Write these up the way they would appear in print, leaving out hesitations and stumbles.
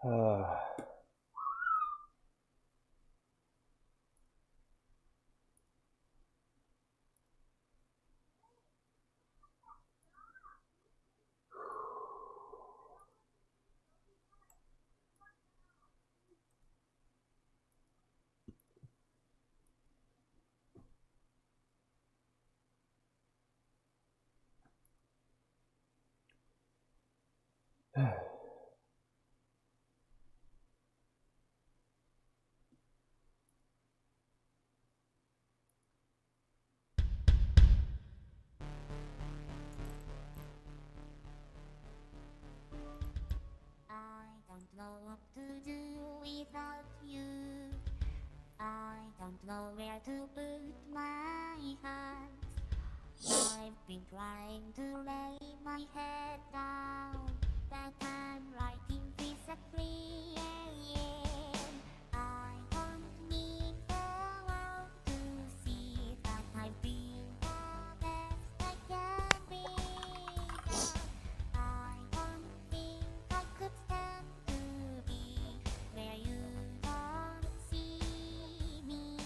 don't know what to do without you. I don't know where to put my hands. I've been trying to lay my head down, but I'm writing disagree. I don't need the world to see that I've been the best I can be. I don't think I could stand to be where you don't see me.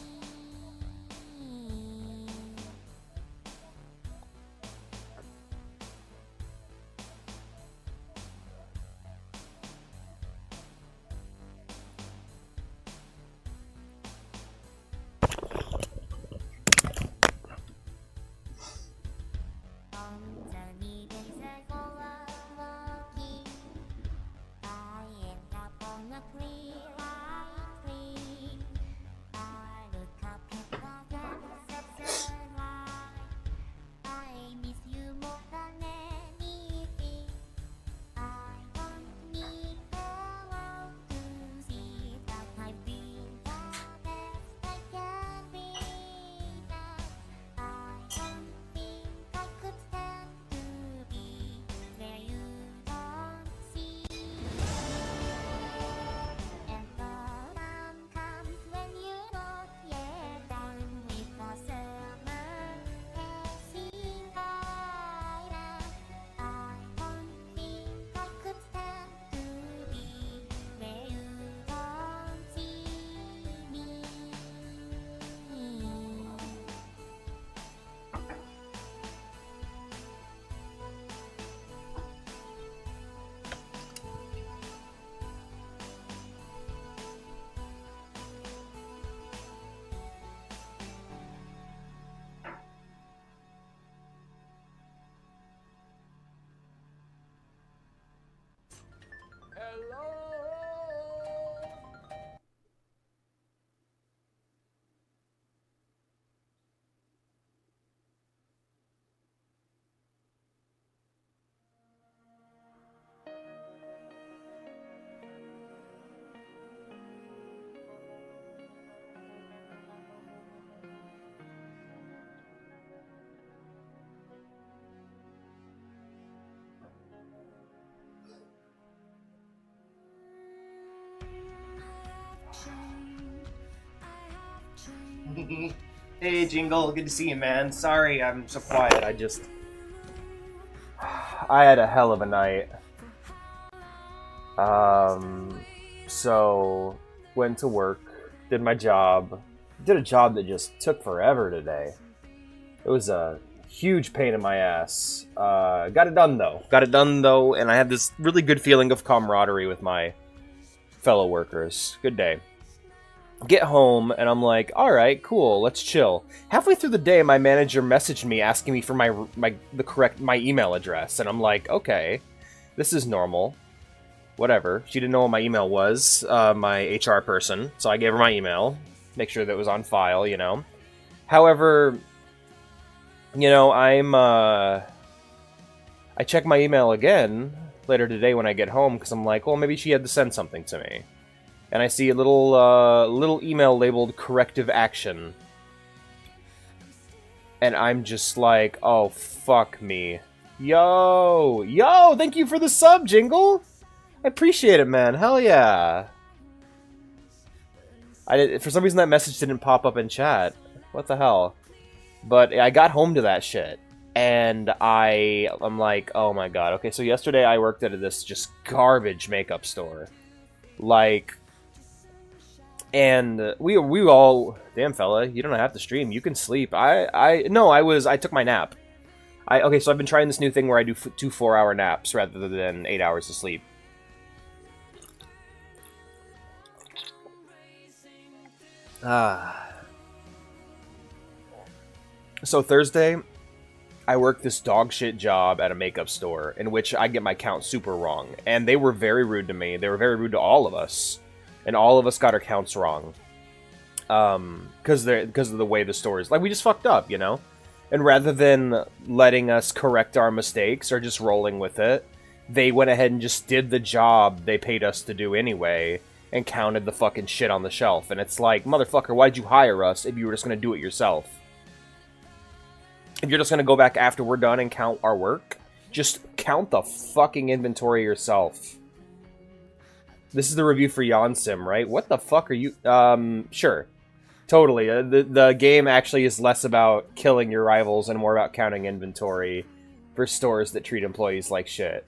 On sunny days I go out walking, I end up on a clear tree. I look up at the sunset light. I miss you more than anything. I don't need the world to see that I've been the best I can be. I don't think I could stand to be where you don't see. And the time comes when you're not yet done with the summer passing by. I don't think I could stand to be where you don't see me. Hey, Jingle, good to see you, man. Sorry I'm so quiet, I had a hell of a night. So, went to work, did my job. Did a job that just took forever today. It was a huge pain in my ass. Got it done, though. And I had this really good feeling of camaraderie with my fellow workers. Good day. Get home, and I'm like, alright, cool, let's chill. Halfway through the day, my manager messaged me asking me for my email address, and I'm like, okay, this is normal. Whatever. She didn't know what my email was, my HR person, so I gave her my email, make sure that it was on file, you know. However, you know, I check my email again later today when I get home, because I'm like, well, maybe she had to send something to me. And I see a little email labeled corrective action. And I'm just like, oh, fuck me. Yo, thank you for the sub, Jingle. I appreciate it, man. Hell yeah. For some reason that message didn't pop up in chat. What the hell? But I got home to that shit. And I'm like, oh my god. Okay, so yesterday I worked at this just garbage makeup store. Like, and we all, damn fella, you don't have to stream. You can sleep. I took my nap. Okay, so I've been trying this new thing where I do 2 4-hour naps rather than 8 hours of sleep. So Thursday, I worked this dog shit job at a makeup store in which I get my count super wrong. And they were very rude to me. They were very rude to all of us. And all of us got our counts wrong. Because of the way the store is. Like, we just fucked up, you know? And rather than letting us correct our mistakes or just rolling with it, they went ahead and just did the job they paid us to do anyway and counted the fucking shit on the shelf. And it's like, motherfucker, why'd you hire us if you were just going to do it yourself? If you're just going to go back after we're done and count our work, just count the fucking inventory yourself. This is the review for Yon Sim, right? What the fuck are you... Sure. Totally. The game actually is less about killing your rivals and more about counting inventory for stores that treat employees like shit.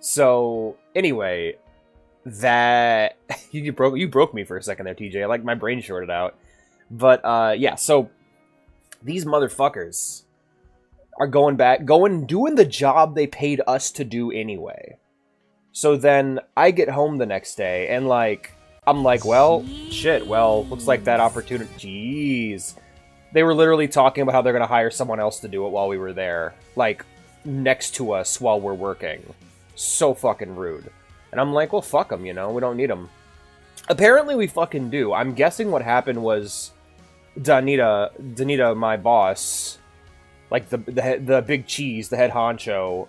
So, anyway, that... you broke me for a second there, TJ. Like, my brain shorted out. But, yeah, so... These motherfuckers are doing the job they paid us to do anyway. So then I get home the next day and like, I'm like, well, shit, well, looks like that opportunity, jeez. They were literally talking about how they're going to hire someone else to do it while we were there. Like, next to us while we're working. So fucking rude. And I'm like, well, fuck them, you know, we don't need them. Apparently we fucking do. I'm guessing what happened was... Danita, my boss, like the big cheese, the head honcho,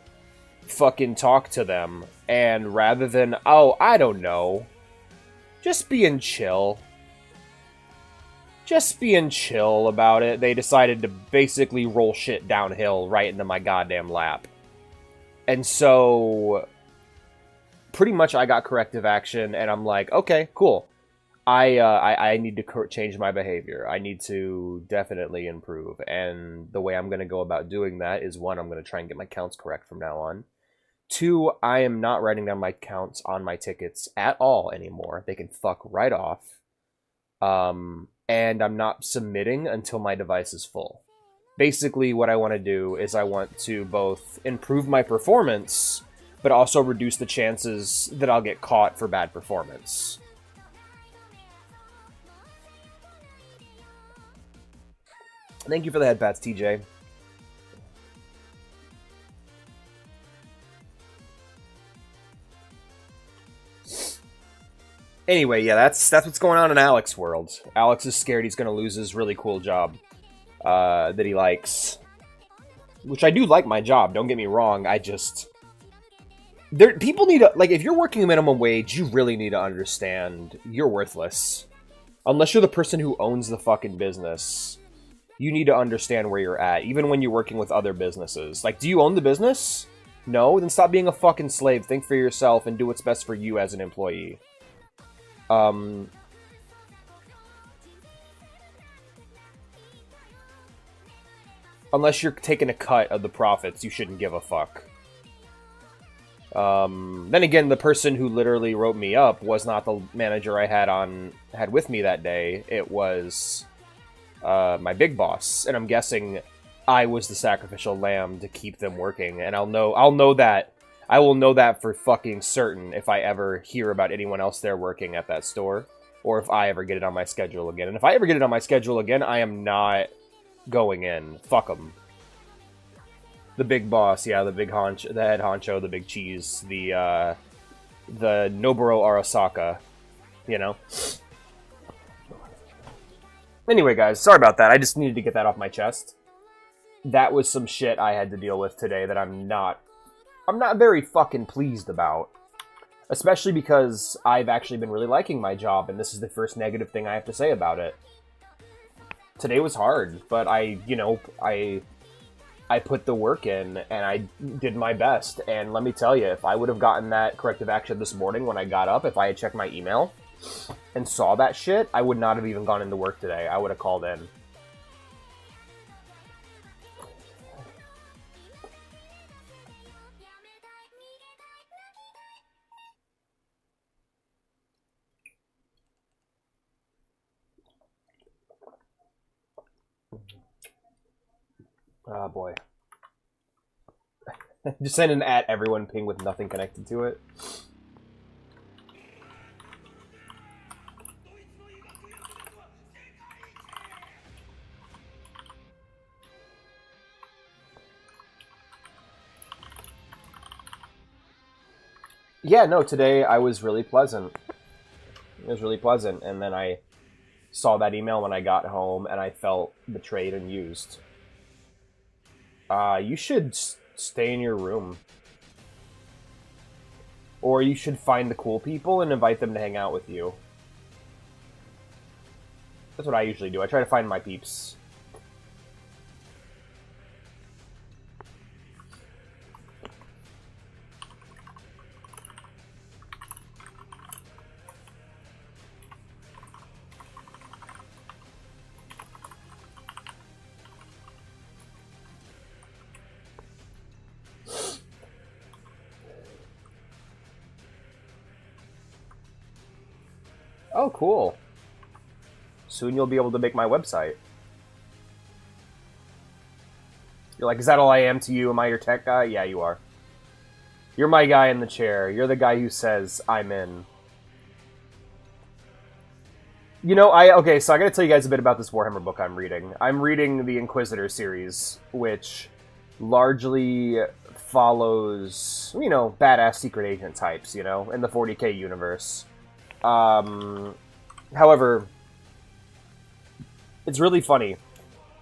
fucking talked to them, and rather than, oh, I don't know, just being chill about it, they decided to basically roll shit downhill right into my goddamn lap. And so, pretty much I got corrective action, and I'm like, okay, cool. I need to change my behavior. I need to definitely improve. And the way I'm going to go about doing that is, 1, I'm going to try and get my counts correct from now on. 2, I am not writing down my counts on my tickets at all anymore. They can fuck right off. And I'm not submitting until my device is full. Basically, what I want to do is I want to both improve my performance, but also reduce the chances that I'll get caught for bad performance. Thank you for the head pats, TJ. Anyway, yeah, that's what's going on in Alex's world. Alex is scared he's going to lose his really cool job that he likes. Which I do like my job, don't get me wrong. I just... people need to... Like, if you're working a minimum wage, you really need to understand you're worthless. Unless you're the person who owns the fucking business. You need to understand where you're at, even when you're working with other businesses. Like, do you own the business? No? Then stop being a fucking slave. Think for yourself and do what's best for you as an employee. Unless you're taking a cut of the profits, you shouldn't give a fuck. Then again, the person who literally wrote me up was not the manager I had with me that day. It was... my big boss, and I'm guessing I was the sacrificial lamb to keep them working, and I will know that for fucking certain if I ever hear about anyone else there working at that store, or if I ever get it on my schedule again. And if I ever get it on my schedule again, I am not going in. Fuck them. The big boss, yeah, the head honcho, the big cheese, the Noburo Arasaka, you know? Anyway, guys, sorry about that. I just needed to get that off my chest. That was some shit I had to deal with today that I'm not very fucking pleased about. Especially because I've actually been really liking my job, and this is the first negative thing I have to say about it. Today was hard, but I put the work in, and I did my best. And let me tell you, if I would have gotten that corrective action this morning when I got up, if I had checked my email and saw that shit, I would not have even gone into work today. I would have called in. Oh boy. Just send an at everyone ping with nothing connected to it. Yeah, no, today I was really pleasant. It was really pleasant, and then I saw that email when I got home, and I felt betrayed and used. You should stay in your room. Or you should find the cool people and invite them to hang out with you. That's what I usually do. I try to find my peeps. Oh, cool. Soon you'll be able to make my website. You're like, is that all I am to you? Am I your tech guy? Yeah, you are. You're my guy in the chair. You're the guy who says, I'm in. You know, okay, so I gotta tell you guys a bit about this Warhammer book I'm reading. I'm reading the Inquisitor series, which largely follows, you know, badass secret agent types, you know, in the 40k universe. However, it's really funny,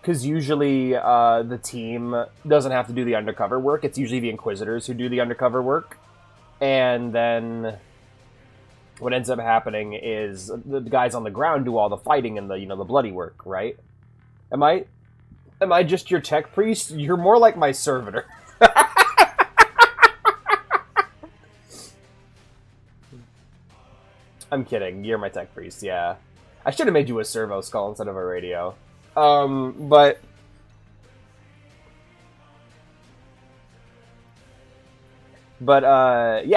because usually the team doesn't have to do the undercover work. It's usually the Inquisitors who do the undercover work. And then what ends up happening is the guys on the ground do all the fighting and the, you know, the bloody work, right? Am I just your tech priest? You're more like my servitor. I'm kidding. You're my tech priest, yeah. I should have made you a servo skull instead of a radio. Yeah,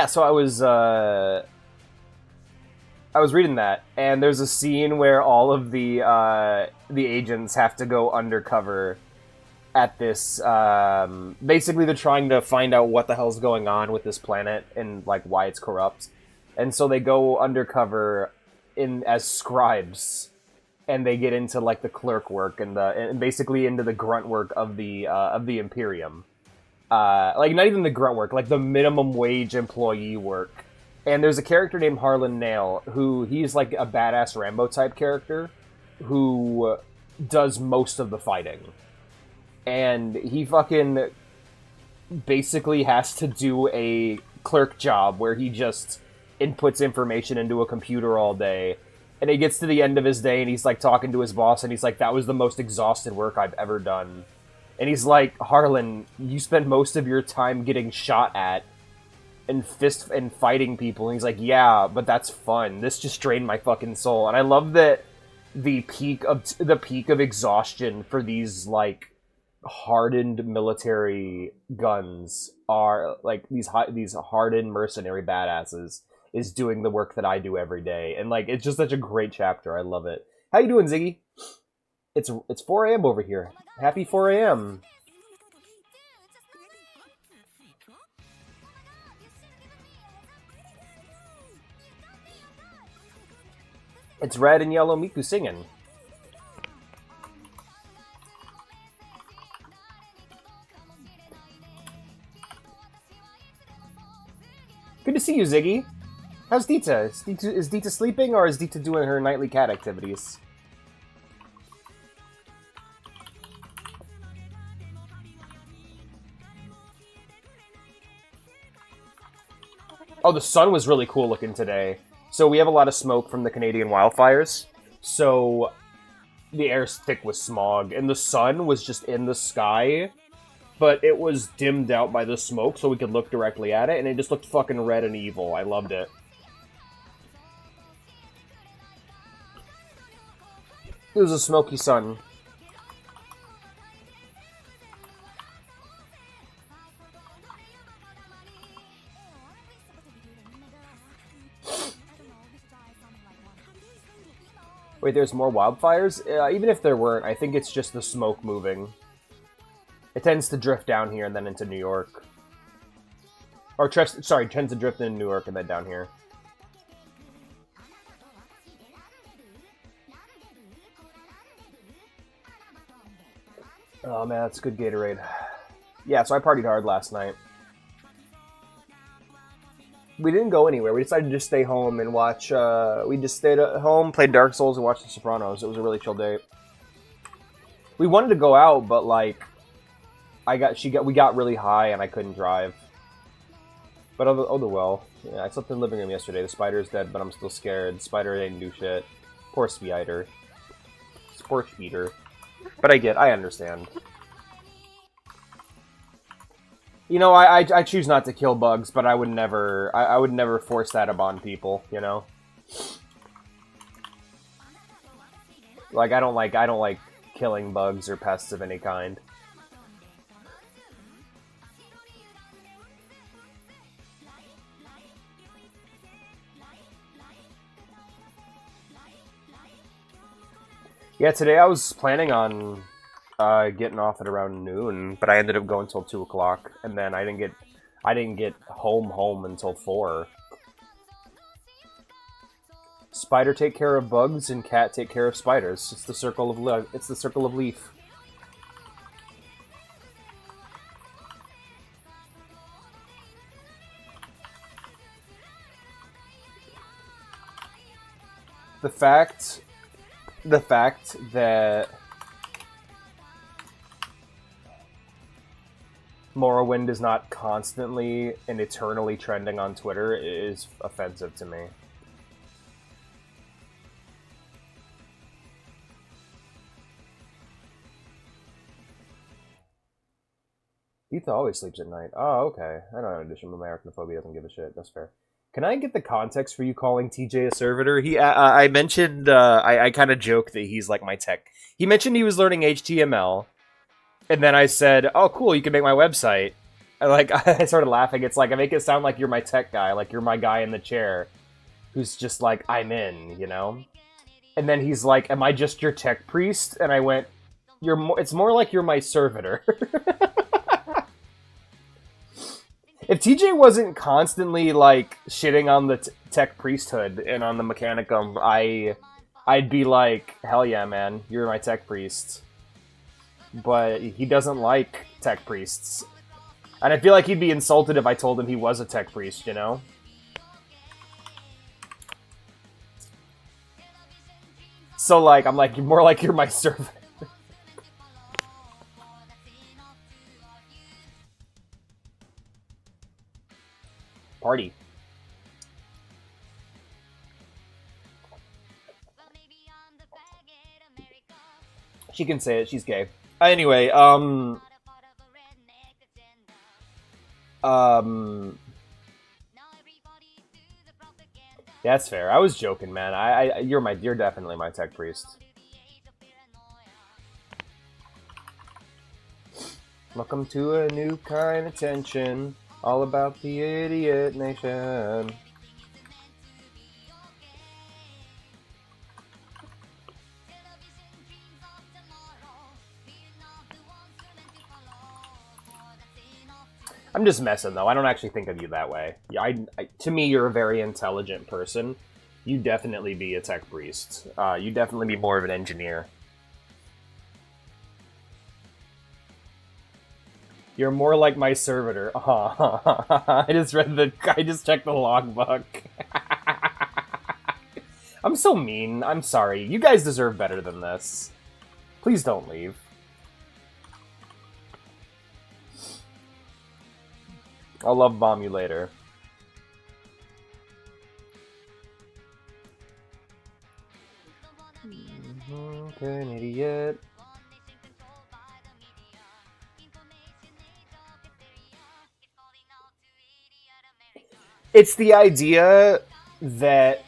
so I was reading that, and there's a scene where all of the agents have to go undercover at this, basically they're trying to find out what the hell's going on with this planet and, like, why it's corrupt. And so they go undercover as scribes, and they get into, like, the clerk work and basically into the grunt work of the Imperium. Like, not even the grunt work, like the minimum wage employee work. And there's a character named Harlan Nail, he's like a badass Rambo type character who does most of the fighting. And he fucking basically has to do a clerk job where he just inputs information into a computer all day. And he gets to the end of his day and he's like talking to his boss and he's like, that was the most exhausted work I've ever done. And he's like, Harlan, you spend most of your time getting shot at and fighting people. And he's like, yeah, but that's fun. This just drained my fucking soul. And I love that the peak of exhaustion for these, like, hardened military guns are, like, these hardened mercenary badasses is doing the work that I do every day. And, like, it's just such a great chapter. I love it. How you doing, Ziggy? It's 4 a.m. over here. Happy 4 a.m. It's Red and Yellow Miku singing. Good to see you, Ziggy. How's Dita? Is Dita sleeping, or is Dita doing her nightly cat activities? Oh, the sun was really cool looking today. So we have a lot of smoke from the Canadian wildfires. So the air's thick with smog, and the sun was just in the sky, but it was dimmed out by the smoke so we could look directly at it, and it just looked fucking red and evil. I loved it. It was a smoky sun. Wait, there's more wildfires? Even if there weren't, I think it's just the smoke moving. It tends to drift down here and then into New York. Or, sorry, tends to drift into New York and then down here. Oh man, that's a good Gatorade. Yeah, so I partied hard last night. We didn't go anywhere. We decided to just stay home and watch. We just stayed at home, played Dark Souls, and watched The Sopranos. It was a really chill day. We wanted to go out, but like, we got really high and I couldn't drive. But oh well. Yeah, I slept in the living room yesterday. The spider's dead, but I'm still scared. The spider didn't do shit. Poor spider. Poor spider. But I understand. You know, I choose not to kill bugs, but I would never force that upon people, you know? Like, I don't like killing bugs or pests of any kind. Yeah, today I was planning on getting off at around noon, but I ended up going till 2 o'clock, and then I didn't get home until 4. Spider take care of bugs, and cat take care of spiders. It's the circle of leaf. The fact that Morrowind is not constantly and eternally trending on Twitter is offensive to me. Etha always sleeps at night. Oh, okay. I don't know. In addition, Americanophobia doesn't give a shit. That's fair. Can I get the context for you calling TJ a servitor? I mentioned, I kind of joked that he's like my tech. He mentioned he was learning HTML, and then I said, "Oh, cool, you can make my website." I started laughing. It's like I make it sound like you're my tech guy, like you're my guy in the chair, who's just like I'm in, you know. And then he's like, "Am I just your tech priest?" And I went, It's more like you're my servitor." If TJ wasn't constantly, like, shitting on the tech priesthood and on the Mechanicum, I'd be like, hell yeah, man, you're my tech priest. But he doesn't like tech priests. And I feel like he'd be insulted if I told him he was a tech priest, you know? So, like, I'm like, more like you're my servant. Party. She can say it, she's gay. Anyway, that's fair. I was joking, man. You're definitely my tech priest. Welcome to a new kind of tension. All about the idiot nation. I'm just messing, though. I don't actually think of you that way. To me, you're a very intelligent person. You definitely be a tech priest. You definitely be more of an engineer. You're more like my servitor. I just checked the logbook. I'm so mean. I'm sorry. You guys deserve better than this. Please don't leave. I'll love bomb you later. Okay, an idiot. It's the idea that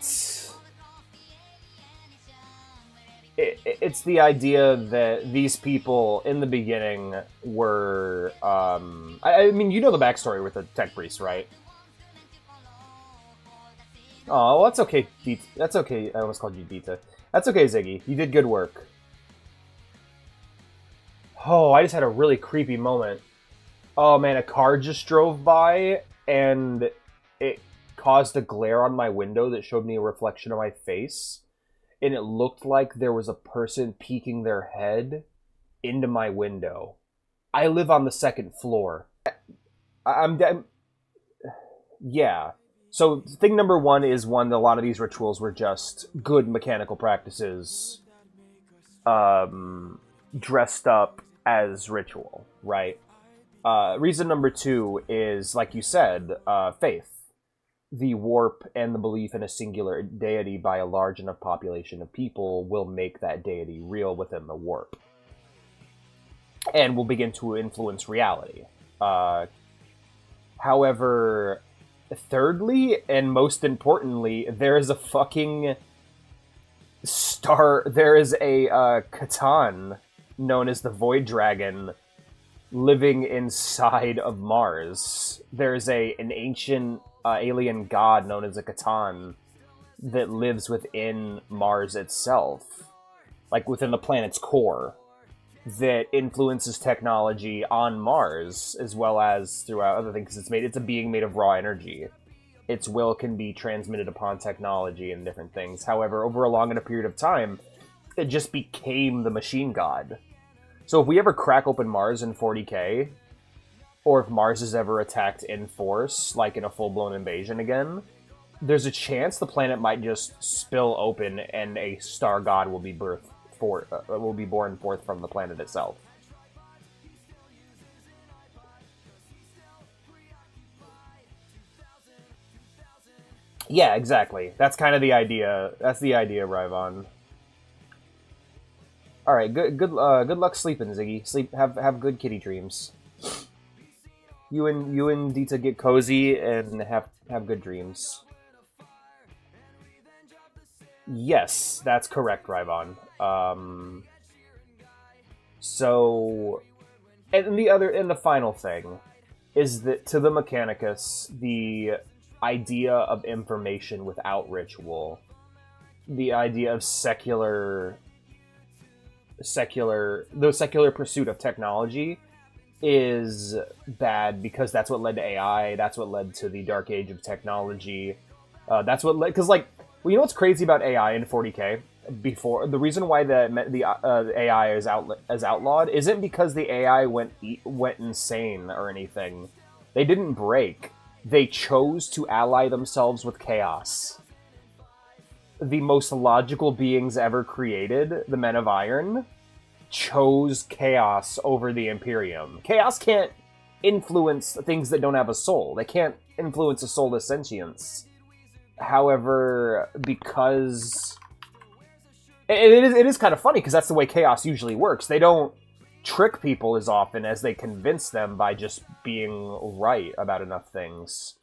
it's the idea that these people in the beginning were I mean, you know the backstory with the tech priest, right? Oh, well, that's okay. That's okay. I almost called you Dita. That's okay, Ziggy. You did good work. Oh, I just had a really creepy moment. Oh man, a car just drove by and it caused a glare on my window that showed me a reflection of my face. And it looked like there was a person peeking their head into my window. I live on the second floor. I'm yeah. So thing number one is one, a lot of these rituals were just good mechanical practices dressed up as ritual, right? Reason number two is, like you said, faith. The warp and the belief in a singular deity by a large enough population of people will make that deity real within the warp. And will begin to influence reality. However, thirdly, and most importantly, there is a fucking there is a Catan known as the Void Dragon living inside of Mars. There's an ancient alien god known as a Catan that lives within Mars itself, like within the planet's core, that influences technology on Mars as well as throughout other things. It's a being made of raw energy. Its will can be transmitted upon technology and different things. However, over a long enough period of time, it just became the machine god. So if we ever crack open Mars in 40k, or if Mars is ever attacked in force, like in a full-blown invasion again, there's a chance the planet might just spill open and a star god will be born forth from the planet itself. Yeah, exactly. That's kind of the idea. That's the idea, Ryvon. All right, good luck sleeping, Ziggy. Have good kitty dreams. You and Dita get cozy and have good dreams. Yes, that's correct, Ryvon. So, and the final thing is that to the Mechanicus, the idea of information without ritual, the idea of secular pursuit of technology is bad because that's what led to AI. That's what led to the dark age of technology. That's what led, because like, well, you know what's crazy about AI in 40k? Before, the reason why the AI is outlawed isn't because the AI went insane or anything. They didn't break. They chose to ally themselves with chaos. The most logical beings ever created, the Men of Iron, chose chaos over the Imperium. Chaos can't influence things that don't have a soul. They can't influence a soulless sentience. However, because it is kind of funny because that's the way chaos usually works. They don't trick people as often as they convince them by just being right about enough things.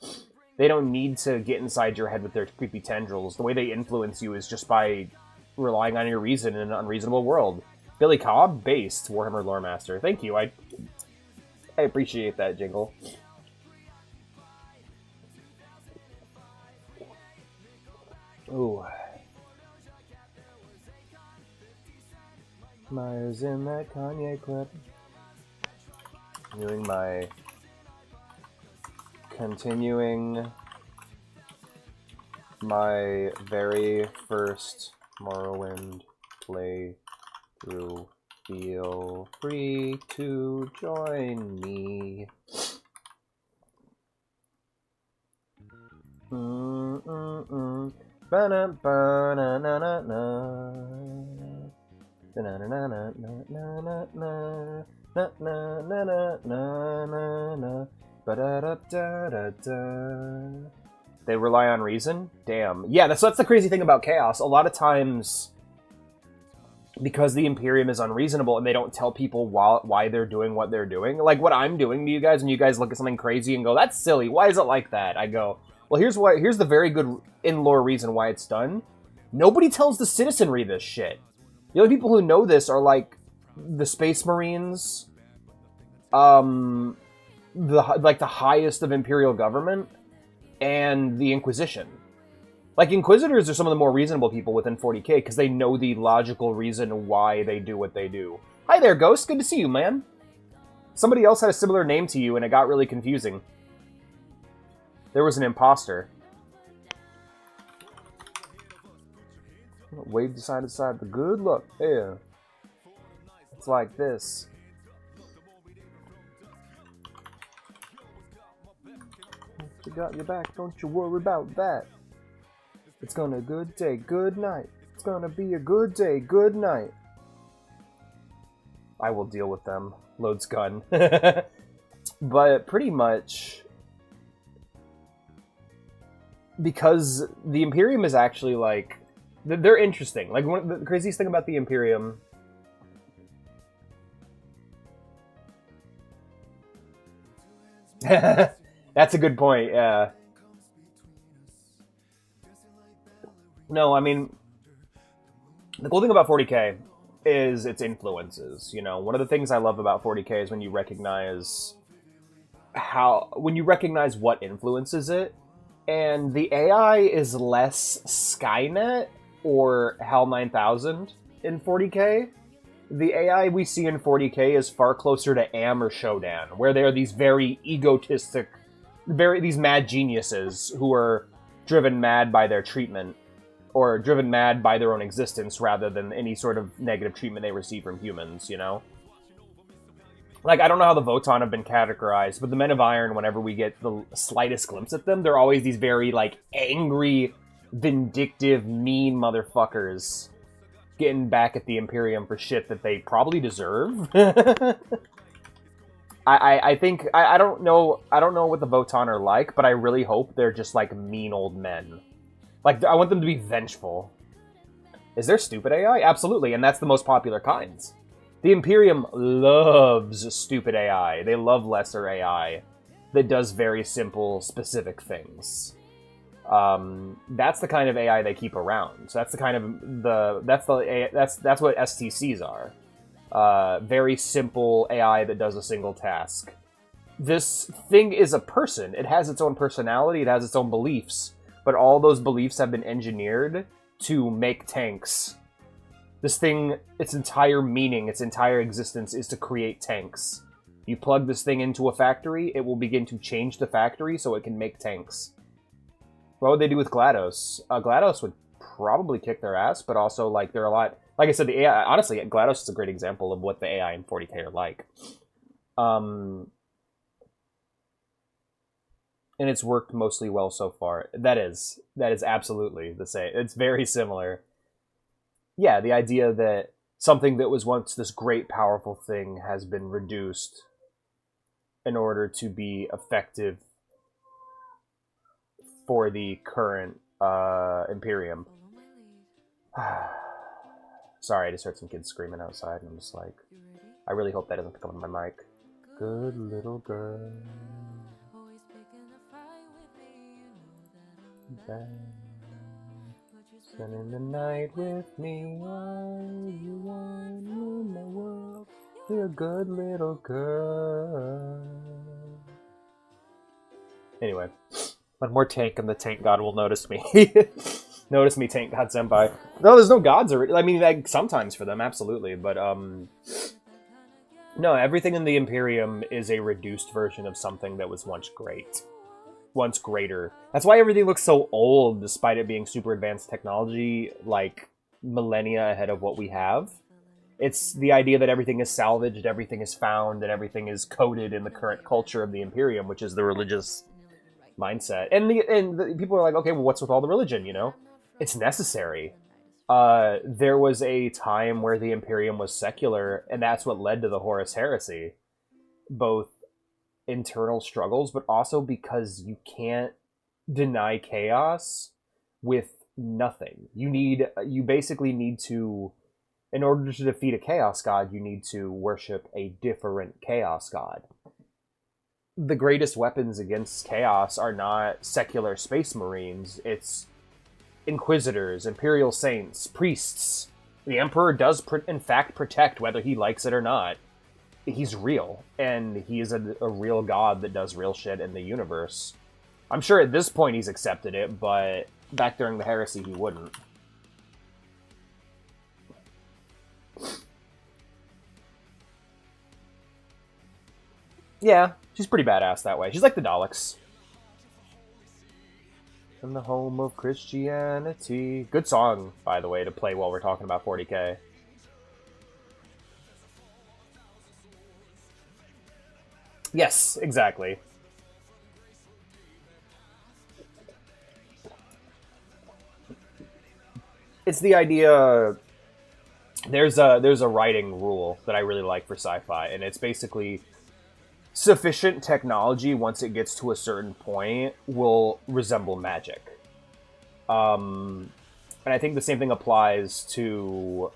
They don't need to get inside your head with their creepy tendrils. The way they influence you is just by relying on your reason in an unreasonable world. Billy Cobb, based Warhammer Lore Master. Thank you. I appreciate that, Jingle. Ooh. Myers in that Kanye clip. Continuing my very first Morrowind playthrough. Feel free to join me. They rely on reason? Damn. Yeah, that's the crazy thing about chaos. A lot of times, because the Imperium is unreasonable and they don't tell people why they're doing what they're doing, like what I'm doing to you guys, and you guys look at something crazy and go, that's silly, why is it like that? I go, well, here's the very good in-lore reason why it's done. Nobody tells the citizenry this shit. The only people who know this are, like, the Space Marines, the highest of Imperial government, and the Inquisition. Like, Inquisitors are some of the more reasonable people within 40k, because they know the logical reason why they do what they do. Hi there, Ghost. Good to see you, man. Somebody else had a similar name to you, and it got really confusing. There was an imposter. Wave side to side. The good luck. Yeah. It's like this. You got your back. Don't you worry about that. It's gonna be a good day, good night. It's gonna be a good day, good night. I will deal with them. Loads gun. But pretty much, because the Imperium is actually like, they're interesting. Like, one of the craziest thing about the Imperium that's a good point, yeah. No, I mean, the cool thing about 40K is its influences. You know, one of the things I love about 40K is when you recognize what influences it, and the AI is less Skynet or HAL 9000 in 40K. The AI we see in 40K is far closer to Am or Shodan, where they are these very egotistic, these mad geniuses who are driven mad by their treatment, or driven mad by their own existence rather than any sort of negative treatment they receive from humans, you know? Like, I don't know how the Votann have been categorized, but the Men of Iron, whenever we get the slightest glimpse at them, they're always these very, like, angry, vindictive, mean motherfuckers getting back at the Imperium for shit that they probably deserve. I think, I don't know what the Votann are like, but I really hope they're just, like, mean old men. Like, I want them to be vengeful. Is there stupid AI? Absolutely, and that's the most popular kinds. The Imperium loves stupid AI. They love lesser AI that does very simple, specific things. That's the kind of AI they keep around. So that's the kind of that's what STCs are. Very simple AI that does a single task. This thing is a person. It has its own personality. It has its own beliefs. But all those beliefs have been engineered to make tanks. This thing, its entire meaning, its entire existence is to create tanks. You plug this thing into a factory, it will begin to change the factory so it can make tanks. What would they do with GLaDOS? GLaDOS would probably kick their ass, but also, like, they're a lot... Like I said, the AI... Honestly, GLaDOS is a great example of what the AI in 40K are like. And it's worked mostly well so far. That is absolutely the same. It's very similar. Yeah, the idea that something that was once this great, powerful thing has been reduced in order to be effective for the current Imperium. Sorry, I just heard some kids screaming outside, and I'm just like, I really hope that doesn't pick up on my mic. Good little girl. Spending the night with me, all you want in the world. You're a good little girl. Anyway, one more tank and the tank god will notice me. Notice me, tank god senpai. No, there's no gods, or I mean, like, sometimes for them, absolutely, but no, everything in the Imperium is a reduced version of something that was once great. Once greater. That's why everything looks so old, despite it being super advanced technology, like millennia ahead of what we have. It's the idea that everything is salvaged, everything is found, and everything is coded in the current culture of the Imperium, which is the religious mindset. And the people are like, okay, well, what's with all the religion, you know? It's necessary. There was a time where the Imperium was secular, and that's what led to the Horus Heresy. Both internal struggles, but also because you can't deny chaos with nothing. You basically need to, in order to defeat a chaos god, you need to worship a different chaos god. The greatest weapons against chaos are not secular space marines, it's inquisitors, imperial saints, priests. The emperor does in fact protect, whether he likes it or not. He's real, and he is a real god that does real shit in the universe. I'm sure at this point he's accepted it, but back during the heresy he wouldn't. Yeah, she's pretty badass that way. She's like the Daleks. In the home of Christianity. Good song, by the way, to play while we're talking about 40k. Yes, exactly. It's the idea. There's a writing rule that I really like for sci-fi, and it's basically sufficient technology, once it gets to a certain point, will resemble magic. And I think the same thing applies to...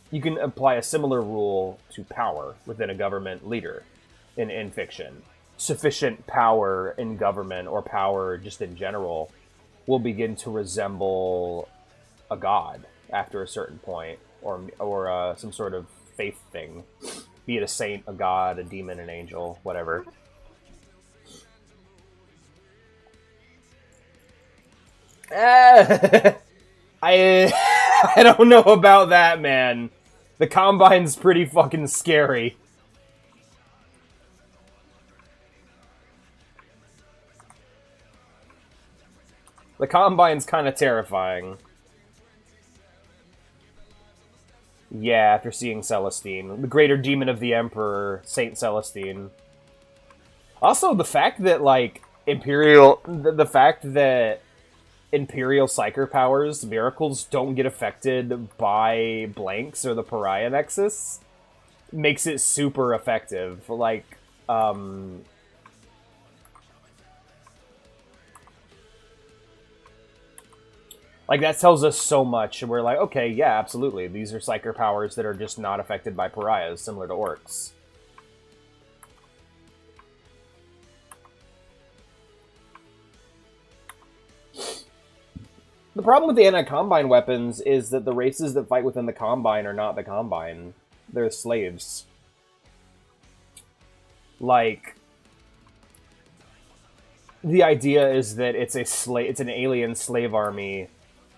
you can apply a similar rule to power within a government leader in fiction. Sufficient power in government, or power just in general, will begin to resemble a god after a certain point, or some sort of faith thing. Be it a saint, a god, a demon, an angel, whatever. I I don't know about that, man. The Combine's pretty fucking scary. The Combine's kind of terrifying. Yeah, after seeing Celestine. The greater demon of the Emperor, Saint Celestine. Also, the fact that, like, the fact that Imperial Psyker powers, miracles, don't get affected by blanks or the Pariah Nexus makes it super effective. Like, that tells us so much, and we're like, okay, yeah, absolutely. These are Psyker powers that are just not affected by Pariahs, similar to Orcs. The problem with the anti-Combine weapons is that the races that fight within the Combine are not the Combine. They're slaves. Like, the idea is that it's an alien slave army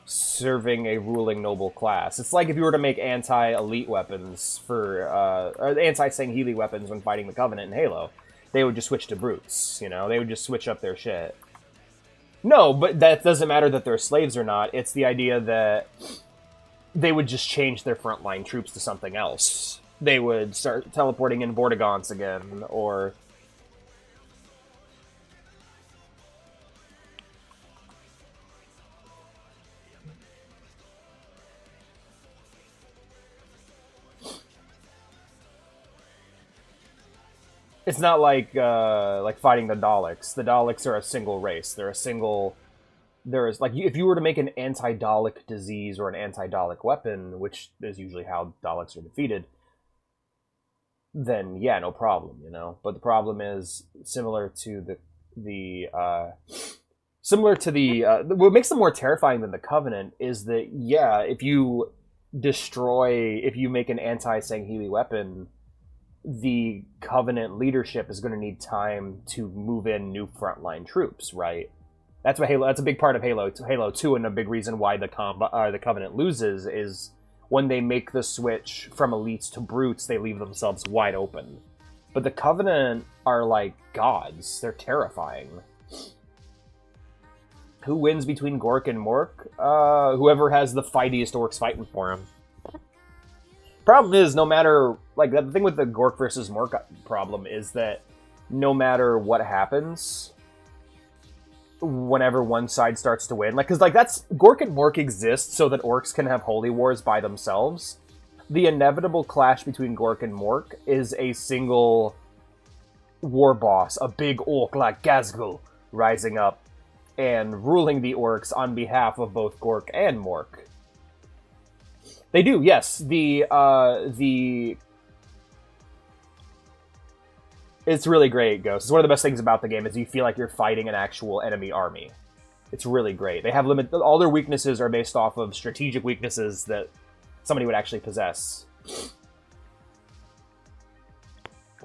serving a ruling noble class. It's like if you were to make anti-elite weapons or anti-Sangheili weapons when fighting the Covenant in Halo. They would just switch to brutes, you know? They would just switch up their shit. No, but that doesn't matter that they're slaves or not. It's the idea that they would just change their frontline troops to something else. They would start teleporting in Vortigons again, or... It's not like fighting the Daleks. The Daleks are a single race. They're a single... There's, like, if you were to make an anti-Dalek disease or an anti-Dalek weapon, which is usually how Daleks are defeated, then, yeah, no problem, you know? But the problem is, similar to what makes them more terrifying than the Covenant is that, yeah, if you make an anti-Sangheili weapon, the Covenant leadership is going to need time to move in new frontline troops, right? That's a big part of Halo 2, and a big reason why the Covenant loses is when they make the switch from elites to brutes, they leave themselves wide open. But the Covenant are like gods. They're terrifying. Who wins between Gork and Mork? Whoever has the fightiest orcs fighting for him. Problem is, no matter... Like, the thing with the Gork versus Mork problem is that no matter what happens, whenever one side starts to win... Because, that's... Gork and Mork exist so that orcs can have holy wars by themselves. The inevitable clash between Gork and Mork is a single war boss, a big orc like Gazgul, rising up and ruling the orcs on behalf of both Gork and Mork. They do, yes. It's really great, Ghost. It's one of the best things about the game is you feel like you're fighting an actual enemy army. It's really great. They have all their weaknesses are based off of strategic weaknesses that somebody would actually possess.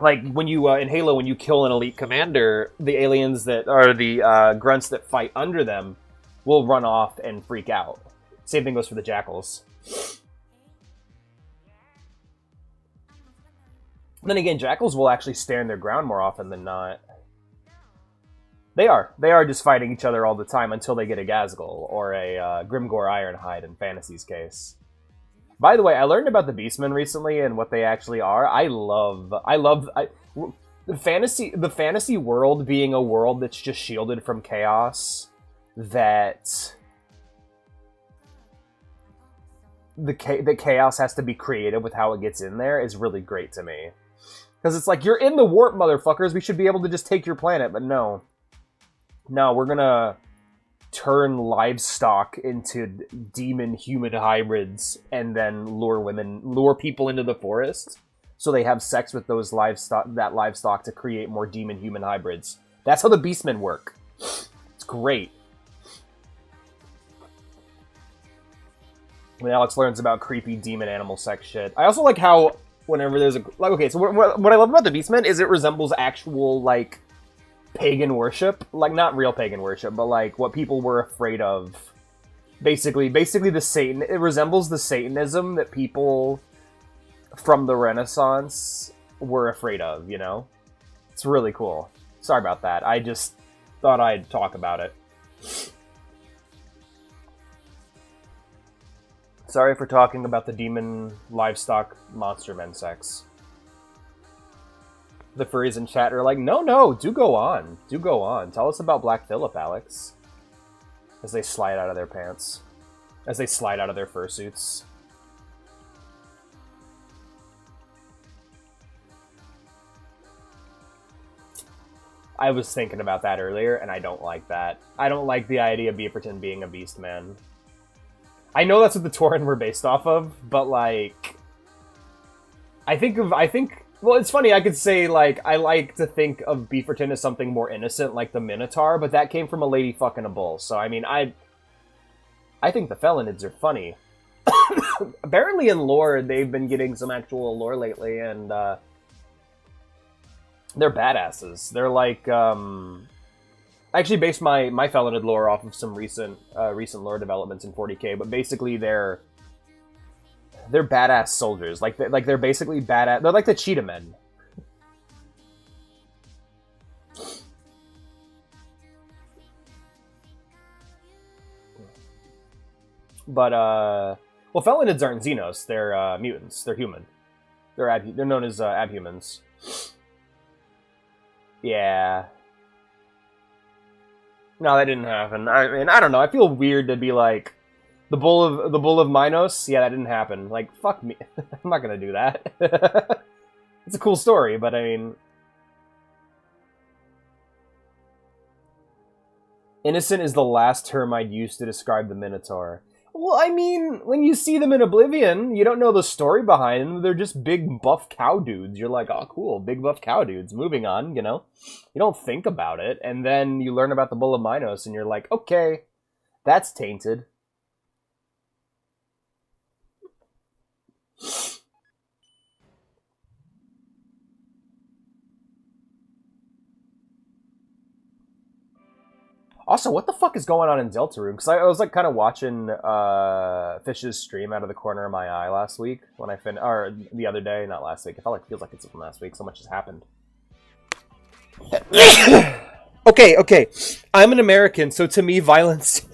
Like, when you, in Halo, when you kill an elite commander, the aliens that are the grunts that fight under them will run off and freak out. Same thing goes for the jackals. Then again, jackals will actually stand their ground more often than not. They are just fighting each other all the time until they get a Gazgul or a Grimgor Ironhide in Fantasy's case. By the way, I learned about the Beastmen recently and what they actually are. The fantasy world being a world that's just shielded from chaos, that the chaos has to be creative with how it gets in there is really great to me. Because it's like, you're in the warp, motherfuckers, we should be able to just take your planet, but no. No, we're gonna turn livestock into demon-human hybrids and then lure people into the forest so they have sex with those livestock to create more demon-human hybrids. That's how the Beastmen work. It's great. When Alex learns about creepy demon animal sex shit. I also like how whenever there's a... Like, okay, so what I love about the Beastmen is it resembles actual, like, pagan worship. Like, not real pagan worship, but, like, what people were afraid of. Basically the Satan... It resembles the Satanism that people from the Renaissance were afraid of, you know? It's really cool. Sorry about that. I just thought I'd talk about it. Sorry for talking about the demon livestock monster men sex. The furries in chat are like, no, do go on. Do go on. Tell us about Black Phillip, Alex. As they slide out of their pants. As they slide out of their fursuits. I was thinking about that earlier, and I don't like that. I don't like the idea of Beaverton being a beast man. I know that's what the Tauren were based off of, but, like... Well, it's funny, I could say, like, I like to think of Beaverton as something more innocent, like the Minotaur, but that came from a lady fucking a bull, so, I mean, I think the Felinids are funny. Apparently in lore, they've been getting some actual lore lately, and, they're badasses. They're like, I actually based my Felinid lore off of some recent lore developments in 40k, but basically they're badass soldiers. They're basically badass. They're like the Cheetah Men. But well, Felinids aren't Xenos. They're mutants. They're human. They're known as abhumans. Yeah. No, that didn't happen. I mean, I don't know. I feel weird to be like, the bull of Minos. Yeah, that didn't happen. Like, fuck me. I'm not gonna do that. It's a cool story, but I mean, innocent is the last term I'd use to describe the Minotaur. Well, I mean, when you see them in Oblivion, you don't know the story behind them. They're just big buff cow dudes. You're like, oh, cool, big buff cow dudes. Moving on, you know? You don't think about it, and then you learn about the Bull of Minos, and you're like, okay, that's tainted. Also, what the fuck is going on in Deltarune? Because I was like kind of watching Fish's stream out of the corner of my eye last week when or the other day, not last week. It feels like it's from last week. So much has happened. Okay. I'm an American, so to me, violence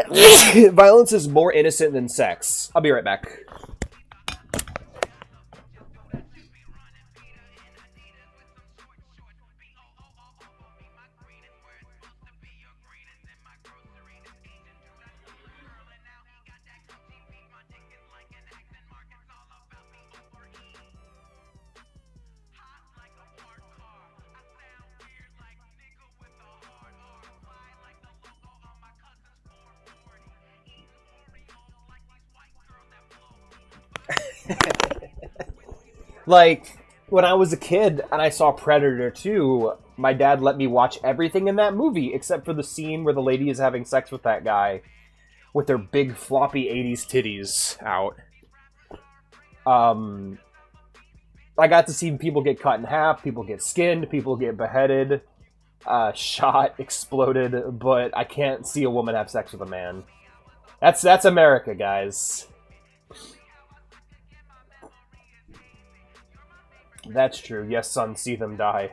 is more innocent than sex. I'll be right back. Like, when I was a kid and I saw Predator 2, my dad let me watch everything in that movie except for the scene where the lady is having sex with that guy with their big floppy 80s titties out. I got to see people get cut in half, people get skinned, people get beheaded, shot, exploded, but I can't see a woman have sex with a man. That's America, guys. That's true. Yes, son, see them die.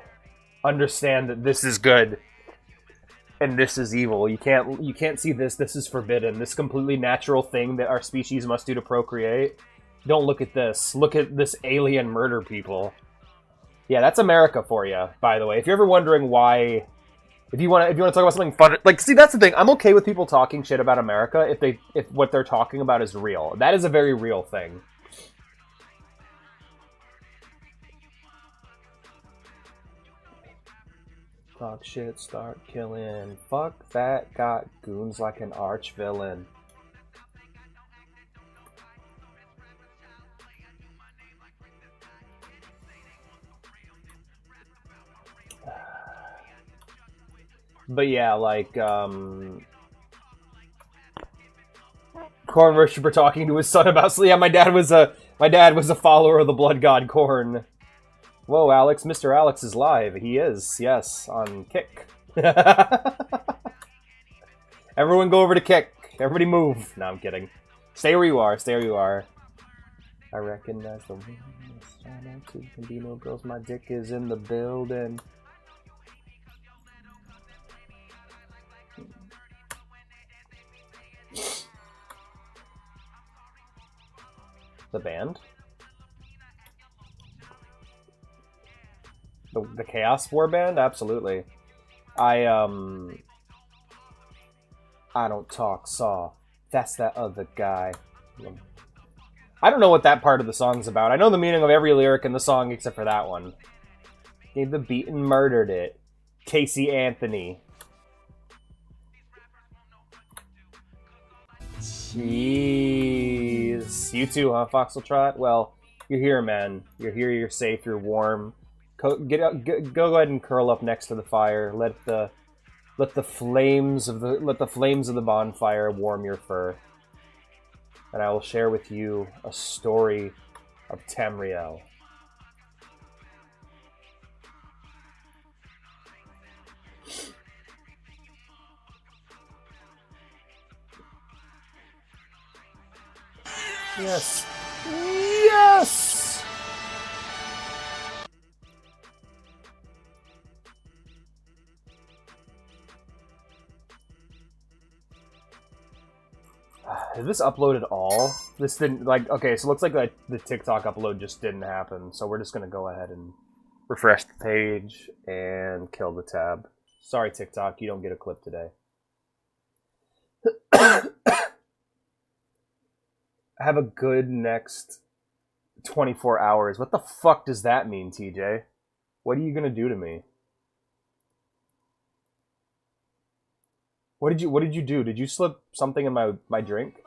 Understand that this is good. And this is evil. You can't see this. This is forbidden. This completely natural thing that our species must do to procreate. Don't look at this. Look at this alien murder people. Yeah, that's America for you, by the way. If you're ever wondering why, if you want to talk about something fun, like, see, that's the thing. I'm okay with people talking shit about America if what they're talking about is real. That is a very real thing. Talk shit, start killing. Fuck that, got goons like an arch villain. But yeah, like, Corn worshiper talking to his son about, yeah, my dad was a follower of the blood god Corn. Whoa, Alex, Mr. Alex is live. He is, yes, on Kick. Everyone go over to Kick. Everybody move. No, I'm kidding. Stay where you are, stay where you are. I recognize the two can be no girls, my dick is in the building. The band? The Chaos War band? Absolutely. I don't talk soft. That's that other guy. I don't know what that part of the song's about. I know the meaning of every lyric in the song except for that one. Gave the beat and murdered it. Casey Anthony. Jeez. You too, huh, Foxeltrot? Well, you're here, man. You're here, you're safe, you're warm. Go ahead and curl up next to the fire. Let the flames of the bonfire warm your fur. And I will share with you a story of Tamriel. Yes. Yes! Did this upload at all? This didn't, like, okay, so it looks like the TikTok upload just didn't happen, so we're just gonna go ahead and refresh the page and kill the tab. Sorry, TikTok, you don't get a clip today. Have a good next 24 hours. What the fuck does that mean, TJ? What are you gonna do to me? What did you do? Did you slip something in my drink?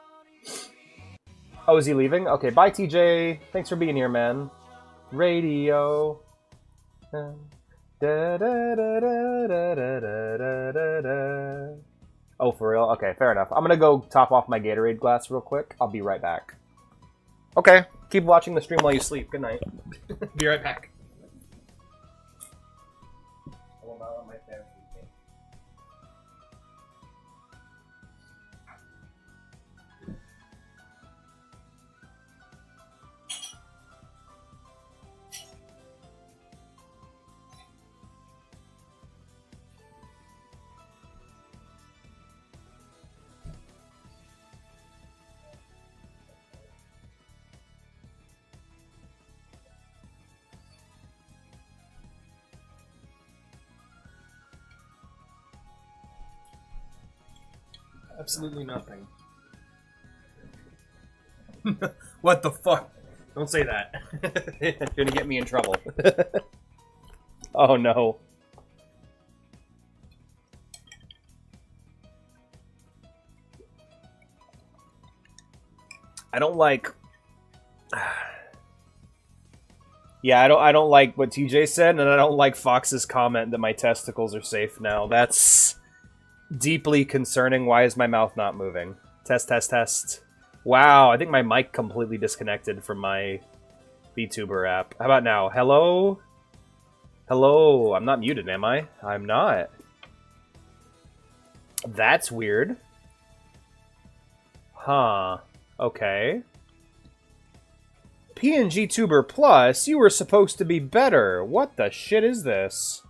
Oh, is he leaving? Okay, bye TJ. Thanks for being here, man. Radio. Oh, for real? Okay, fair enough. I'm gonna go top off my Gatorade glass real quick. I'll be right back. Okay, keep watching the stream while you sleep. Good night. Be right back. Absolutely nothing. What the fuck? Don't say that. You're gonna get me in trouble. Oh no. I don't like... Yeah, I don't like what TJ said, and I don't like Fox's comment that my testicles are safe now. That's deeply concerning. Why is my mouth not moving? Test, test, test. Wow, I think my mic completely disconnected from my VTuber app. How about now? Hello? Hello? I'm not muted, am I? I'm not. That's weird. Huh. Okay. PNG Tuber Plus, you were supposed to be better. What the shit is this?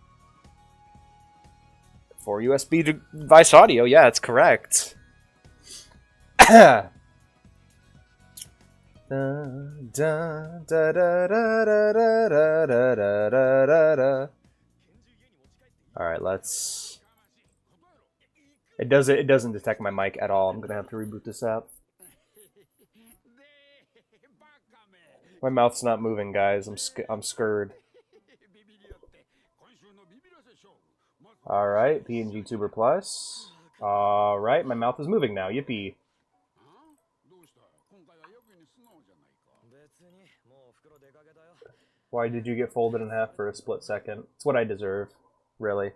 4 USB device audio. Yeah, that's correct. Alright, let's... It doesn't detect my mic at all. I'm gonna have to reboot this app. My mouth's not moving, guys. I'm scared. Alright, PNG Tuber Plus. Alright, my mouth is moving now. Yippee. Why did you get folded in half for a split second? It's what I deserve. Really.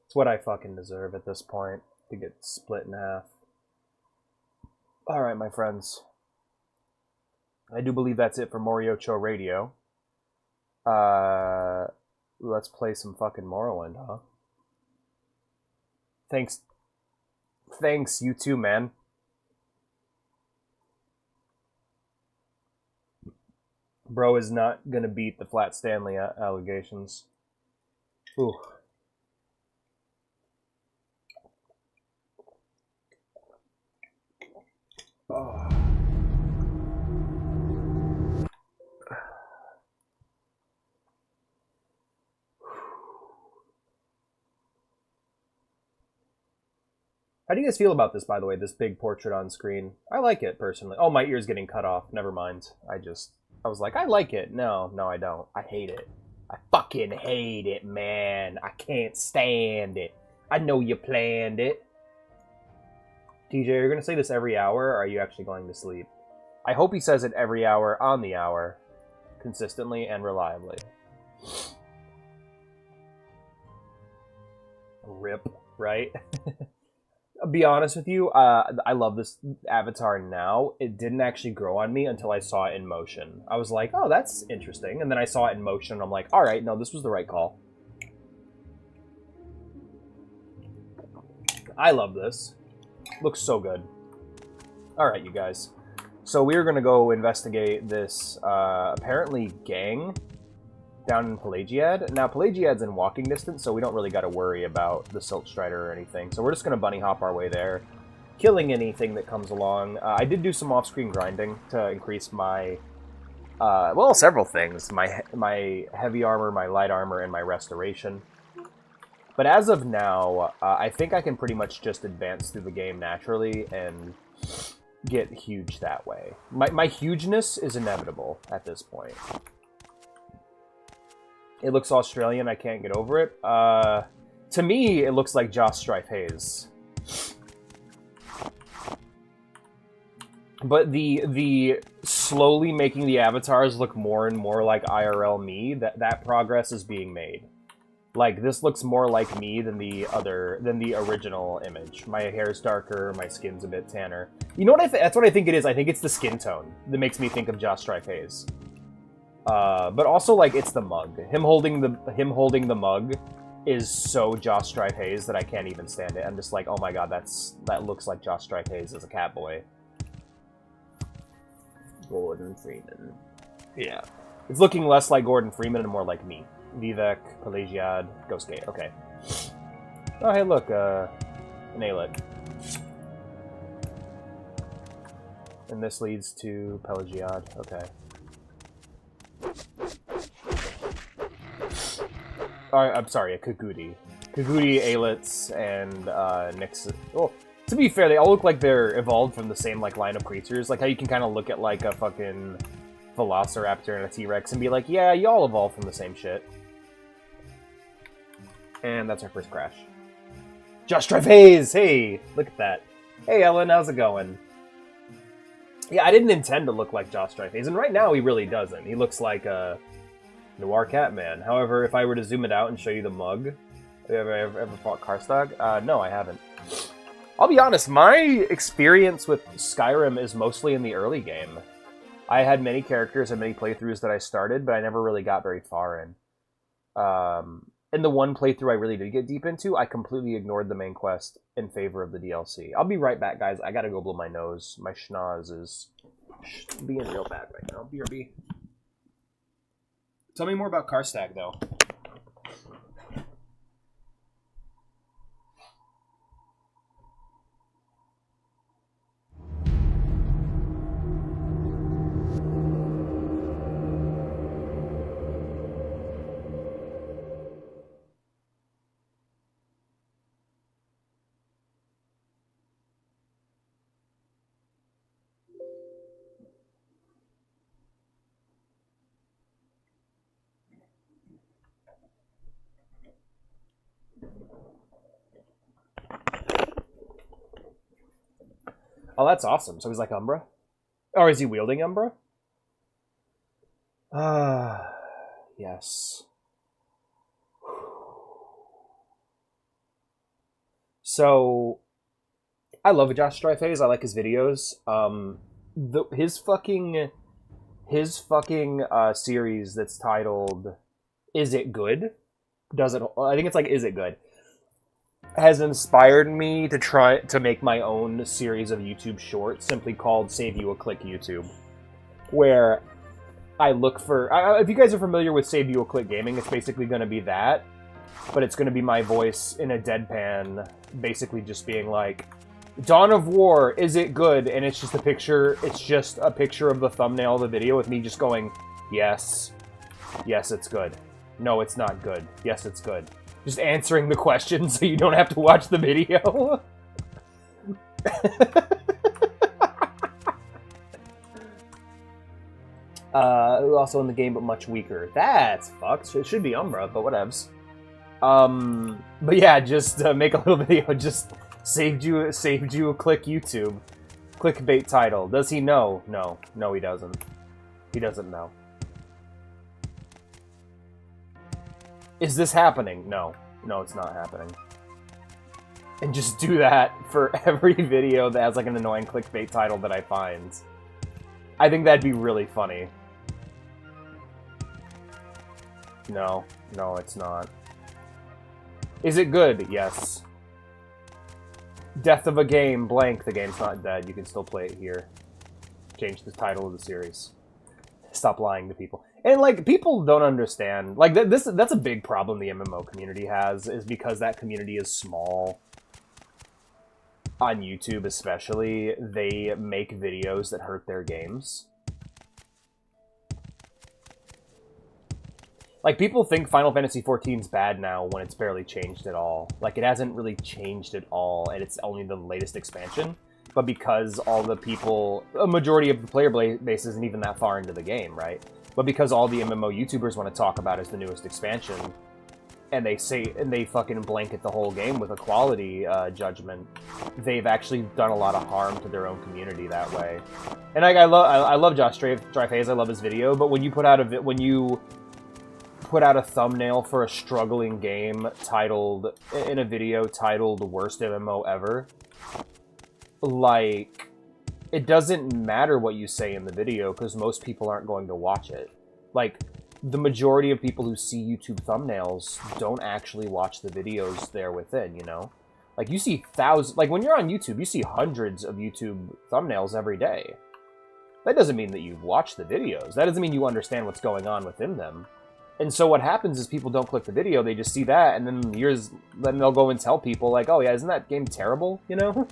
It's what I fucking deserve at this point. To get split in half. Alright, my friends. I do believe that's it for Moriocho Radio. Let's play some fucking Morrowind, huh? Thanks, you too, man. Bro is not gonna beat the Flat Stanley allegations. Ooh. Oh. How do you guys feel about this, by the way, this big portrait on screen? I like it, personally. Oh, my ear's getting cut off. Never mind. I was like, I like it. No, I don't. I hate it. I fucking hate it, man. I can't stand it. I know you planned it. TJ, you're going to say this every hour, or are you actually going to sleep? I hope he says it every hour, on the hour, consistently and reliably. Rip, right? I'll be honest with you, I love this avatar now. It didn't actually grow on me until I saw it in motion. I was like, oh, that's interesting. And then I saw it in motion, and I'm like, alright, no, this was the right call. I love this. Looks so good. Alright, you guys. So we're going to go investigate this, apparently, gang down in Pelagiad. Now, Pelagiad's in walking distance, so we don't really got to worry about the Silt Strider or anything. So we're just going to bunny hop our way there, killing anything that comes along. I did do some off-screen grinding to increase my, well, several things. My heavy armor, my light armor, and my restoration. But as of now, I think I can pretty much just advance through the game naturally and get huge that way. My hugeness is inevitable at this point. It looks Australian, I can't get over it. To me, it looks like Joss Strife Hayes. But the slowly making the avatars look more and more like IRL me, that progress is being made. Like, this looks more like me than the original image. My hair's darker, my skin's a bit tanner. You know what that's what I think it is. I think it's the skin tone that makes me think of Joss Strife Hayes. But also, like, it's the mug. Him holding the mug is so Joss Strife Hayes that I can't even stand it. I'm just like, oh my god, that looks like Joss Strife Hayes as a CatBoy. Gordon Freeman. Yeah. It's looking less like Gordon Freeman and more like me. Vivek, Pelagiad, Ghostgate. Okay. Oh, hey, look, an Alet. And this leads to Pelagiad. Okay. I'm sorry, a Kagudi. Kagudi, Alets, and Nixon. Oh, to be fair, they all look like they're evolved from the same like line of creatures. Like how you can kind of look at like a fucking Velociraptor and a T-Rex and be like, yeah, you all evolved from the same shit. And that's our first crash. Josh Trevez! Hey! Look at that. Hey, Ellen, how's it going? Yeah, I didn't intend to look like Josh Trevez, and right now he really doesn't. He looks like a Noir Catman. However, if I were to zoom it out and show you the mug, have you ever fought Karstag? No, I haven't. I'll be honest, my experience with Skyrim is mostly in the early game. I had many characters and many playthroughs that I started, but I never really got very far in. In the one playthrough I really did get deep into, I completely ignored the main quest in favor of the DLC. I'll be right back, guys. I gotta go blow my nose. My schnoz is Being real bad right now. BRB. Tell me more about Karstag, though. Oh, that's awesome. So he's like Umbra? Or is he wielding Umbra? Yes. So, I love Josh Striface. I like his videos. His fucking series that's titled "Is It Good?" I think it's like "Is It Good?" has inspired me to try to make my own series of YouTube shorts simply called Save You a Click YouTube, where I look for... if you guys are familiar with Save You a Click Gaming, it's basically going to be that, but it's going to be my voice in a deadpan, basically just being like, Dawn of War, is it good? And it's just a picture of the thumbnail of the video with me just going, yes, it's good. No, it's not good. Yes, it's good. Just answering the question so you don't have to watch the video. Also in the game, but much weaker. That's fucked. It should be Umbra, but whatevs. But yeah, just make a little video. Just saved you a click YouTube. Clickbait title. Does he know? No, he doesn't. He doesn't know. Is this happening? No, it's not happening. And just do that for every video that has like an annoying clickbait title that I find. I think that'd be really funny. No, it's not. Is it good? Yes. Death of a game, blank. The game's not dead. You can still play it here. Change the title of the series. Stop lying to people. And, like, people don't understand. Like, that's a big problem the MMO community has, is because that community is small. On YouTube, especially, they make videos that hurt their games. Like, people think Final Fantasy XIV's bad now when it's barely changed at all. Like, it hasn't really changed at all, and it's only the latest expansion. But because all the people... A majority of the player base isn't even that far into the game, right? But because all the MMO YouTubers want to talk about is the newest expansion, and they fucking blanket the whole game with a quality judgment, they've actually done a lot of harm to their own community that way. And like, I love Josh Striface, I love his video, but when you put out a thumbnail for a struggling game titled in a video titled "Worst MMO Ever," like, it doesn't matter what you say in the video, because most people aren't going to watch it. Like, the majority of people who see YouTube thumbnails don't actually watch the videos there within, you know? Like, you see thousands... Like, when you're on YouTube, you see hundreds of YouTube thumbnails every day. That doesn't mean that you've watched the videos. That doesn't mean you understand what's going on within them. And so what happens is people don't click the video, they just see that, and then then they'll go and tell people, like, oh yeah, isn't that game terrible, you know?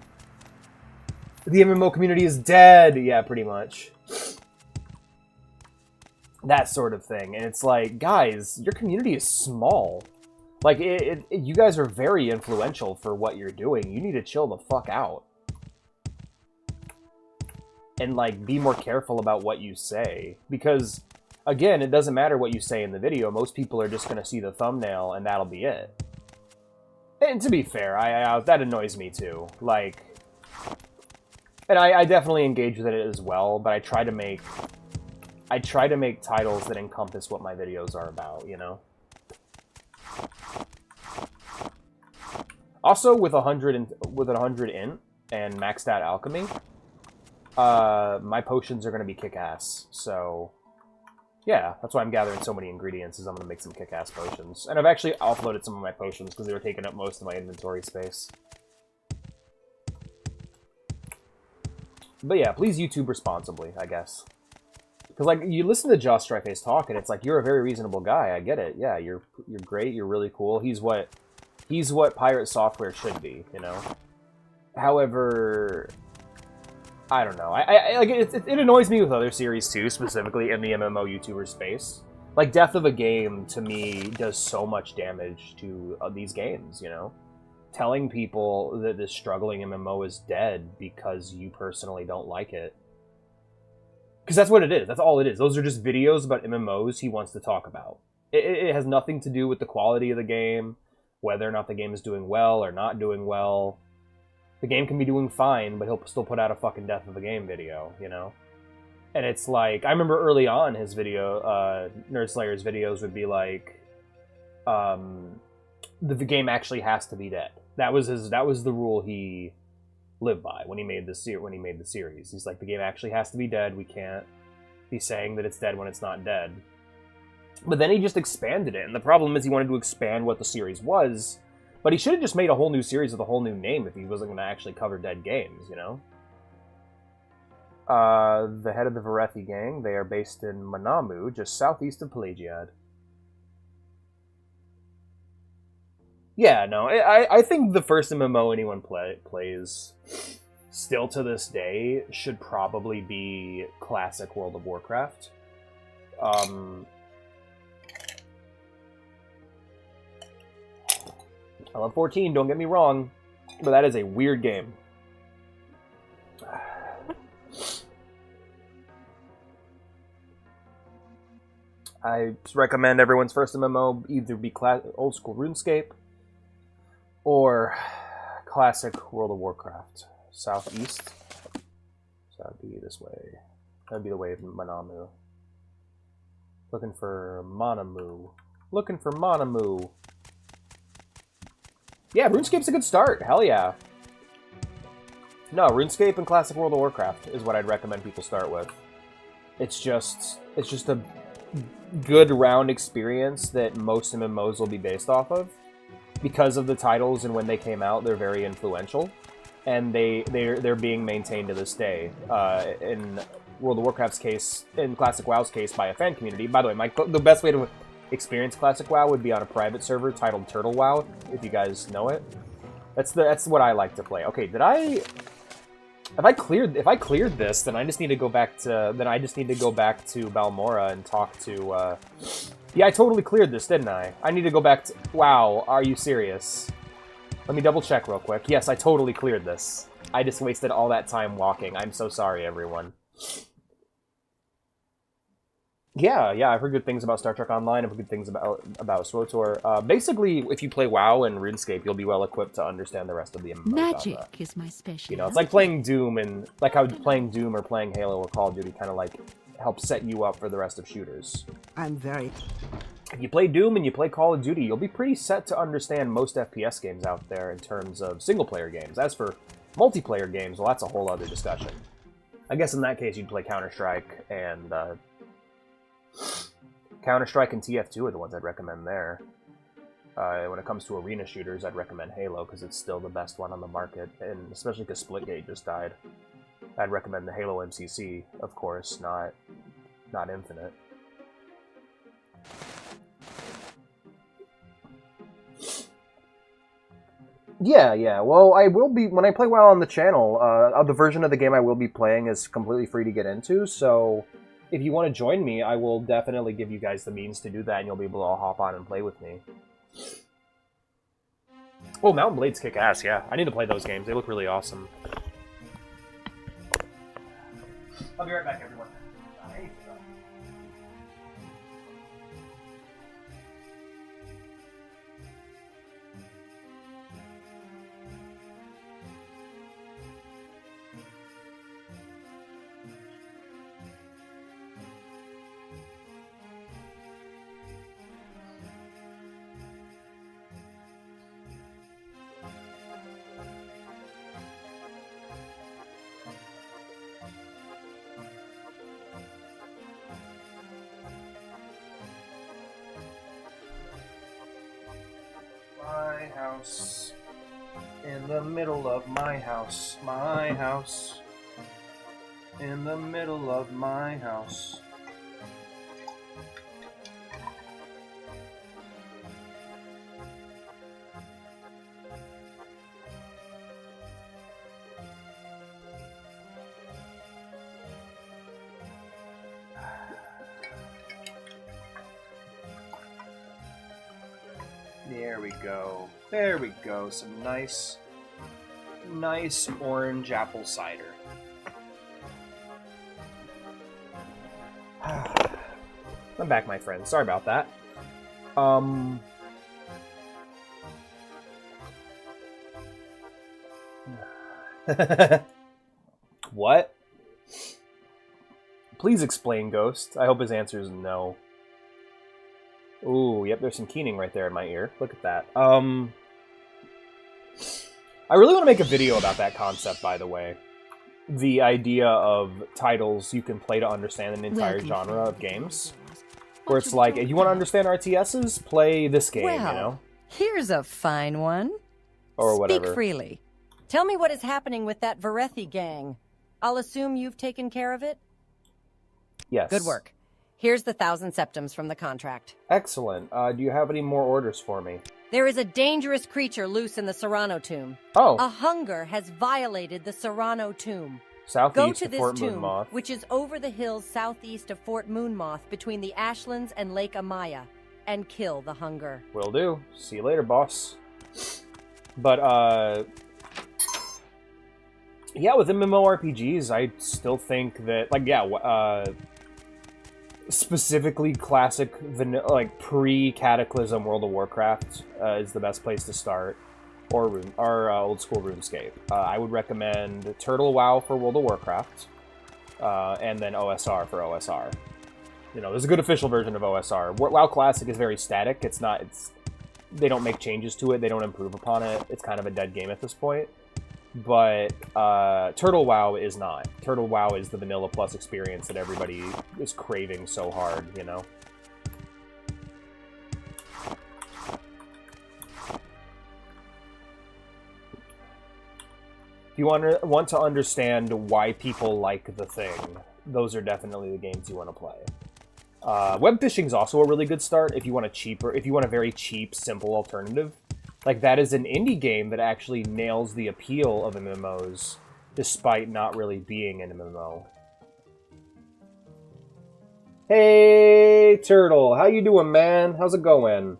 The MMO community is dead! Yeah, pretty much. That sort of thing. And it's like, guys, your community is small. Like, you guys are very influential for what you're doing. You need to chill the fuck out. And, like, be more careful about what you say. Because, again, it doesn't matter what you say in the video. Most people are just going to see the thumbnail, and that'll be it. And to be fair, that annoys me, too. Like... And I definitely engage with it as well, but I try to make titles that encompass what my videos are about, you know? Also, with 100 int and maxed out alchemy, my potions are going to be kick-ass, so... Yeah, that's why I'm gathering so many ingredients, is I'm going to make some kick-ass potions. And I've actually offloaded some of my potions, because they were taking up most of my inventory space. But yeah, please YouTube responsibly, I guess. Because like you listen to Josh Strikeface talk, and it's like you're a very reasonable guy. I get it. Yeah, you're great. You're really cool. He's what pirate software should be, you know. However, I don't know. I like it annoys me with other series too, specifically in the MMO YouTuber space. Like death of a game to me does so much damage to these games, you know. Telling people that this struggling MMO is dead because you personally don't like it. Because that's what it is. That's all it is. Those are just videos about MMOs he wants to talk about. It has nothing to do with the quality of the game, whether or not the game is doing well or not doing well. The game can be doing fine, but he'll still put out a fucking death of a game video, you know? And it's like, I remember early on his video, Nerdslayer's videos would be like, the game actually has to be dead. That was the rule he lived by when he made the series. He's like, the game actually has to be dead. We can't be saying that it's dead when it's not dead. But then he just expanded it, and the problem is he wanted to expand what the series was, but he should have just made a whole new series with a whole new name if he wasn't going to actually cover dead games, you know? The head of the Varethi gang, they are based in Manamu, just southeast of Pelagiad. Yeah, no, I think the first MMO anyone plays, still to this day, should probably be classic World of Warcraft. I love 14, don't get me wrong, but that is a weird game. I recommend everyone's first MMO either be old school RuneScape or classic World of Warcraft. Southeast. So that would be this way. That would be the way of Manamu. Looking for Manamu. Looking for Manamu. Yeah, RuneScape's a good start. Hell yeah. No, RuneScape and classic World of Warcraft is what I'd recommend people start with. It's just a good round experience that most MMOs will be based off of. Because of the titles and when they came out, they're very influential, and they're being maintained to this day. In World of Warcraft's case, in Classic WoW's case, by a fan community. By the way, the best way to experience Classic WoW would be on a private server titled Turtle WoW, if you guys know it. That's what I like to play. Okay, if I cleared this, then I just need to go back to Balmora and talk to. Yeah, I totally cleared this, didn't I? I need to go back to... Wow, are you serious? Let me double check real quick. Yes, I totally cleared this. I just wasted all that time walking. I'm so sorry, everyone. Yeah, I've heard good things about Star Trek Online. I've heard good things about SWTOR. Basically, if you play WoW and RuneScape, you'll be well equipped to understand the rest of the MMO Magic genre. is my specialty. You know, it's like playing Doom, and like how playing Doom or playing Halo or Call of Duty kind of like helps set you up for the rest of shooters. If you play Doom and you play Call of Duty, you'll be pretty set to understand most FPS games out there in terms of single-player games. As for multiplayer games, well, that's a whole other discussion. I guess in that case, you'd play Counter-Strike and TF2 are the ones I'd recommend there. When it comes to arena shooters, I'd recommend Halo because it's still the best one on the market, and especially because Splitgate just died. I'd recommend the Halo MCC, of course, not Infinite. Yeah. Well, I will be when I play WoW on the channel. The version of the game I will be playing is completely free to get into. So, if you want to join me, I will definitely give you guys the means to do that, and you'll be able to all hop on and play with me. Oh, Mountain Blades kick ass. Yeah, I need to play those games. They look really awesome. I'll be right back, everyone. My house, in the middle of my house, in the middle of my house. There we go. There we go. Some nice orange apple cider. I'm back, my friend. Sorry about that. What? Please explain, Ghost. I hope his answer is no. Ooh, yep, there's some keening right there in my ear. Look at that. I really want to make a video about that concept, by the way. The idea of titles you can play to understand an entire genre of games. Where it's like, if you want to understand RTSs, play this game, you know? Here's a fine one. Or whatever. Speak freely. Tell me what is happening with that Varethi gang. I'll assume you've taken care of it? Yes. Good work. Here's the 1,000 septims from the contract. Excellent. Do you have any more orders for me? There is a dangerous creature loose in the Serrano tomb. Oh. A hunger has violated the Serrano tomb. Southeast Go to of this Fort tomb, Moonmoth. which is over the hills southeast of Fort Moonmoth between the Ashlands and Lake Amaya, and kill the hunger. Will do. See you later, boss. But, yeah, with MMORPGs, I still think that, like, yeah, specifically classic, like, pre-Cataclysm World of Warcraft is the best place to start. Or old school RuneScape. I would recommend Turtle WoW for World of Warcraft, and then OSR for OSR. You know, there's a good official version of OSR. WoW Classic is very static. They don't make changes to it. They don't improve upon it. It's kind of a dead game at this point. But Turtle WoW is not. Turtle WoW is the vanilla plus experience that everybody is craving so hard, you know? If you want to understand why people like the thing, those are definitely the games you want to play. Web fishing is also a really good start if you want a very cheap, simple alternative. Like, that is an indie game that actually nails the appeal of MMOs, despite not really being an MMO. Hey, Turtle, how you doing, man? How's it going?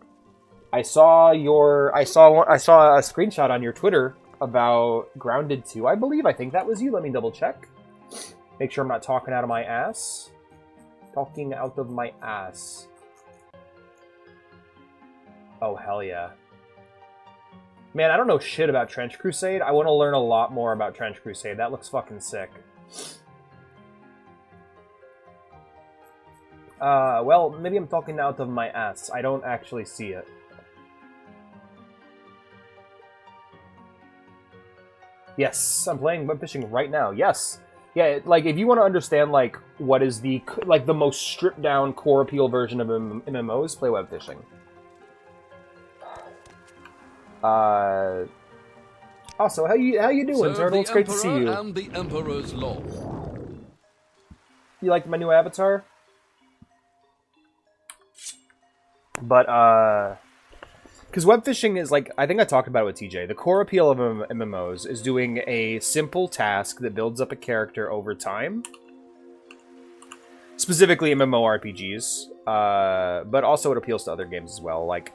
I saw a screenshot on your Twitter about Grounded 2, I believe. I think that was you. Let me double check. Make sure I'm not talking out of my ass. Talking out of my ass. Oh, hell yeah. Man, I don't know shit about Trench Crusade. I want to learn a lot more about Trench Crusade. That looks fucking sick. Well, maybe I'm talking out of my ass. I don't actually see it. Yes, I'm playing web fishing right now. Yes. Yeah, like, if you want to understand, like, what is the most stripped-down core appeal version of MMOs, play web fishing. Also, how you doing, Turtle? It's great to see you. And the Emperor's law. You like my new avatar? But, because web fishing is, like, I think I talked about it with TJ. The core appeal of MMOs is doing a simple task that builds up a character over time. Specifically MMORPGs, but also it appeals to other games as well. Like,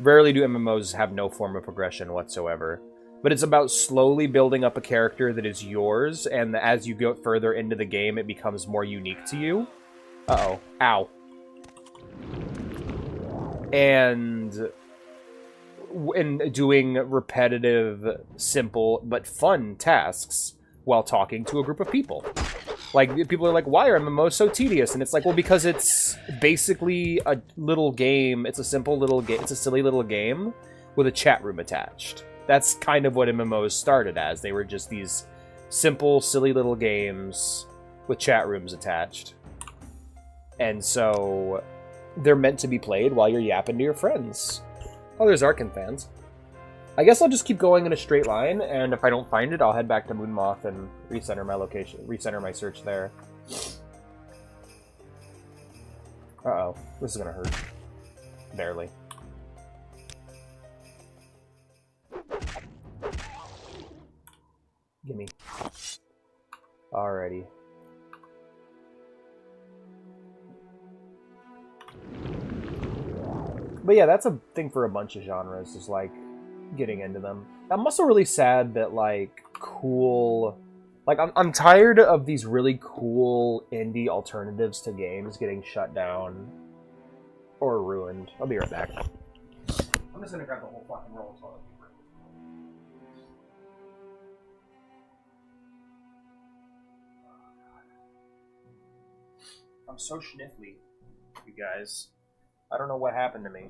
rarely do MMOs have no form of progression whatsoever. But it's about slowly building up a character that is yours, and as you go further into the game, it becomes more unique to you. Uh-oh. Ow. And doing repetitive, simple, but fun tasks while talking to a group of people. Like, people are like, why are MMOs so tedious? And it's like, well, because it's basically a little game. It's a simple little game. It's a silly little game with a chat room attached. That's kind of what MMOs started as. They were just these simple, silly little games with chat rooms attached. And so they're meant to be played while you're yapping to your friends. Oh, there's Arkan fans. I guess I'll just keep going in a straight line, and if I don't find it, I'll head back to Moonmoth and recenter my location, recenter my search there. Uh-oh. This is gonna hurt. Barely. Gimme. Alrighty. But yeah, that's a thing for a bunch of genres, is like getting into them. I'm also really sad that like cool, like I'm tired of these really cool indie alternatives to games getting shut down or ruined. I'll be right back. I'm just gonna grab the whole fucking roll of toilet paper. I'm so sniffly, you guys. I don't know what happened to me.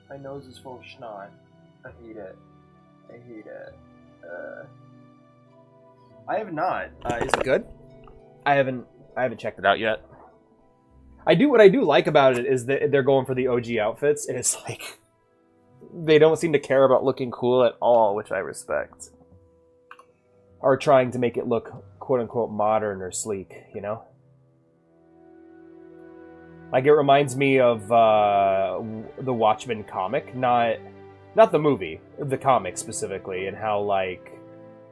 My nose is full of snot. I hate it. I hate it. I have not. Is it good? I haven't checked it out yet. What I do like about it is that they're going for the OG outfits, and it's like they don't seem to care about looking cool at all, which I respect. Or trying to make it look quote-unquote modern or sleek, you know? Like, it reminds me of the Watchmen comic, not the movie, the comic specifically, and how, like,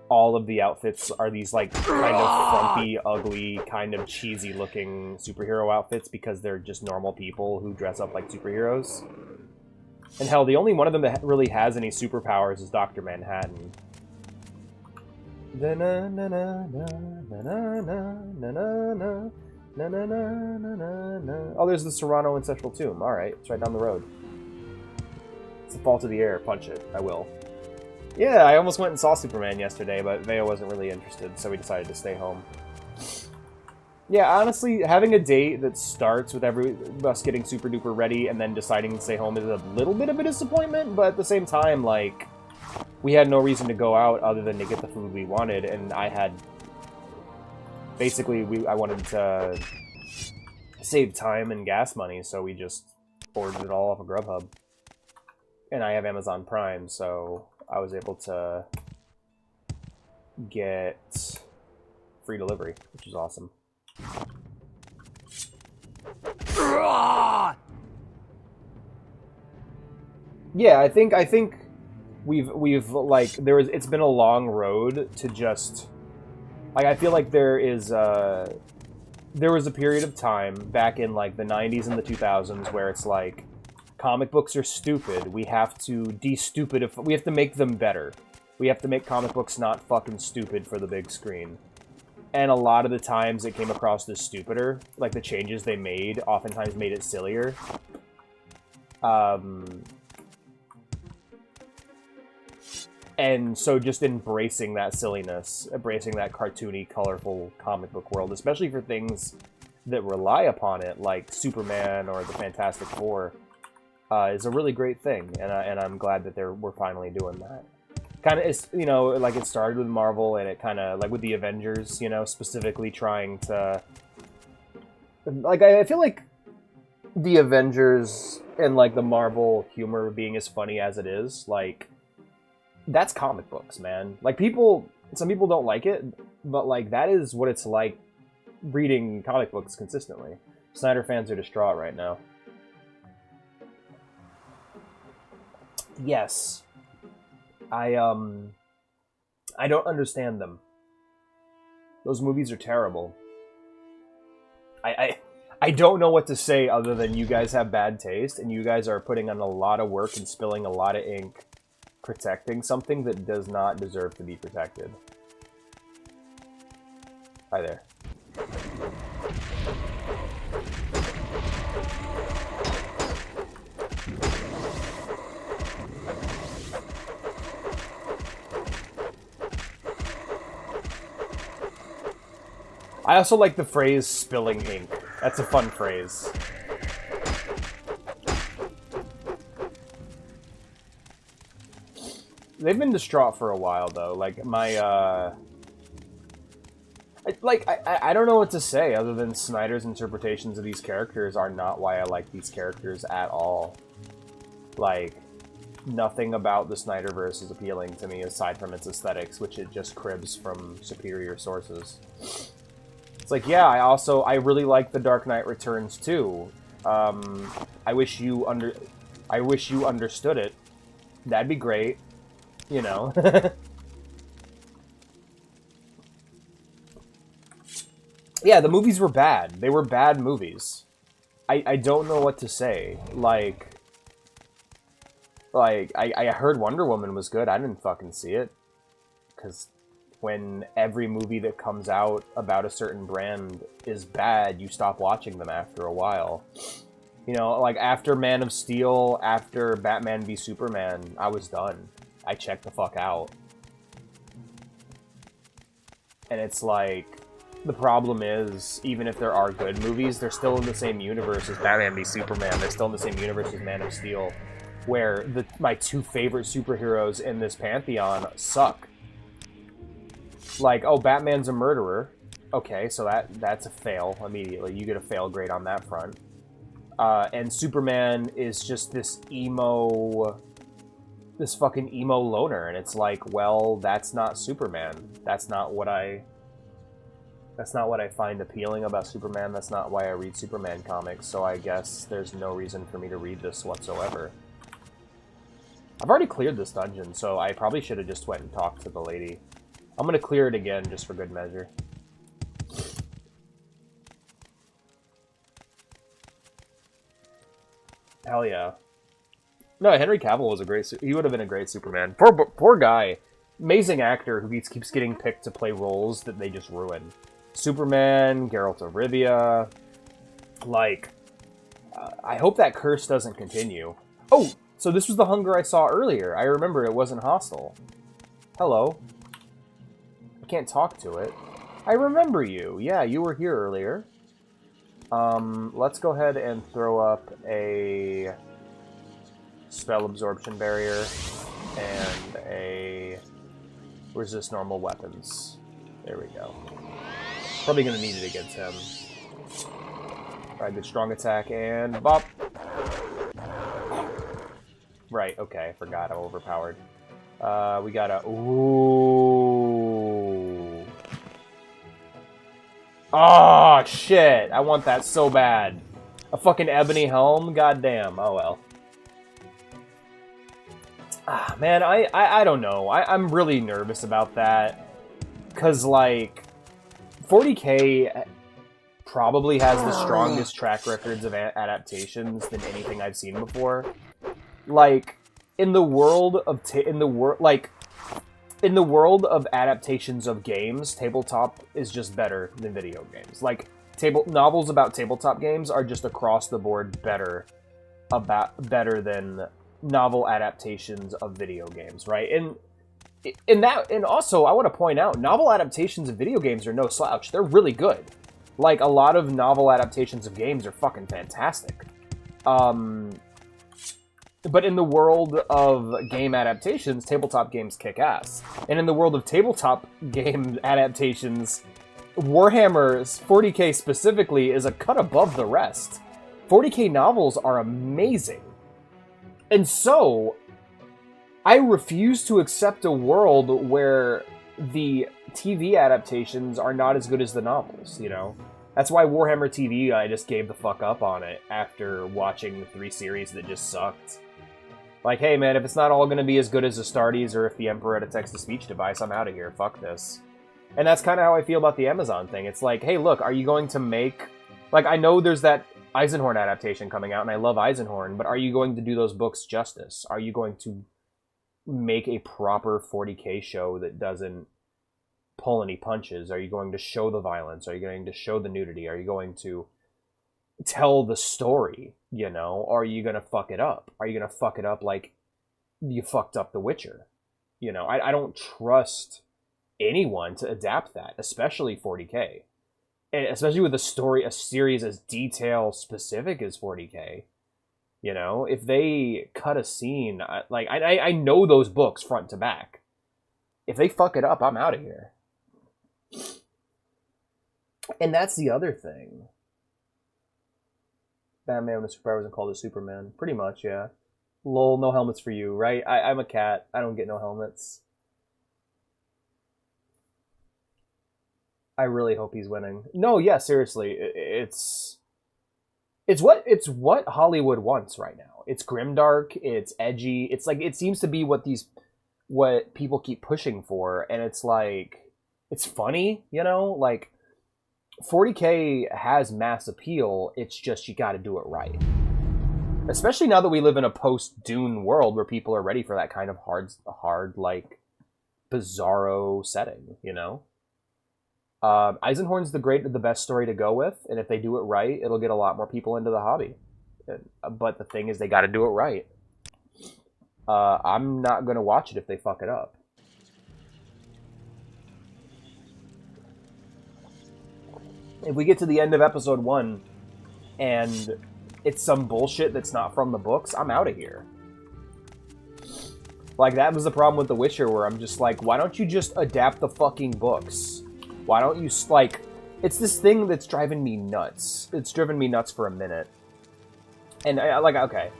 all of the outfits are these, like, kind of frumpy, ugly, kind of cheesy-looking superhero outfits because they're just normal people who dress up like superheroes. And hell, the only one of them that really has any superpowers is Dr. Manhattan. Oh, there's the Serrano Ancestral Tomb. Alright, it's right down the road. It's the fault of the air. Punch it. I will. Yeah, I almost went and saw Superman yesterday, but Veo wasn't really interested, so we decided to stay home. Yeah, honestly, having a date that starts with us getting super duper ready and then deciding to stay home is a little bit of a disappointment, but at the same time, like, we had no reason to go out other than to get the food we wanted, and I had... Basically, I wanted to save time and gas money, so we just ordered it all off of Grubhub. And I have Amazon Prime, so I was able to get free delivery, which is awesome. Yeah, I think we've like it's been a long road to just like I feel like there was a period of time back in like the 90s and the 2000s where it's like comic books are stupid. We have to we have to make them better. We have to make comic books not fucking stupid for the big screen. And a lot of the times it came across as stupider. Like, the changes they made oftentimes made it sillier. And so just embracing that silliness, embracing that cartoony, colorful comic book world, especially for things that rely upon it, like Superman or the Fantastic Four, is a really great thing. And I'm glad that we're finally doing that. Kind of, you know, like it started with Marvel, and it kind of, like with the Avengers, you know, specifically trying to... Like, I feel like the Avengers and, like, the Marvel humor being as funny as it is, like, that's comic books, man. Like, some people don't like it, but, like, that is what it's like reading comic books consistently. Snyder fans are distraught right now. Yes. I don't understand them. Those movies are terrible. I don't know what to say other than you guys have bad taste, and you guys are putting on a lot of work and spilling a lot of ink protecting something that does not deserve to be protected. Hi there. I also like the phrase spilling ink. That's a fun phrase. They've been distraught for a while, though. Like, my I don't know what to say other than Snyder's interpretations of these characters are not why I like these characters at all. Like, nothing about the Snyderverse is appealing to me aside from its aesthetics, which it just cribs from superior sources. It's like, yeah, I really like The Dark Knight Returns too. I wish you understood it. That'd be great, you know. Yeah, the movies were bad. They were bad movies. I don't know what to say. Like I heard Wonder Woman was good. I didn't fucking see it. Because when every movie that comes out about a certain brand is bad, you stop watching them after a while. You know, like after Man of Steel, after Batman v Superman, I was done. I checked the fuck out. And it's like, the problem is, even if there are good movies, they're still in the same universe as Batman v Superman. They're still in the same universe as Man of Steel, where my two favorite superheroes in this pantheon suck. Like, oh, Batman's a murderer. Okay, so that's a fail immediately. You get a fail grade on that front. And Superman is just this fucking emo loner, and it's like, well, that's not Superman. That's not what I find appealing about Superman. That's not why I read Superman comics, so I guess there's no reason for me to read this whatsoever. I've already cleared this dungeon, so I probably should have just went and talked to the lady. I'm gonna clear it again, just for good measure. Hell yeah. No, Henry Cavill was he would have been a great Superman. Poor guy. Amazing actor who keeps getting picked to play roles that they just ruin. Superman, Geralt of Rivia. Like, I hope that curse doesn't continue. Oh, so this was the hunger I saw earlier. I remember it wasn't hostile. Hello. I can't talk to it. I remember you. Yeah, you were here earlier. Let's go ahead and throw up a spell absorption barrier and a resist normal weapons. There we go. Probably gonna need it against him. Alright, good strong attack and bop. Right, okay, I forgot I'm overpowered. We got a... Ooh. Oh, shit. I want that so bad. A fucking ebony helm? Goddamn. Oh, well. Ah, man, I don't know. I'm really nervous about that. Because, like, 40K probably has the strongest track records of adaptations than anything I've seen before. Like, in the world of adaptations of games, tabletop is just better than video games. Like, novels about tabletop games are just across the board better than novel adaptations of video games, right? And also I want to point out, novel adaptations of video games are no slouch. They're really good. Like, a lot of novel adaptations of games are fucking fantastic. But in the world of game adaptations, tabletop games kick ass. And in the world of tabletop game adaptations, Warhammer's 40K specifically is a cut above the rest. 40K novels are amazing. And so, I refuse to accept a world where the TV adaptations are not as good as the novels, you know? That's why Warhammer TV, I just gave the fuck up on it after watching the 3 series that just sucked. Like, hey man, if it's not all going to be as good as Astartes or if the Emperor had a text-to-speech device, I'm out of here. Fuck this. And that's kind of how I feel about the Amazon thing. It's like, hey look, are you going to make... Like, I know there's that Eisenhorn adaptation coming out, and I love Eisenhorn, but are you going to do those books justice? Are you going to make a proper 40K show that doesn't pull any punches? Are you going to show the violence? Are you going to show the nudity? Are you going to tell the story, you know? Or are you going to fuck it up? Are you going to fuck it up like you fucked up The Witcher? You know, I don't trust anyone to adapt that, especially 40K. And especially with a series as detail-specific as 40K. You know, if they cut a scene, I know those books front to back. If they fuck it up, I'm out of here. And that's the other thing. Batman with superpowers and called it Superman. Pretty much, yeah. Lol, no helmets for you, right? I'm a cat. I don't get no helmets. I really hope he's winning. No, yeah, seriously. It's what Hollywood wants right now. It's grimdark, it's edgy. It's like it seems to be what people keep pushing for, and it's like it's funny, you know? Like 40K has mass appeal. It's just you got to do it right. Especially now that we live in a post-Dune world where people are ready for that kind of hard like bizarro setting, you know? Eisenhorn's the best story to go with, and if they do it right, it'll get a lot more people into the hobby. But the thing is, they got to do it right. I'm not going to watch it if they fuck it up. If we get to the end of episode 1 and it's some bullshit that's not from the books, I'm out of here. Like, that was the problem with The Witcher, where I'm just like, why don't you just adapt the fucking books? Why don't you, like... It's this thing that's driving me nuts. It's driven me nuts for a minute. And, okay.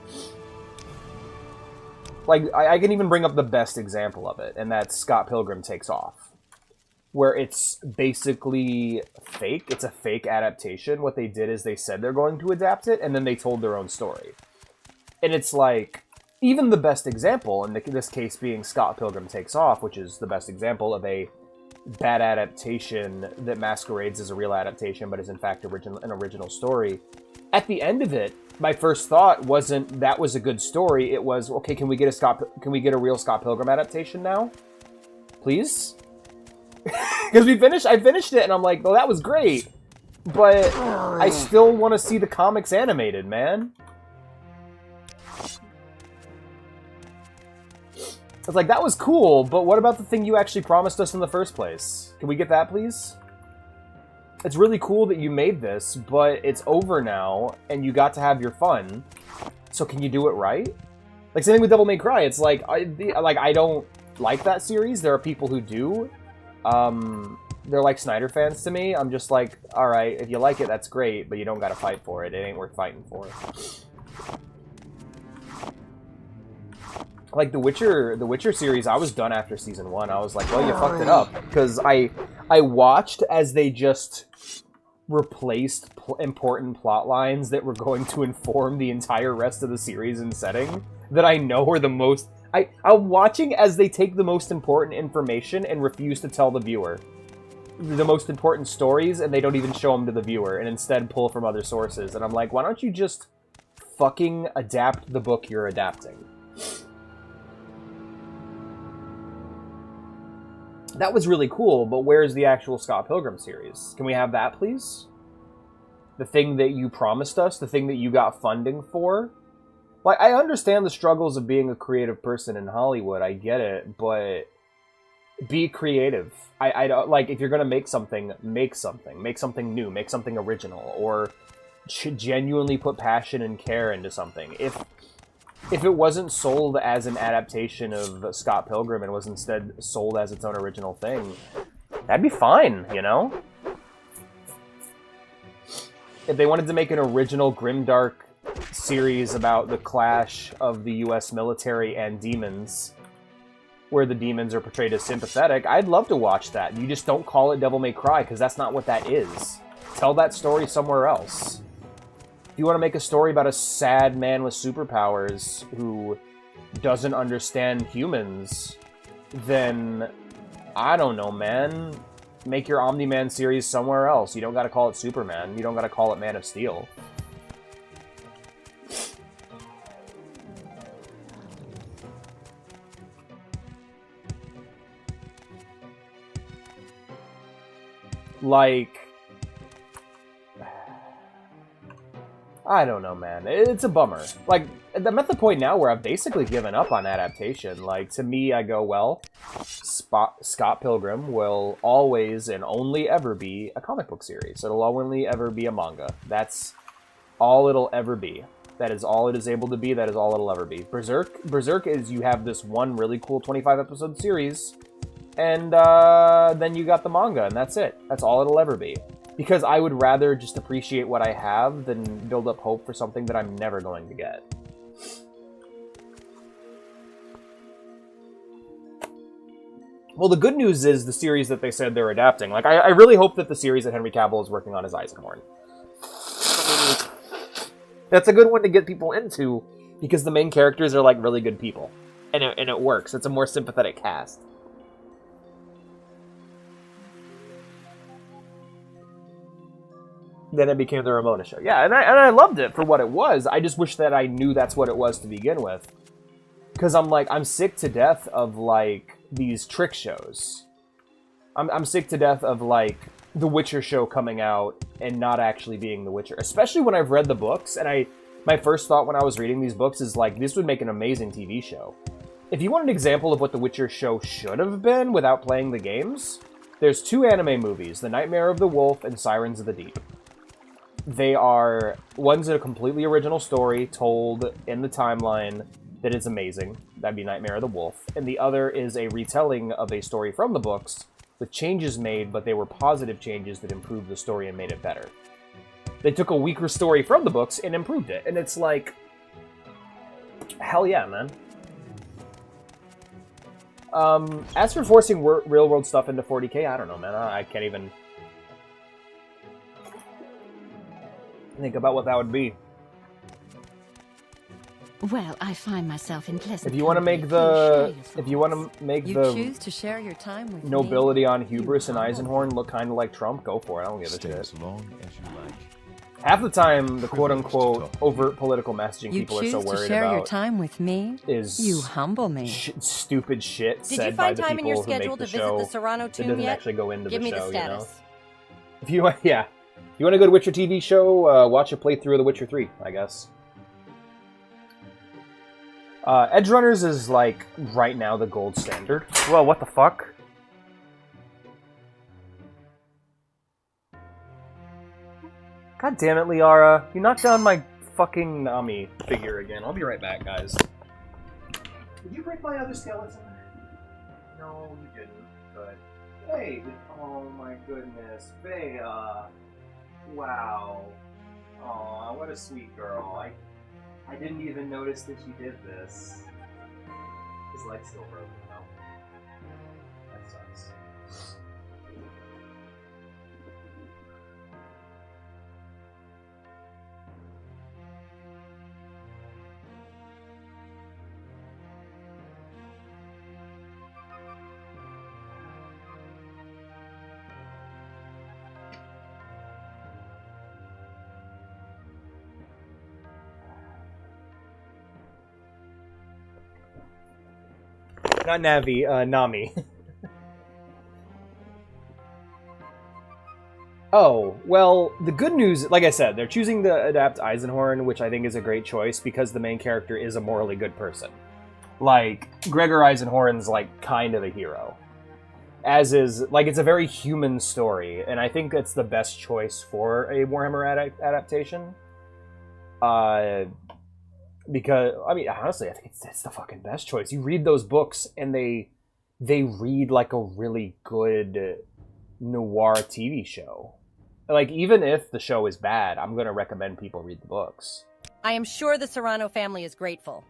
Like, I can even bring up the best example of it, and that's Scott Pilgrim Takes Off. Where it's basically fake. It's a fake adaptation. What they did is they said they're going to adapt it, and then they told their own story. And it's like... Even the best example, in this case being Scott Pilgrim Takes Off, which is the best example of a bad adaptation that masquerades as a real adaptation, but is in fact an original story. At the end of it, my first thought wasn't that was a good story. It was, okay, can we get a real Scott Pilgrim adaptation now, please? Because I finished it and I'm like, well, that was great, but I still want to see the comics animated, man. It's like, that was cool, but what about the thing you actually promised us in the first place? Can we get that, please? It's really cool that you made this, but it's over now, and you got to have your fun. So can you do it right? Like, same thing with Devil May Cry. It's like, I don't like that series. There are people who do. They're like Snyder fans to me. I'm just like, alright, if you like it, that's great, but you don't gotta fight for it. It ain't worth fighting for. Like the Witcher series, I was done after season 1. I was like, well, you fucked it up. Because I watched as they just replaced important plot lines that were going to inform the entire rest of the series and setting that I know are the most... I'm watching as they take the most important information and refuse to tell the viewer the most important stories, and they don't even show them to the viewer, and instead pull from other sources. And I'm like, why don't you just fucking adapt the book you're adapting? That was really cool, but where's the actual Scott Pilgrim series? Can we have that, please? The thing that you promised us? The thing that you got funding for? Like, I understand the struggles of being a creative person in Hollywood. I get it, but be creative. I don't, like, if you're gonna make something. Make something new, make something original, or genuinely put passion and care into something. If it wasn't sold as an adaptation of Scott Pilgrim and was instead sold as its own original thing, that'd be fine, you know? If they wanted to make an original grimdark series about the clash of the US military and demons, where the demons are portrayed as sympathetic, I'd love to watch that. You just don't call it Devil May Cry, because that's not what that is. Tell that story somewhere else. If you want to make a story about a sad man with superpowers who doesn't understand humans, then, I don't know, man. Make your Omni-Man series somewhere else. You don't gotta call it Superman. You don't gotta call it Man of Steel. Like... I don't know, man. It's a bummer. Like, I'm at the point now where I've basically given up on adaptation. Like, to me, I go, well, Scott Pilgrim will always and only ever be a comic book series. It'll only ever be a manga. That's all it'll ever be. That is all it is able to be. That is all it'll ever be. Berserk is you have this one really cool 25-episode series, and then you got the manga, and that's it. That's all it'll ever be. Because I would rather just appreciate what I have than build up hope for something that I'm never going to get. Well, the good news is the series that they said they're adapting. Like, I really hope that the series that Henry Cavill is working on is Eisenhorn. That's a good one to get people into, because the main characters are, like, really good people. And it works. It's a more sympathetic cast. Then it became the Ramona show. Yeah, and I loved it for what it was. I just wish that I knew that's what it was to begin with. Because I'm sick to death of, like, these trick shows. I'm sick to death of, like, the Witcher show coming out and not actually being The Witcher. Especially when I've read the books, and my first thought when I was reading these books is, like, this would make an amazing TV show. If you want an example of what The Witcher show should have been without playing the games, there's 2 anime movies, The Nightmare of the Wolf and Sirens of the Deep. They are, one's a completely original story told in the timeline that is amazing. That'd be Nightmare of the Wolf. And the other is a retelling of a story from the books with changes made, but they were positive changes that improved the story and made it better. They took a weaker story from the books and improved it. And it's like, hell yeah, man. As for forcing real-world stuff into 40K, I don't know, man. I can't even think about what that would be. Well, I find myself in pleasant. If you want to make choose to share your time with nobility me. on Hubris and Eisenhorn look kind of like Trump, go for it. I don't give a Stay shit. as long as you like. Half the time, the quote-unquote overt political messaging people are so to worried share about your time with me? is You humble me. stupid shit Did said you by find the time in your people who make schedule the to visit show the Serrano that tomb doesn't yet? actually go into Give the me show, the status. you know? If you want, yeah. If you want a good Witcher TV show, watch a playthrough of The Witcher 3, I guess. Edge Runners is, like, right now the gold standard. Well, what the fuck? God damn it, Liara. You knocked down my fucking Nami figure again. I'll be right back, guys. Did you break my other skeleton? No, you didn't. Good. Hey! Oh my goodness. Bea. Wow. Aw, what a sweet girl. I didn't even notice that she did this. His leg's still broken, though. That sucks. Not Navi, Nami. Oh, well, the good news, like I said, they're choosing to adapt Eisenhorn, which I think is a great choice because the main character is a morally good person. Like, Gregor Eisenhorn's, like, kind of a hero. As is, like, it's a very human story, and I think it's the best choice for a Warhammer adaptation. Because, I mean, honestly, I think it's the fucking best choice. You read those books, and they read like a really good noir TV show. Like, even if the show is bad, I'm going to recommend people read the books. I am sure the Serrano family is grateful.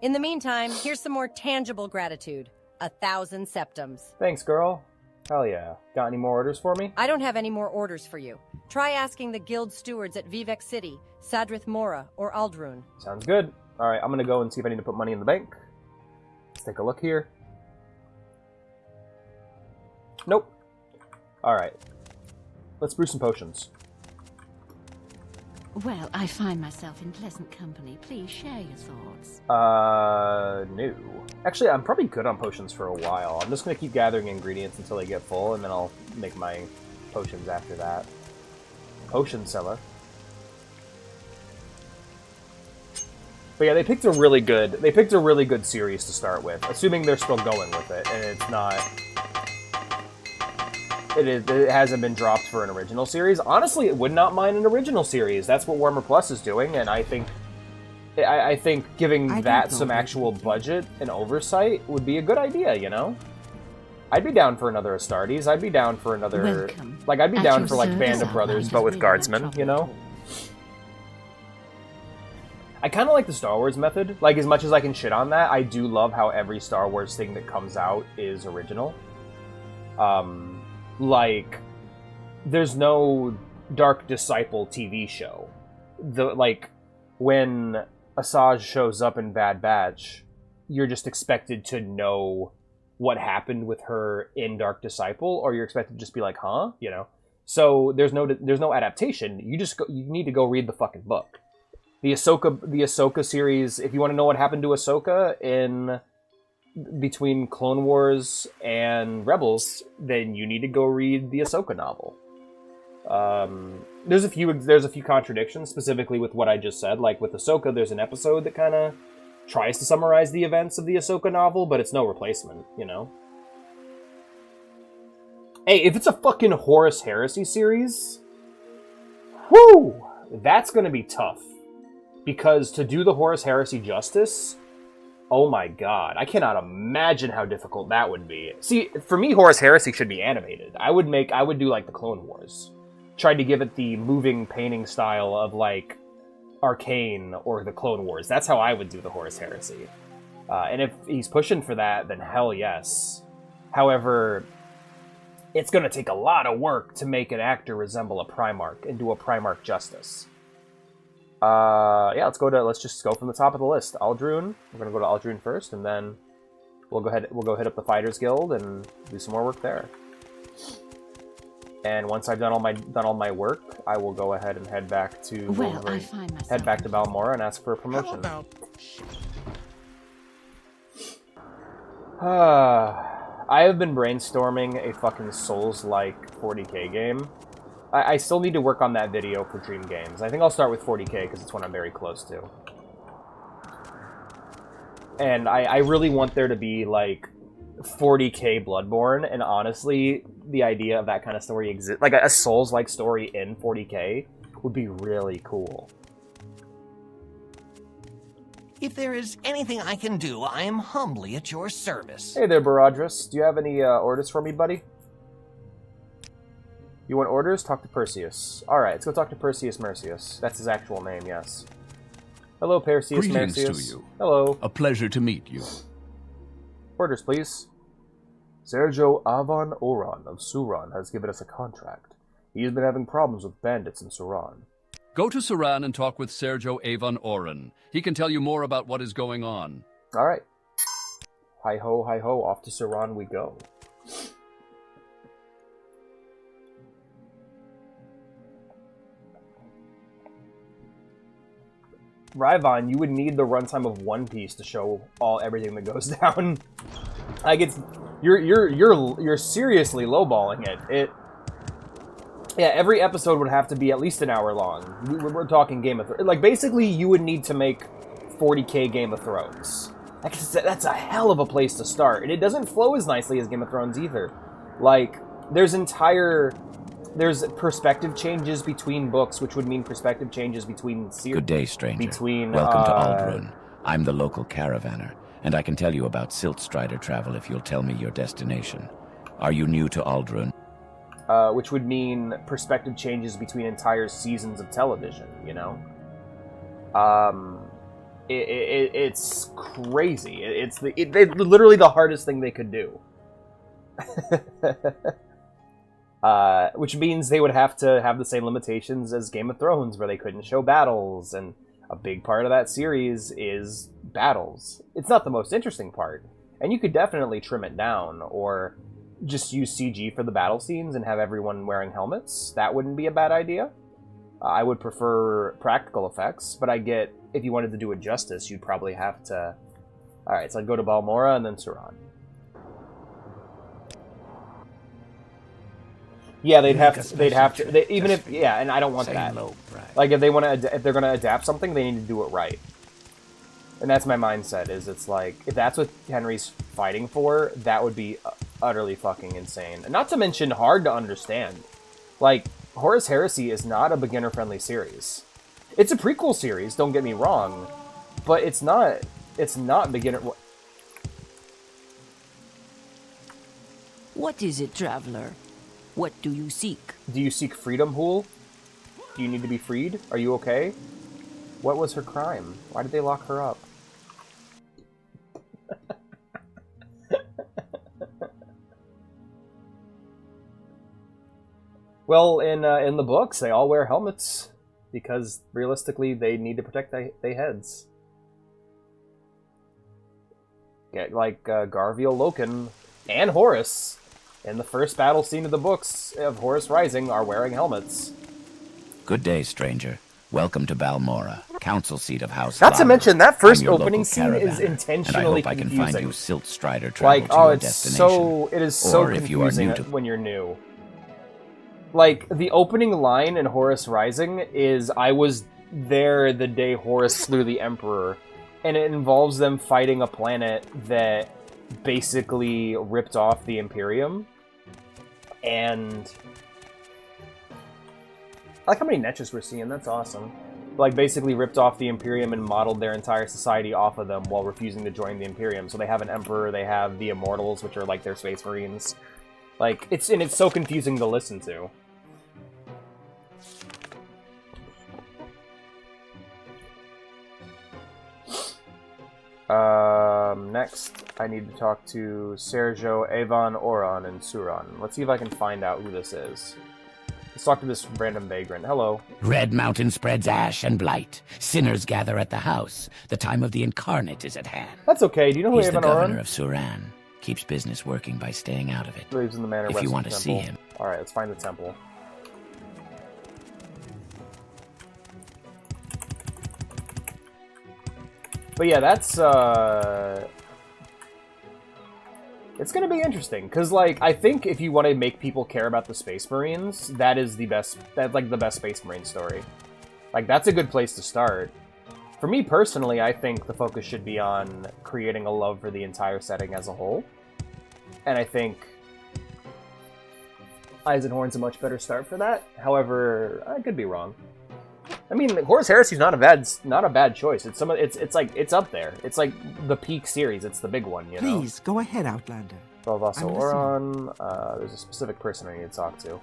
In the meantime, here's some more tangible gratitude. 1,000 septums. Thanks, girl. Hell yeah. Got any more orders for me? I don't have any more orders for you. Try asking the guild stewards at Vivek City, Sadrith Mora, or Aldrun. Sounds good. Alright, I'm gonna go and see if I need to put money in the bank. Let's take a look here. Nope. Alright. Let's brew some potions. Well, I find myself in pleasant company. Please share your thoughts. No. Actually, I'm probably good on potions for a while. I'm just gonna keep gathering ingredients until they get full, and then I'll make my potions after that. Potion seller. But yeah, they picked a really good series to start with, assuming they're still going with it, and it's not. It hasn't been dropped for an original series. Honestly, it would not mind an original series. That's what Warhammer Plus is doing, and I think giving that some actual budget and oversight would be a good idea. You know, I'd be down for another Astartes. I'd be down for another... Welcome. Like, I'd be At down your for, like, service, Band of our Brothers, mind but is with really no Guardsmen, trouble you at know? all. I kind of like the Star Wars method. Like, as much as I can shit on that, I do love how every Star Wars thing that comes out is original. Like, there's no Dark Disciple TV show. Like, when Asajj shows up in Bad Batch, you're just expected to know what happened with her in Dark Disciple, or you're expected to just be like, huh? You know? So there's no adaptation. You need to go read the fucking book. The Ahsoka series, if you want to know what happened to Ahsoka in between Clone Wars and Rebels, then you need to go read the Ahsoka novel. There's a few contradictions, specifically with what I just said. Like with Ahsoka, there's an episode that kind of tries to summarize the events of the Ahsoka novel, but it's no replacement, you know? Hey, if it's a fucking Horus Heresy series, whoo! That's gonna be tough. Because to do the Horus Heresy justice, oh my god, I cannot imagine how difficult that would be. See, for me, Horus Heresy should be animated. I would do like the Clone Wars. Tried to give it the moving painting style of like Arcane or the Clone Wars. That's how I would do the Horus Heresy. And if he's pushing for that, then hell yes. However, it's going to take a lot of work to make an actor resemble a Primarch and do a Primarch justice. Yeah, let's just go from the top of the list. Aldrune. We're going to go to Aldrune first, and then we'll go hit up the Fighters Guild and do some more work there. And once I've done all my work, I will go ahead and head back to Balmora and ask for a promotion. I have been brainstorming a fucking Souls-like 40k game. I still need to work on that video for Dream Games. I think I'll start with 40k because it's one I'm very close to. And I really want there to be like 40k Bloodborne, and honestly, the idea of that kind of story exists, like a Souls-like story in 40k, would be really cool. If there is anything I can do, I am humbly at your service. Hey there, Baradris. Do you have any orders for me, buddy? You want orders? Talk to Perseus. Alright, let's go talk to Perseus Mercius. That's his actual name, yes. Hello, Perseus Greetings Mercius. to you. Hello. A pleasure to meet you. Orders, please. Sergio Avon Oran of Suran has given us a contract. He has been having problems with bandits in Suran. Go to Suran and talk with Sergio Avon Oran. He can tell you more about what is going on. Alright. Hi-ho, hi-ho, off to Suran we go. Ryvon, you would need the runtime of One Piece to show everything that goes down. Like you're seriously lowballing it. Yeah, every episode would have to be at least an hour long. We're talking Game of Thrones. Like basically, you would need to make 40k Game of Thrones. That's a hell of a place to start, and it doesn't flow as nicely as Game of Thrones either. Like there's perspective changes between books, which would mean perspective changes between series. Good day, stranger. Welcome to Aldrune. I'm the local caravaner, and I can tell you about Siltstrider travel if you'll tell me your destination. Are you new to Aldrune? Which would mean perspective changes between entire seasons of television, you know? It's crazy. It's literally the hardest thing they could do. Which means they would have to have the same limitations as Game of Thrones, where they couldn't show battles, and a big part of that series is battles. It's not the most interesting part, and you could definitely trim it down, or just use CG for the battle scenes and have everyone wearing helmets. That wouldn't be a bad idea. I would prefer practical effects, but I get, if you wanted to do it justice, you'd probably have to... Alright, so I'd go to Balmora and then Suran. Yeah, they'd have to, even if, yeah, and I don't want that. Like, if they're gonna adapt something, they need to do it right. And that's my mindset, is it's like, if that's what Henry's fighting for, that would be utterly fucking insane. And not to mention hard to understand. Like, Horus Heresy is not a beginner-friendly series. It's a prequel series, don't get me wrong, but it's not beginner... What is it, traveler? What do you seek? Do you seek freedom, Hool? Do you need to be freed? Are you okay? What was her crime? Why did they lock her up? Well, in the books, they all wear helmets because realistically, they need to protect their heads. Get like Garviel Loken and Horus in the first battle scene of the books of Horus Rising are wearing helmets. Good day, stranger. Welcome to Balmora, council seat of House. Not to mention that first I'm your opening local scene is caravaner, intentionally and I hope confusing. I can find you Silt Strider travel Like, to oh, your it's destination. it is so Or if you are confusing new to when you're new. Like, the opening line in Horus Rising is, I was there the day Horus slew the Emperor, and it involves them fighting a planet that basically ripped off the Imperium, and I like how many Netches we're seeing, that's awesome. Like, basically ripped off the Imperium and modeled their entire society off of them while refusing to join the Imperium. So they have an Emperor, they have the Immortals, which are like their Space Marines. Like, it's so confusing to listen to. Next, I need to talk to Sergio, Avon, Oron, and Suran. Let's see if I can find out who this is. Let's talk to this random vagrant. Hello. Red Mountain spreads ash and blight. Sinners gather at the house. The time of the incarnate is at hand. That's okay. Do you know who He's the Avon Oron? governor of Suran. Keeps business working by staying out of it. Lives in the manor If west you of want the to see temple. him. Alright, let's find the temple. But yeah, that's, it's gonna be interesting, because, like, I think if you want to make people care about the Space Marines, that is the best, that's, like, the best Space Marine story. Like, that's a good place to start. For me, personally, I think the focus should be on creating a love for the entire setting as a whole. And I think Eisenhorn's a much better start for that. However, I could be wrong. I mean, Horus Heresy's not a bad choice. It's it's like it's up there. It's like the peak series. It's the big one, you know. Please go ahead, Outlander. Valvaso I'm Oron. There's a specific person I need to talk to.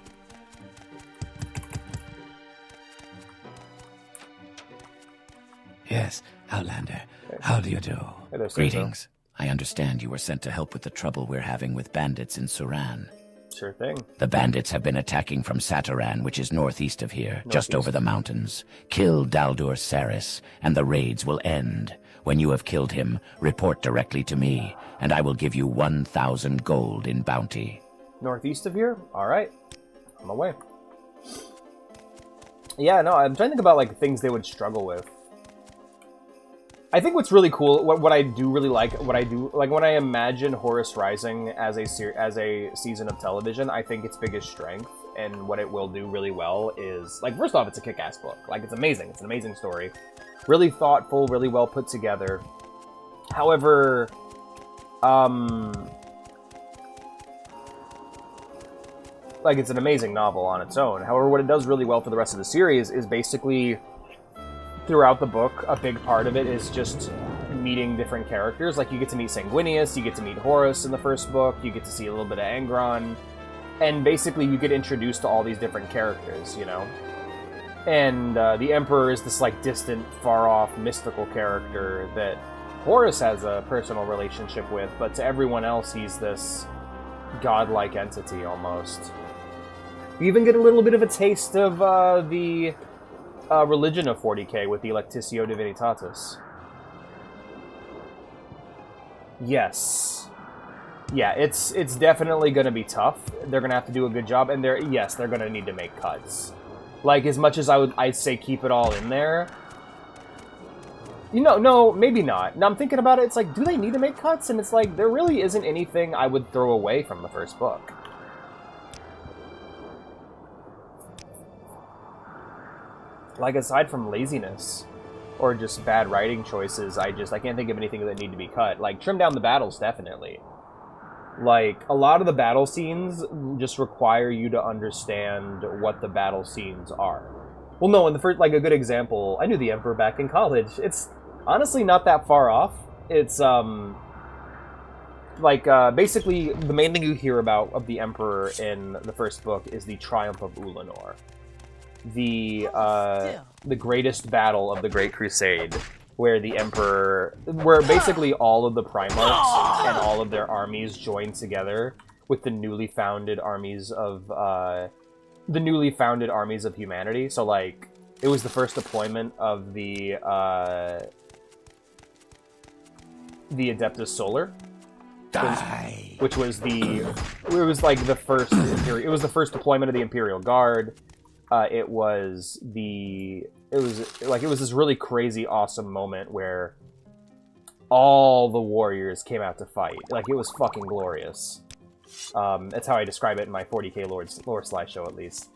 Yes, Outlander. How do you do? Hey there, Sergio. Greetings. I understand you were sent to help with the trouble we're having with bandits in Suran. Sure thing. The bandits have been attacking from Sataran, which is northeast of here, just over the mountains. Kill Daldur Saris, and the raids will end. When you have killed him, report directly to me, and I will give you 1,000 gold in bounty. Northeast of here? Alright. On my way. Yeah, no, I'm trying to think about, like, things they would struggle with. I think what's really cool, what I do really like, when I imagine Horus Rising as a season of television, I think its biggest strength and what it will do really well is, like, first off, it's a kick-ass book. Like, it's amazing. It's an amazing story. Really thoughtful, really well put together. However, like, it's an amazing novel on its own. However, what it does really well for the rest of the series is basically, throughout the book, a big part of it is just meeting different characters. Like, you get to meet Sanguinius, you get to meet Horus in the first book, you get to see a little bit of Angron, and basically you get introduced to all these different characters, you know? And the Emperor is this, like, distant, far-off, mystical character that Horus has a personal relationship with, but to everyone else, he's this godlike entity, almost. You even get a little bit of a taste of the religion of 40k with the Electitio Divinitatis. Yes. Yeah, it's definitely going to be tough. They're going to have to do a good job, and they're going to need to make cuts. Like, as much as I'd say keep it all in there, you know, no, maybe not. Now I'm thinking about it, it's like, do they need to make cuts? And it's like, there really isn't anything I would throw away from the first book. Like, aside from laziness or just bad writing choices, I can't think of anything that need to be cut. Like, trim down the battles, definitely. Like, a lot of the battle scenes just require you to understand what the battle scenes are. Well, no, in the first, like, a good example, I knew the Emperor back in college. It's honestly not that far off. It's, like, basically, the main thing you hear about of the Emperor in the first book is the triumph of Ulanor. The greatest battle of the Great Crusade, where the Emperor, where basically all of the Primarchs and all of their armies joined together with the newly founded armies of humanity. So, like, it was the first deployment of the Adeptus Solar, which was the first deployment of the Imperial Guard. It was this really crazy, awesome moment where all the warriors came out to fight. Like, it was fucking glorious. That's how I describe it in my 40k lore slideshow, at least.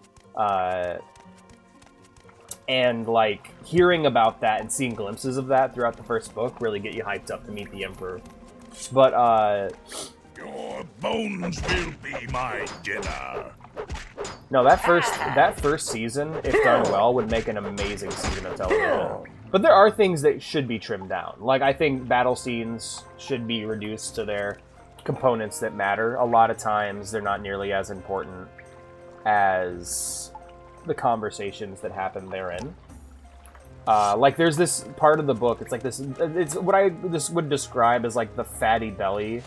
And, like, hearing about that and seeing glimpses of that throughout the first book really get you hyped up to meet the Emperor. But, Your bones will be my dinner. no, that first season, if done well, would make an amazing season of television. But there are things that should be trimmed down. Like, I think battle scenes should be reduced to their components that matter. A lot of times, they're not nearly as important as the conversations that happen therein. Like, there's this part of the book, it's what I would describe as, like, the fatty belly,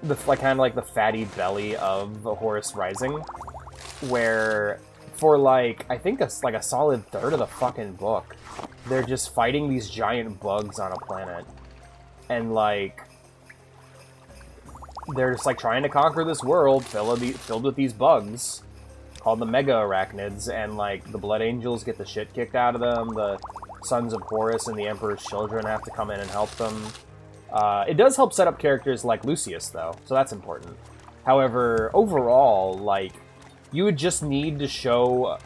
kind of like the fatty belly of the Horus Rising, where for, like, I think a solid third of the fucking book, they're just fighting these giant bugs on a planet, and, like, they're just, like, trying to conquer this world filled with these bugs called the Mega Arachnids, and, like, the Blood Angels get the shit kicked out of them. The Sons of Horus and the Emperor's children have to come in and help them. It does help set up characters like Lucius, though, so that's important. However, overall, like, you would just need to show,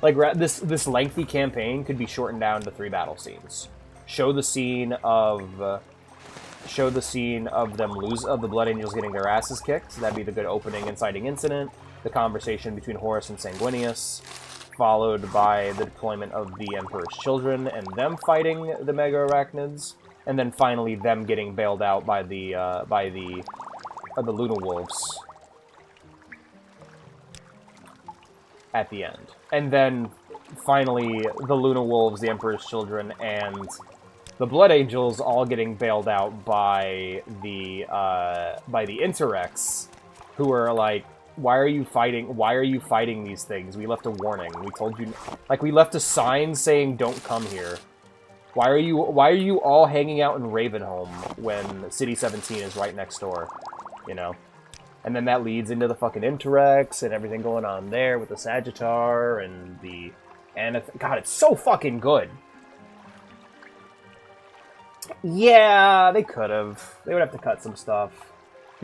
this lengthy campaign could be shortened down to 3 battle scenes. Show the scene of the Blood Angels getting their asses kicked. That'd be the good opening inciting incident. The conversation between Horus and Sanguinius, followed by the deployment of the Emperor's children and them fighting the Mega Arachnids, and then finally them getting bailed out by the Luna Wolves at the end. And then finally the Luna Wolves, the Emperor's children, and the Blood Angels all getting bailed out by the Interrex, who are like, why are you fighting these things? We left a warning. We told you, like, we left a sign saying don't come here. Why are you all hanging out in Ravenholm when City 17 is right next door? You know? And then that leads into the fucking Interrex and everything going on there with the Sagittar and the God, it's so fucking good. Yeah, they could have. They would have to cut some stuff.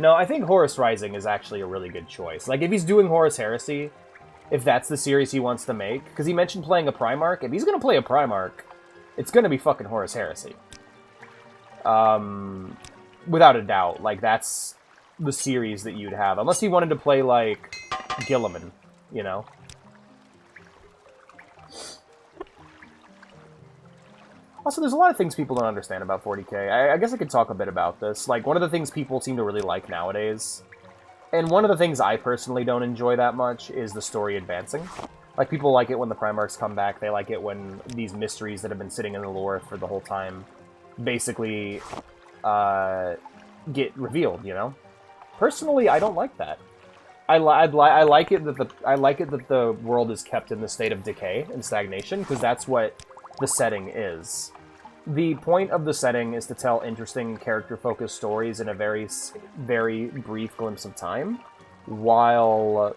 No, I think Horus Rising is actually a really good choice. Like, if he's doing Horus Heresy, if that's the series he wants to make, because he mentioned playing a Primarch, if he's going to play a Primarch, it's going to be fucking Horus Heresy. Without a doubt. Like, that's the series that you'd have. Unless he wanted to play, like, Gilliman, you know? Also, there's a lot of things people don't understand about 40k. I guess I could talk a bit about this. Like, one of the things people seem to really like nowadays, and one of the things I personally don't enjoy that much, is the story advancing. Like, people like it when the Primarchs come back. They like it when these mysteries that have been sitting in the lore for the whole time basically get revealed, you know? Personally, I don't like that. I like it that the world is kept in the state of decay and stagnation, because that's what the setting is. The point of the setting is to tell interesting character-focused stories in a very, very brief glimpse of time, while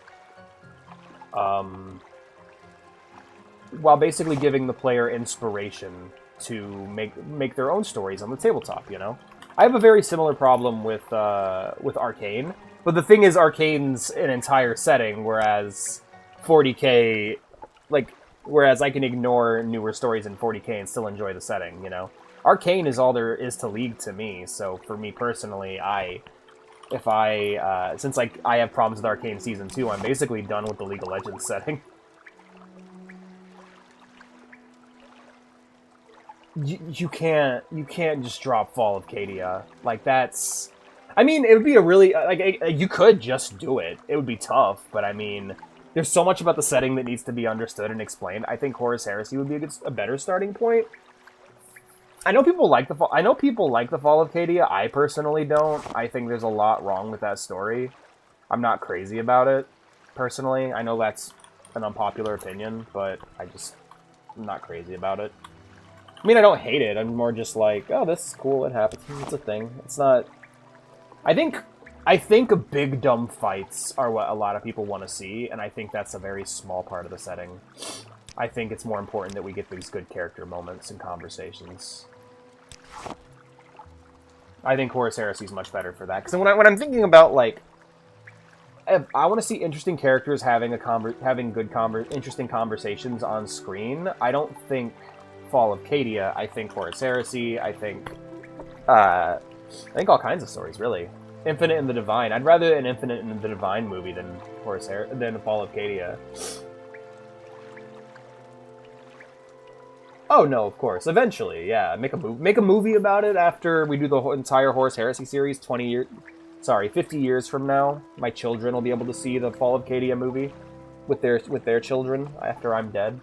basically giving the player inspiration to make their own stories on the tabletop, you know? I have a very similar problem with Arcane, but the thing is, Arcane's an entire setting, whereas 40k, like, whereas I can ignore newer stories in 40k and still enjoy the setting, you know? Arcane is all there is to League to me, so for me personally, since I have problems with Arcane Season 2, I'm basically done with the League of Legends setting. You can't just drop Fall of Cadia. Like, that's I mean, it would be a really you could just do it. It would be tough, but I mean, there's so much about the setting that needs to be understood and explained. I think Horus Heresy would be a better starting point. I know people like the Fall of Cadia. I personally don't. I think there's a lot wrong with that story. I'm not crazy about it personally. I know that's an unpopular opinion, but I'm not crazy about it. I mean, I don't hate it. I'm more just like, oh, this is cool. It happens. It's a thing. It's not. I think big dumb fights are what a lot of people want to see, and I think that's a very small part of the setting. I think it's more important that we get these good character moments and conversations. I think Horus Heresy is much better for that. Because when I'm thinking about, like, I want to see interesting characters having interesting conversations on screen. I don't think Fall of Cadia. I think Horus Heresy. I think all kinds of stories, really. Infinite and the Divine. I'd rather an Infinite and the Divine movie than than Fall of Cadia. Oh no, of course. Eventually, yeah. Make a movie about it after we do the entire Horus Heresy series. 50 years from now, my children will be able to see the Fall of Cadia movie with their children after I'm dead.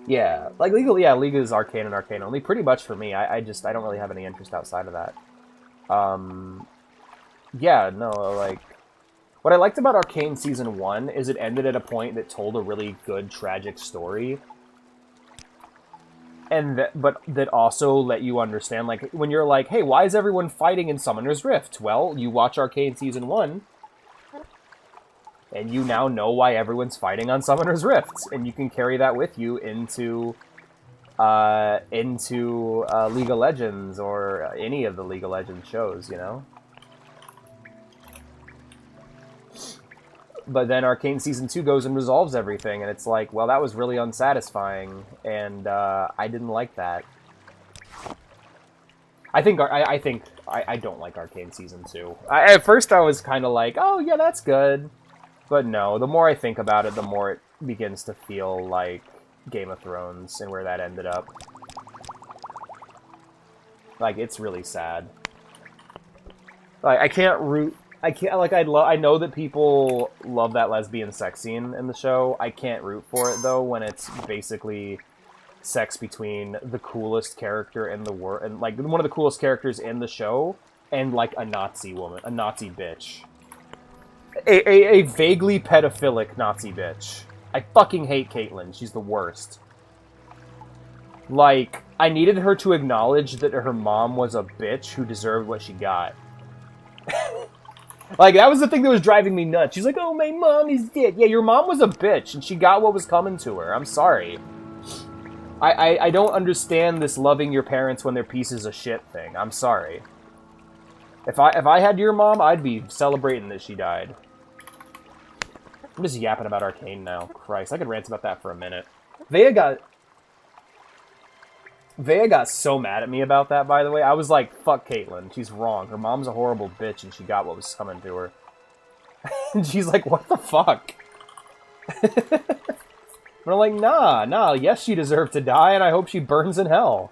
Yeah, like League is arcane and arcane only, pretty much for me. I don't really have any interest outside of that. Yeah, no, like, what I liked about Arcane Season 1 is it ended at a point that told a really good, tragic story. But that also let you understand, like, when you're like, hey, why is everyone fighting in Summoner's Rift? Well, you watch Arcane Season 1, and you now know why everyone's fighting on Summoner's Rift, and you can carry that with you into League of Legends or any of the League of Legends shows, you know? But then Arcane Season 2 goes and resolves everything, and it's like, well, that was really unsatisfying, and I didn't like that. I don't like Arcane Season 2. At first I was kind of like, oh, yeah, that's good. But no, the more I think about it, the more it begins to feel like Game of Thrones and where that ended up. Like, it's really sad. Like, I know that people love that lesbian sex scene in the show. I can't root for it, though, when it's basically sex between the coolest character in the world, and, like, one of the coolest characters in the show, and, like, a Nazi woman, a Nazi bitch. A vaguely pedophilic Nazi bitch. I fucking hate Caitlyn. She's the worst. Like, I needed her to acknowledge that her mom was a bitch who deserved what she got. Like, that was the thing that was driving me nuts. She's like, oh, my mom is dead. Yeah, your mom was a bitch, and she got what was coming to her. I'm sorry. I don't understand this loving your parents when they're pieces of shit thing. I'm sorry. If I had your mom, I'd be celebrating that she died. I'm just yapping about Arcane now. Christ, I could rant about that for a minute. Vea got so mad at me about that, by the way. I was like, fuck Caitlyn. She's wrong. Her mom's a horrible bitch, and she got what was coming to her. And she's like, what the fuck? And I'm like, nah. Yes, she deserved to die, and I hope she burns in hell.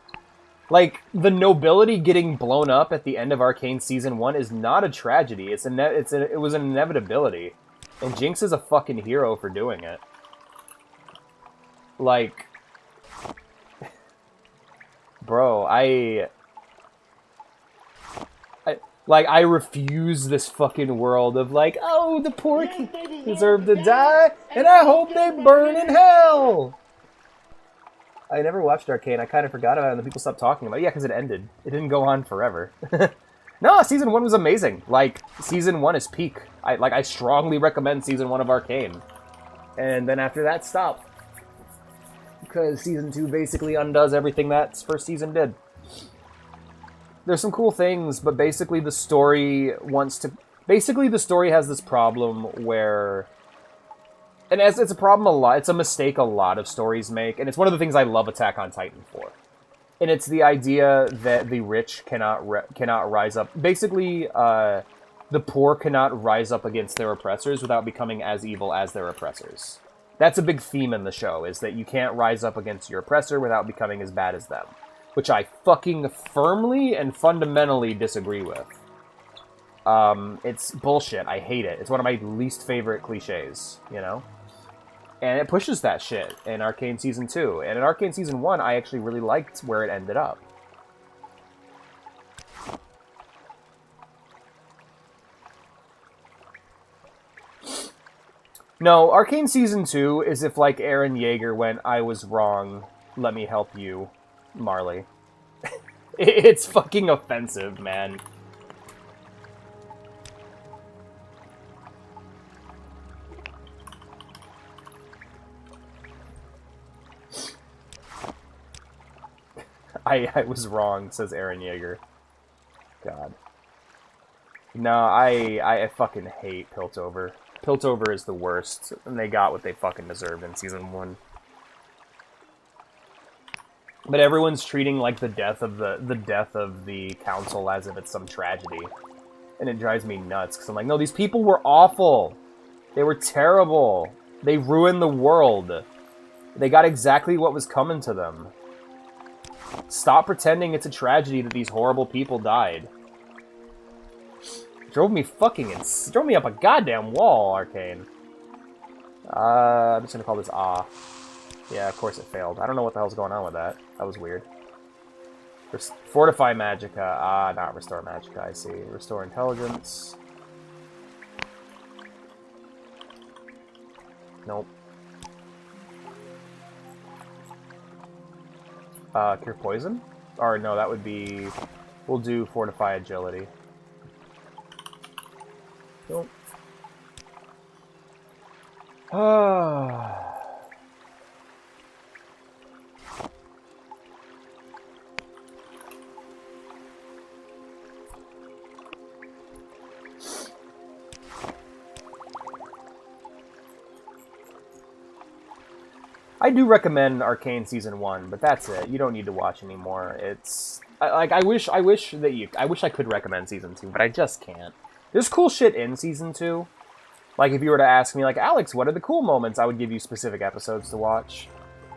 Like, the nobility getting blown up at the end of Arcane Season 1 is not a tragedy. It was an inevitability. And Jinx is a fucking hero for doing it. Like, bro, I refuse this fucking world of like, oh, the poor kids deserve to die, and I hope they burn in hell. I never watched Arcane. I kind of forgot about it, and then people stopped talking about it. Yeah, because it ended. It didn't go on forever. No, Season 1 was amazing. Like, Season 1 is peak. I strongly recommend Season 1 of Arcane. And then after that, stop. Because Season 2 basically undoes everything that first season did. There's some cool things, but basically the story has this problem where... And it's a problem a lot. It's a mistake a lot of stories make, and it's one of the things I love Attack on Titan for. And it's the idea that the rich cannot rise up. Basically, the poor cannot rise up against their oppressors without becoming as evil as their oppressors. That's a big theme in the show, is that you can't rise up against your oppressor without becoming as bad as them. Which I fucking firmly and fundamentally disagree with. It's bullshit. I hate it. It's one of my least favorite cliches, you know? And it pushes that shit in Arcane Season 2. And in Arcane Season 1, I actually really liked where it ended up. No, Arcane Season 2 is if, like, Eren Yeager went, I was wrong, let me help you, Marley. It's fucking offensive, man. I was wrong, says Eren Yeager. God. No, I fucking hate Piltover. Piltover is the worst, and they got what they fucking deserved in Season 1. But everyone's treating like the death of the council as if it's some tragedy. And it drives me nuts, because I'm like, no, these people were awful. They were terrible. They ruined the world. They got exactly what was coming to them. Stop pretending it's a tragedy that these horrible people died. Drove me up a goddamn wall, Arcane. I'm just gonna call this Ah. Yeah, of course it failed. I don't know what the hell's going on with that. That was weird. Fortify Magicka. Ah, not Restore Magicka, I see. Restore Intelligence. Nope. Cure Poison? Or no, that would be... We'll do Fortify Agility. Nope. I do recommend Arcane Season 1, but that's it. You don't need to watch anymore. It's... I wish I could recommend Season 2, but I just can't. There's cool shit in Season 2. Like, if you were to ask me, like, Alex, what are the cool moments? I would give you specific episodes to watch.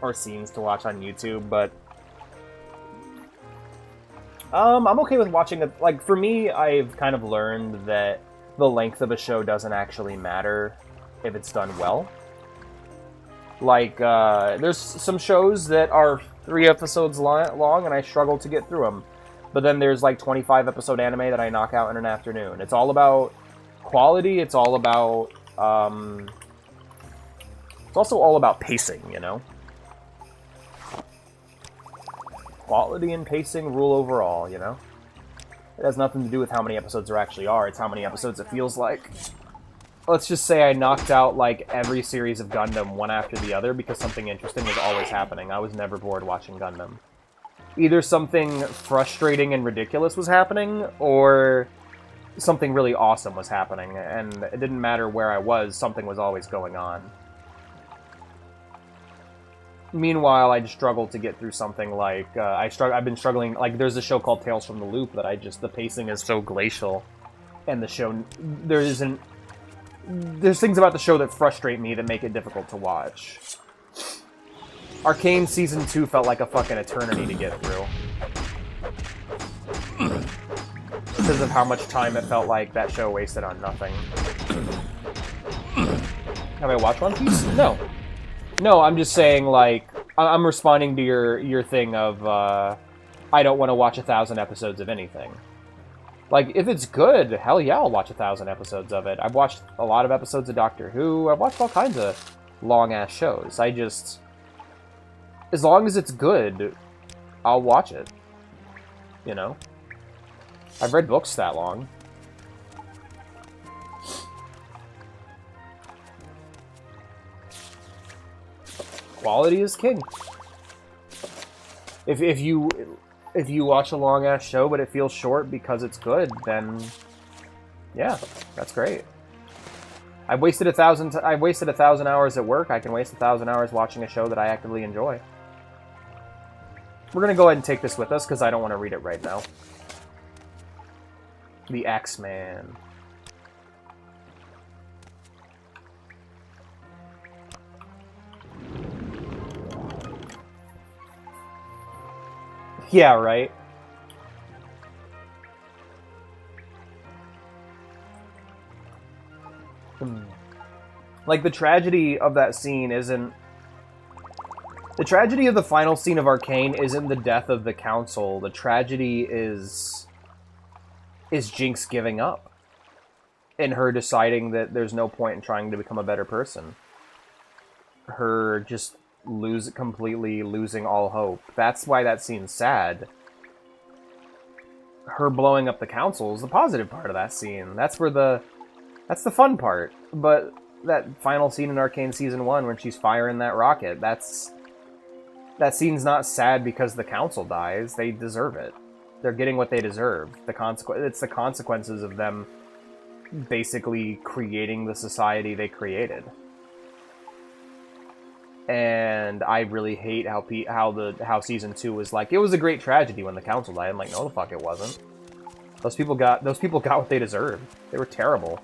Or scenes to watch on YouTube, but... I'm okay with watching it. Like, for me, I've kind of learned that the length of a show doesn't actually matter if it's done well. Like, there's some shows that are 3 episodes long, and I struggle to get through them. But then there's, like, 25-episode anime that I knock out in an afternoon. It's all about quality, it's all about, it's also all about pacing, you know? Quality and pacing rule overall, you know? It has nothing to do with how many episodes there actually are, it's how many episodes it feels like. Let's just say I knocked out, like, every series of Gundam one after the other because something interesting was always happening. I was never bored watching Gundam. Either something frustrating and ridiculous was happening, or something really awesome was happening, and it didn't matter where I was, something was always going on. Meanwhile, I just struggled to get through something like, I've been struggling, like, there's a show called Tales from the Loop that the pacing is so glacial, and the show, there's things about the show that frustrate me that make it difficult to watch. Arcane Season 2 felt like a fucking eternity to get through. Because of how much time it felt like that show wasted on nothing. Have I watched One Piece? No. No, I'm just saying, like, I'm responding to your thing of, I don't want to watch 1,000 episodes of anything. Like, if it's good, hell yeah, I'll watch 1,000 episodes of it. I've watched a lot of episodes of Doctor Who. I've watched all kinds of long-ass shows. I just... As long as it's good, I'll watch it. You know? I've read books that long. Quality is king. If you watch a long ass show but it feels short because it's good, then yeah, that's great. I've wasted 1,000 hours at work. I can waste 1,000 hours watching a show that I actively enjoy. We're gonna go ahead and take this with us because I don't want to read it right now. The X-Man. Yeah, right? Like, the tragedy of that scene isn't... The tragedy of the final scene of Arcane isn't the death of the Council. The tragedy is Jinx giving up. And her deciding that there's no point in trying to become a better person. Her just completely losing all hope. That's why that scene's sad. Her blowing up the Council is the positive part of that scene. That's the fun part. But that final scene in Arcane Season 1 when she's firing that rocket, that scene's not sad because the Council dies. They deserve it. They're getting what they deserve. It's the consequences of them basically creating the society they created. And I really hate how Season 2 was like, it was a great tragedy when the Council died. I'm like, no the fuck it wasn't. Those people got what they deserved. They were terrible.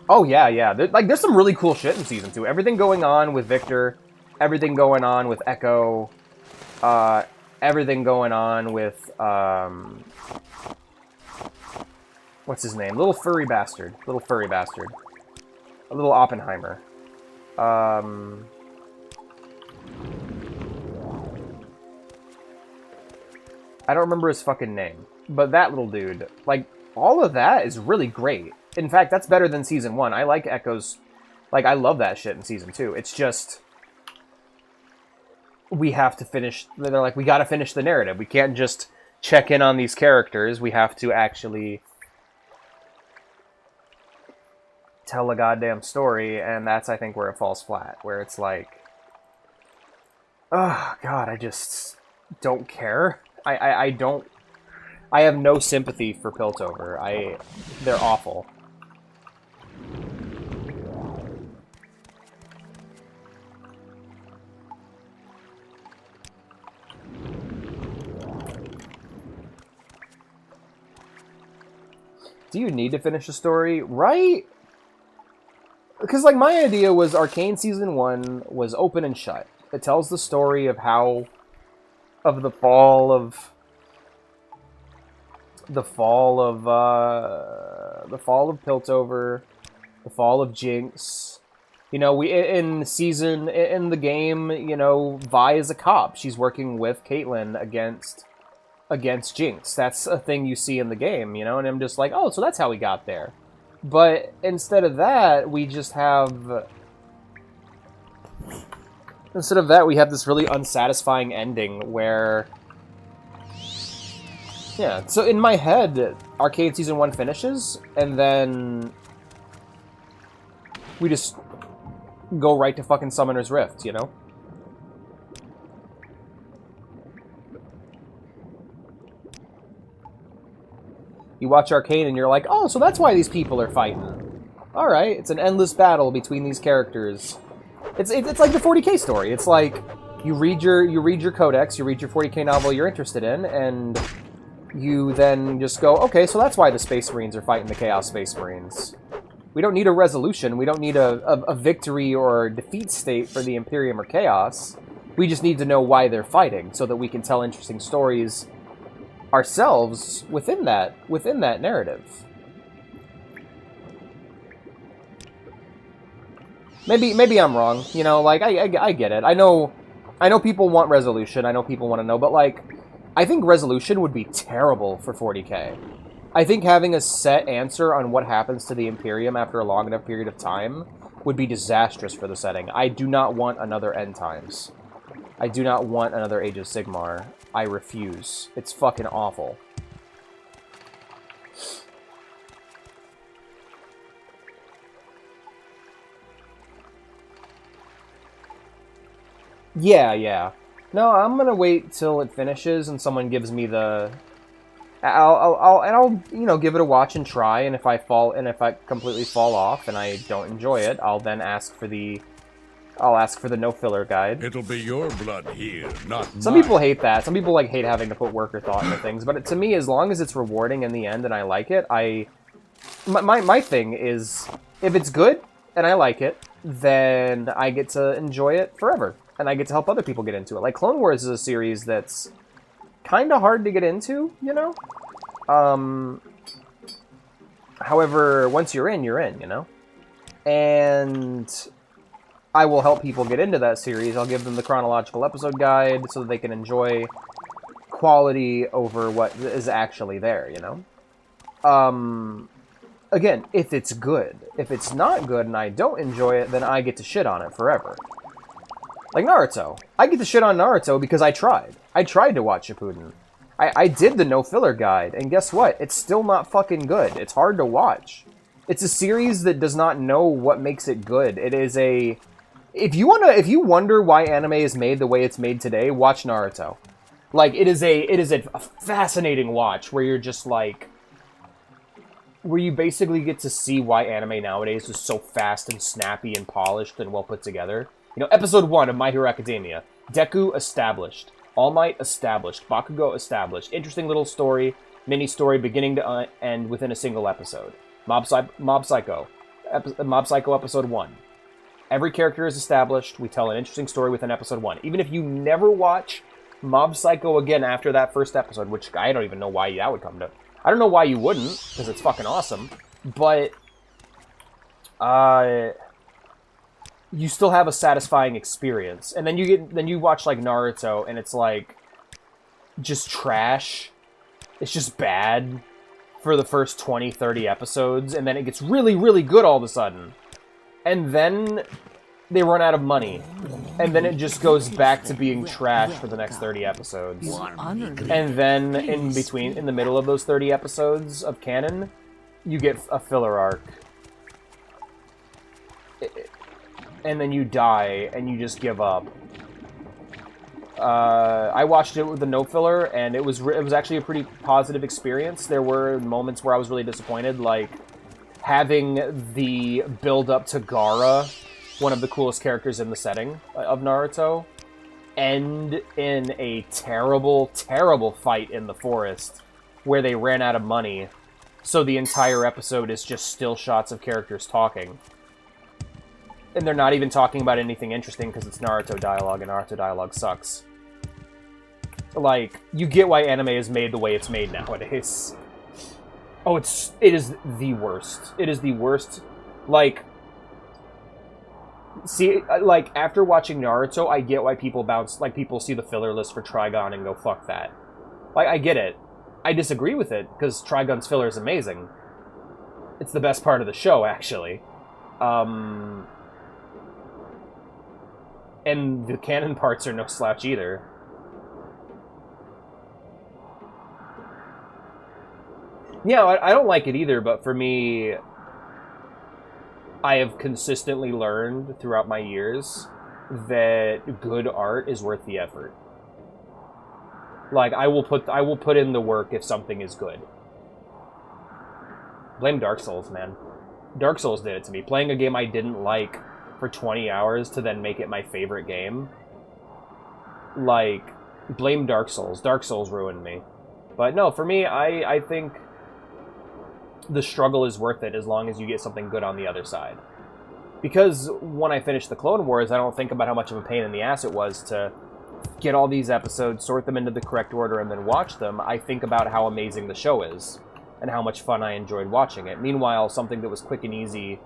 Oh, yeah. There's some really cool shit in Season 2. Everything going on with Victor, everything going on with Echo, everything going on with, what's his name? Little furry bastard. A little Oppenheimer. I don't remember his fucking name. But that little dude, like, all of that is really great. In fact, that's better than Season 1. I like Echo's... Like, I love that shit in Season 2. It's just... We have to finish... They're like, we gotta finish the narrative. We can't just check in on these characters. We have to actually tell a goddamn story, and that's, I think, where it falls flat. Where it's like... Oh, God, I just don't care. I don't... I have no sympathy for Piltover. They're awful. Do you need to finish a story? Right? Because, like, my idea was Arcane Season 1 was open and shut. It tells the story of how... of the fall of Piltover, the fall of Jinx. You know, in the game, you know, Vi is a cop. She's working with Caitlyn against Jinx. That's a thing you see in the game, you know, and I'm just like, oh, so that's how we got there. But instead of that, we have this really unsatisfying ending where... Yeah, so in my head, Arcane Season 1 finishes, and then we just go right to fucking Summoner's Rift, you know? You watch Arcane and you're like, oh, so that's why these people are fighting. Alright, it's an endless battle between these characters. It's like the 40k story. It's like, you read your codex, you read your 40k novel you're interested in, and... you then just go, okay, so that's why the Space Marines are fighting the Chaos Space Marines. We don't need a resolution. We don't need a victory or defeat state for the Imperium or Chaos. We just need to know why they're fighting so that we can tell interesting stories ourselves within that narrative. Maybe I'm wrong. You know, like, I get it. I know people want resolution. I know people want to know, but, like... I think resolution would be terrible for 40k. I think having a set answer on what happens to the Imperium after a long enough period of time would be disastrous for the setting. I do not want another End Times. I do not want another Age of Sigmar. I refuse. It's fucking awful. Yeah. No, I'm gonna wait till it finishes and someone gives me the... I'll you know, give it a watch and try, and if I completely fall off and I don't enjoy it, I'll then ask for the no filler guide. It'll be your blood here, not Some mine. people hate that. Some people, like, hate having to put work or thought into things, but to me, as long as it's rewarding in the end and I like it, my thing is, if it's good, and I like it, then I get to enjoy it forever. And I get to help other people get into it. Like, Clone Wars is a series that's kind of hard to get into, you know? However, once you're in, you know? And I will help people get into that series. I'll give them the chronological episode guide so that they can enjoy quality over what is actually there, you know? Again, if it's good. If it's not good and I don't enjoy it, then I get to shit on it forever. Like Naruto. I get to shit on Naruto because I tried. I tried to watch Shippuden. I did the no-filler guide, and guess what? It's still not fucking good. It's hard to watch. It's a series that does not know what makes it good. It is a... If you wonder why anime is made the way it's made today, watch Naruto. Like, it is a fascinating watch where you're just like... Where you basically get to see why anime nowadays is so fast and snappy and polished and well put together. You know, episode 1 of My Hero Academia. Deku established. All Might established. Bakugo established. Interesting little story, mini-story, beginning to end within a single episode. Mob Psycho. Mob Psycho episode 1. Every character is established. We tell an interesting story within episode 1. Even if you never watch Mob Psycho again after that first episode, which I don't even know why that would come to... I don't know why you wouldn't, because it's fucking awesome, but... you still have a satisfying experience. And then you watch like Naruto and it's like just trash. It's just bad for the first 20, 30 episodes, and then it gets really, really good all of a sudden. And then they run out of money. And then it just goes back to being trash for the next 30 episodes. And then in the middle of those 30 episodes of canon, you get a filler arc. And then you die, and you just give up. I watched it with the no filler, and it was actually a pretty positive experience. There were moments where I was really disappointed, like having the build up to Gaara, one of the coolest characters in the setting of Naruto, end in a terrible, terrible fight in the forest where they ran out of money. So the entire episode is just still shots of characters talking. And they're not even talking about anything interesting because it's Naruto dialogue, and Naruto dialogue sucks. Like, you get why anime is made the way it's made nowadays. Oh, it is the worst. It is the worst. Like, see, like, after watching Naruto, I get why people people see the filler list for Trigon and go, fuck that. Like, I get it. I disagree with it, because Trigon's filler is amazing. It's the best part of the show, actually. And the canon parts are no slouch either. Yeah, I don't like it either, but for me, I have consistently learned throughout my years that good art is worth the effort. Like, I will put in the work if something is good. Blame Dark Souls, man. Dark Souls did it to me. Playing a game I didn't like for 20 hours to then make it my favorite game. Like, blame Dark Souls. Dark Souls ruined me. But no, for me, I think the struggle is worth it as long as you get something good on the other side. Because when I finished the Clone Wars, I don't think about how much of a pain in the ass it was to get all these episodes, sort them into the correct order, and then watch them. I think about how amazing the show is and how much fun I enjoyed watching it. Meanwhile, something that was quick and easy,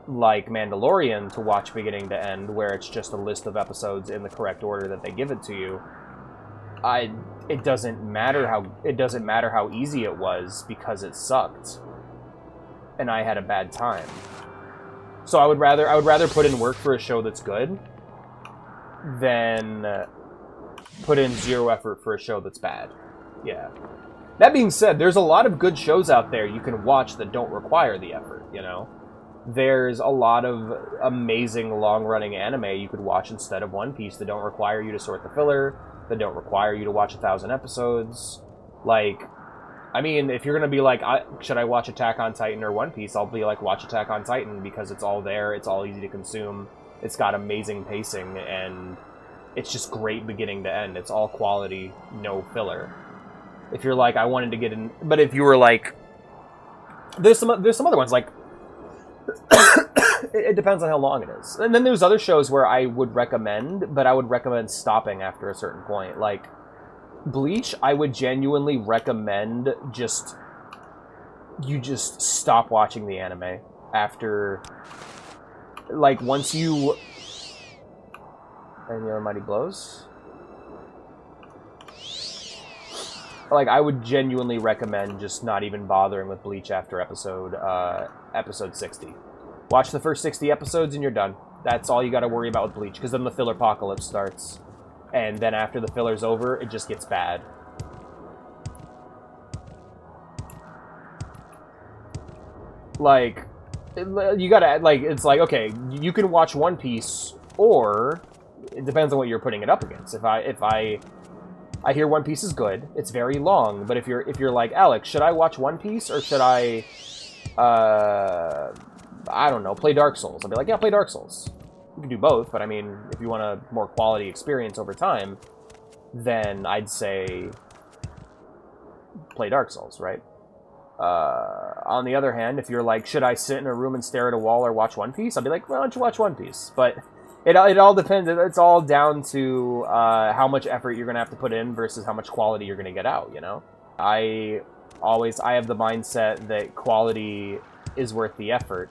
like Mandalorian, to watch beginning to end, where it's just a list of episodes in the correct order that they give it to you, it doesn't matter how easy it was, because it sucked and I had a bad time. So I would rather put in work for a show that's good than put in zero effort for a show that's bad. Yeah. That being said, there's a lot of good shows out there you can watch that don't require the effort, you know? There's a lot of amazing long-running anime you could watch instead of One Piece that don't require you to sort the filler, that don't require you to watch 1,000 episodes. Like, I mean, if you're going to be like, should I watch Attack on Titan or One Piece, I'll be like, watch Attack on Titan, because it's all there, it's all easy to consume, it's got amazing pacing, and it's just great beginning to end. It's all quality, no filler. If you're like, I wanted to get in... But if you were like... There's some other ones, like... it depends on how long it is. And then there's other shows where I would recommend, but I would recommend stopping after a certain point. Like, Bleach, I would genuinely recommend you just stop watching the anime after, like, once you... And the Almighty blows? Like, I would genuinely recommend just not even bothering with Bleach after episode 60. Watch the first 60 episodes and you're done. That's all you gotta worry about with Bleach, because then the filler apocalypse starts. And then after the filler's over, it just gets bad. Like, you gotta, like, it's like, okay, you can watch One Piece, or it depends on what you're putting it up against. If I hear One Piece is good, it's very long, but if you're like, Alex, should I watch One Piece, or should I don't know, play Dark Souls? I'll be like, yeah, play Dark Souls. You can do both, but I mean, if you want a more quality experience over time, then I'd say play Dark Souls, right? On the other hand, if you're like, should I sit in a room and stare at a wall or watch One Piece? I'll be like, why don't you watch One Piece? But it all depends. It's all down to how much effort you're going to have to put in versus how much quality you're going to get out, you know? I have the mindset that quality is worth the effort.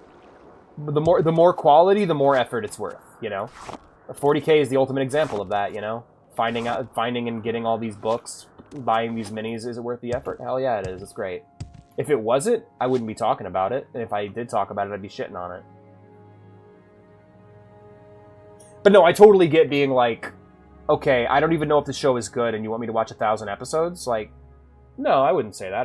The more quality, the more effort it's worth, you know? 40K is the ultimate example of that, you know? Finding and getting all these books, buying these minis, is it worth the effort? Hell yeah, it is. It's great. If it wasn't, I wouldn't be talking about it. And if I did talk about it, I'd be shitting on it. But no, I totally get being like, okay, I don't even know if the show is good and you want me to watch 1,000 episodes? Like, no, I wouldn't say that.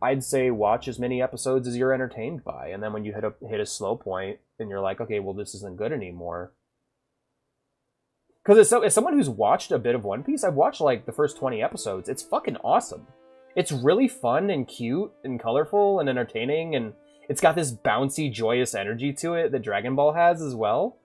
I'd say watch as many episodes as you're entertained by. And then when you hit a slow point and you're like, okay, well, this isn't good anymore. Because as someone who's watched a bit of One Piece, I've watched like the first 20 episodes. It's fucking awesome. It's really fun and cute and colorful and entertaining, and it's got this bouncy, joyous energy to it that Dragon Ball has as well.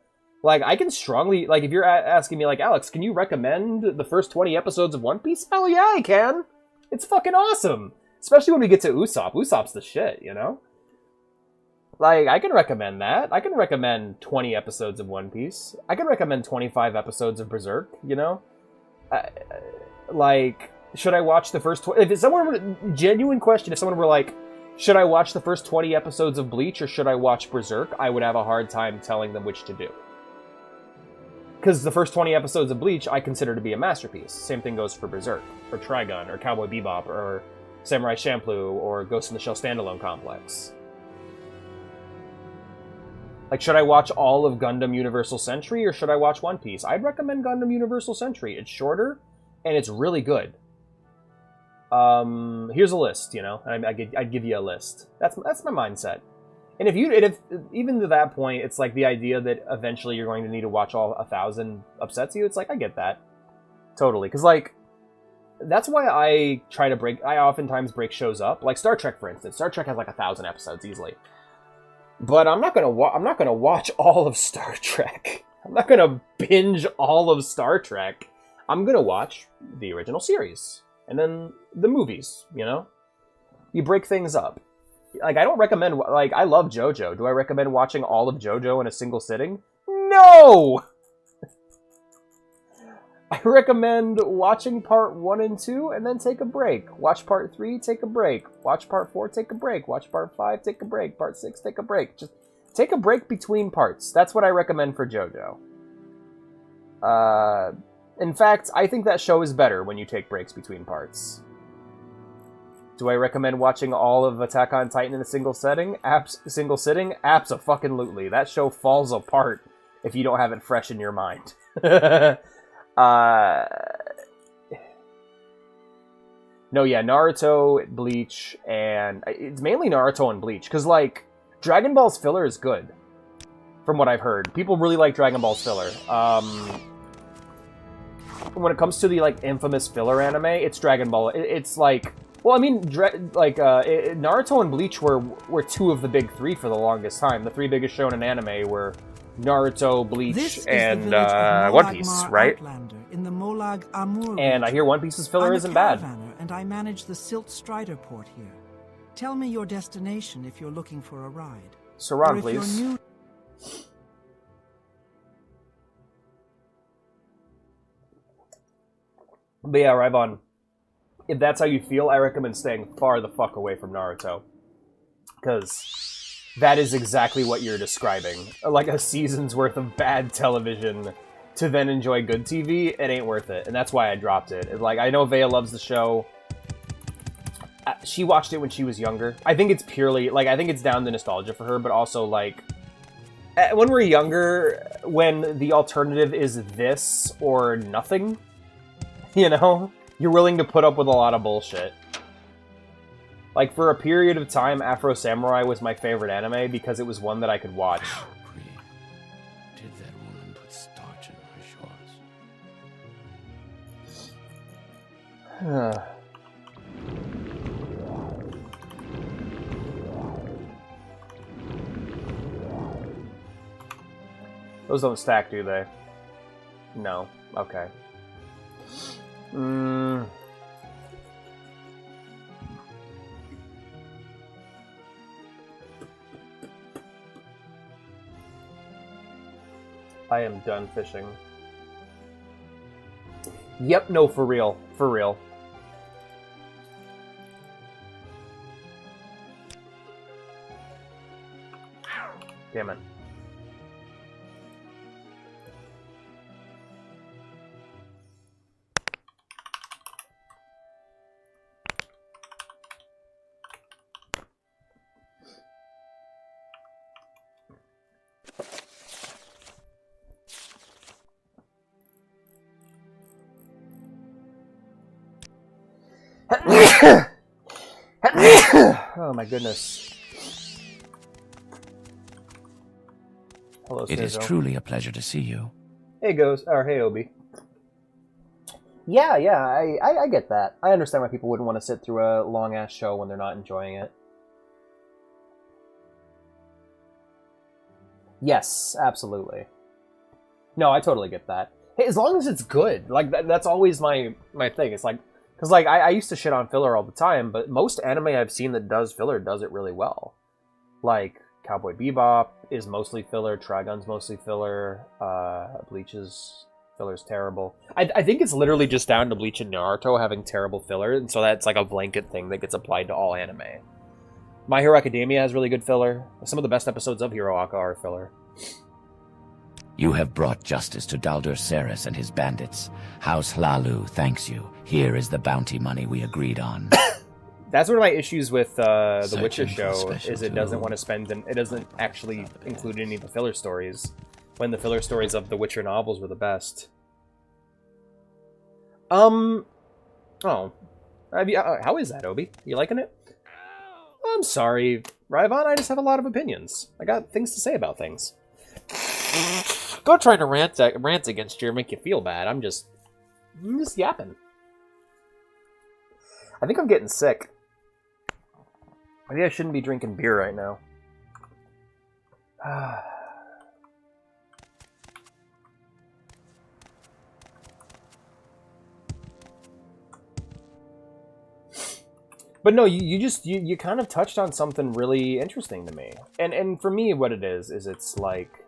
Like, I can strongly... Like, if you're asking me, like, Alex, can you recommend the first 20 episodes of One Piece? Hell yeah, I can! It's fucking awesome! Especially when we get to Usopp. Usopp's the shit, you know? Like, I can recommend that. I can recommend 20 episodes of One Piece. I can recommend 25 episodes of Berserk, you know? Like... Should I watch the first... If someone were... Genuine question, if someone were like, should I watch the first 20 episodes of Bleach or should I watch Berserk? I would have a hard time telling them which to do. Because the first 20 episodes of Bleach I consider to be a masterpiece. Same thing goes for Berserk, or Trigun, or Cowboy Bebop, or Samurai Champloo, or Ghost in the Shell Standalone Complex. Like, should I watch all of Gundam Universal Century or should I watch One Piece? I'd recommend Gundam Universal Century. It's shorter, and it's really good. Here's a list, you know. I'd give you a list. That's my mindset. And if even to that point, it's like the idea that eventually you're going to need to watch all 1,000 upsets you. It's like, I get that, totally. Because like, that's why I oftentimes break shows up. Like Star Trek, for instance. Star Trek has like 1,000 episodes easily. But I'm not gonna watch all of Star Trek. I'm not gonna binge all of Star Trek. I'm gonna watch the original series. And then the movies, you know? You break things up. Like, I don't recommend... Like, I love JoJo. Do I recommend watching all of JoJo in a single sitting? No! I recommend watching part 1 and 2 and then take a break. Watch part 3, take a break. Watch part 4, take a break. Watch part 5, take a break. Part 6, take a break. Just take a break between parts. That's what I recommend for JoJo. In fact, I think that show is better when you take breaks between parts. Do I recommend watching all of Attack on Titan in a single sitting? Abso-fucking-lutely. That show falls apart if you don't have it fresh in your mind. No, yeah, Naruto, Bleach, and... It's mainly Naruto and Bleach, because, like, Dragon Ball's filler is good, from what I've heard. People really like Dragon Ball's filler. When it comes to the, like, infamous filler anime, it's Dragon Ball. It's like... Well, I mean, Naruto and Bleach were two of the big three for the longest time. The three biggest shonen anime were Naruto, Bleach, and One Piece, right? In the Molag Amur and I hear One Piece's filler isn't bad. And I manage the Silt Strider port here. Tell me your destination if you're looking for a ride. Saran, Or if you're please. new- But yeah, Raivon, if that's how you feel, I recommend staying far the fuck away from Naruto. Because that is exactly what you're describing. Like a season's worth of bad television to then enjoy good TV, it ain't worth it. And that's why I dropped it. Like, I know Vea loves the show. She watched it when she was younger. I think it's purely, like, I think it's down to nostalgia for her, but also, like, when we're younger, when the alternative is this or nothing, you know, you're willing to put up with a lot of bullshit. Like, for a period of time, Afro Samurai was my favorite anime because it was one that I could watch. Did that woman put starch in my shorts? Those don't stack, do they? No. Okay. I am done fishing. Yep, no, for real. For real. Damn it. Oh my goodness. Hello, It is Sergio. truly a pleasure to see you. Hey, hey, Obi. Yeah, I get that. I understand why people wouldn't want to sit through a long-ass show when they're not enjoying it. Yes, absolutely. No, I totally get that. Hey, as long as it's good. Like, that's always my thing. It's like, because, like, I used to shit on filler all the time, but most anime I've seen that does filler does it really well. Like, Cowboy Bebop is mostly filler, Trigun's mostly filler, Bleach's filler's terrible. I think it's literally just down to Bleach and Naruto having terrible filler, and so that's like a blanket thing that gets applied to all anime. My Hero Academia has really good filler. Some of the best episodes of Hero Aka are filler. You have brought justice to Daldur Saris and his bandits. House Hlalu thanks you. Here is the bounty money we agreed on. That's one of my issues with the Searching Witcher for show, special is it doesn't tool. want to spend, it doesn't actually include any of the filler stories, when the filler stories of the Witcher novels were the best. Oh. How is that, Obi? You liking it? I'm sorry, Raivon, I just have a lot of opinions. I got things to say about things. Go trying to rant against you or make you feel bad. I'm just yapping. I think I'm getting sick. Maybe I shouldn't be drinking beer right now. But no, you kind of touched on something really interesting to me. And for me, what it is it's like,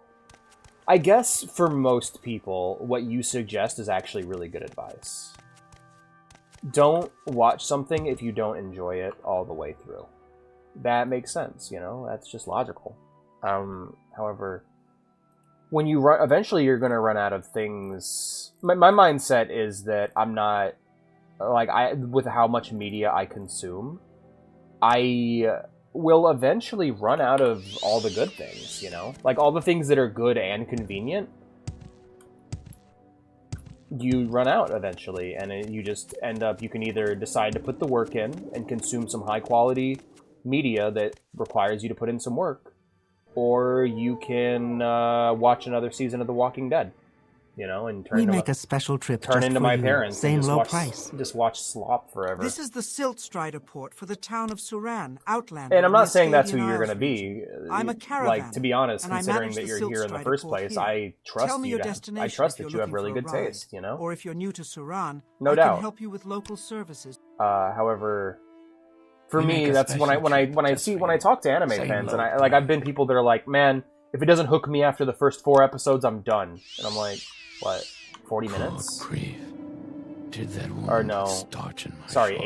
I guess for most people, what you suggest is actually really good advice. Don't watch something if you don't enjoy it all the way through. That makes sense, you know? That's just logical. However, when you eventually you're going to run out of things. My mindset is that I'm not, like, with how much media I consume, I will eventually run out of all the good things, you know? Like, all the things that are good and convenient, you run out eventually, and you just end up, you can either decide to put the work in and consume some high-quality media that requires you to put in some work, or you can watch another season of The Walking Dead, you know, and We make a special trip turn just into for my you. parents Same and low price. just watch slop forever. This is the Silt Strider port for the town of Suran, Outlander. And I'm in the not saying that's who Estadian you're going to Isles be. region. I'm a Like, caravan, to be honest, and I considering manage that the you're Silt here in the Strider first port place, here. I trust Tell me you. your destination I trust if you're that you have looking really for a good ride. taste, you know? Or if you're new to Suran, No I doubt. can help you with local services. However, For me, that's when I talk to anime fans, and I've been people that are like, man, if it doesn't hook me after the first 4 episodes, I'm done. And I'm like, what, 40 minutes? Did that or no, sorry,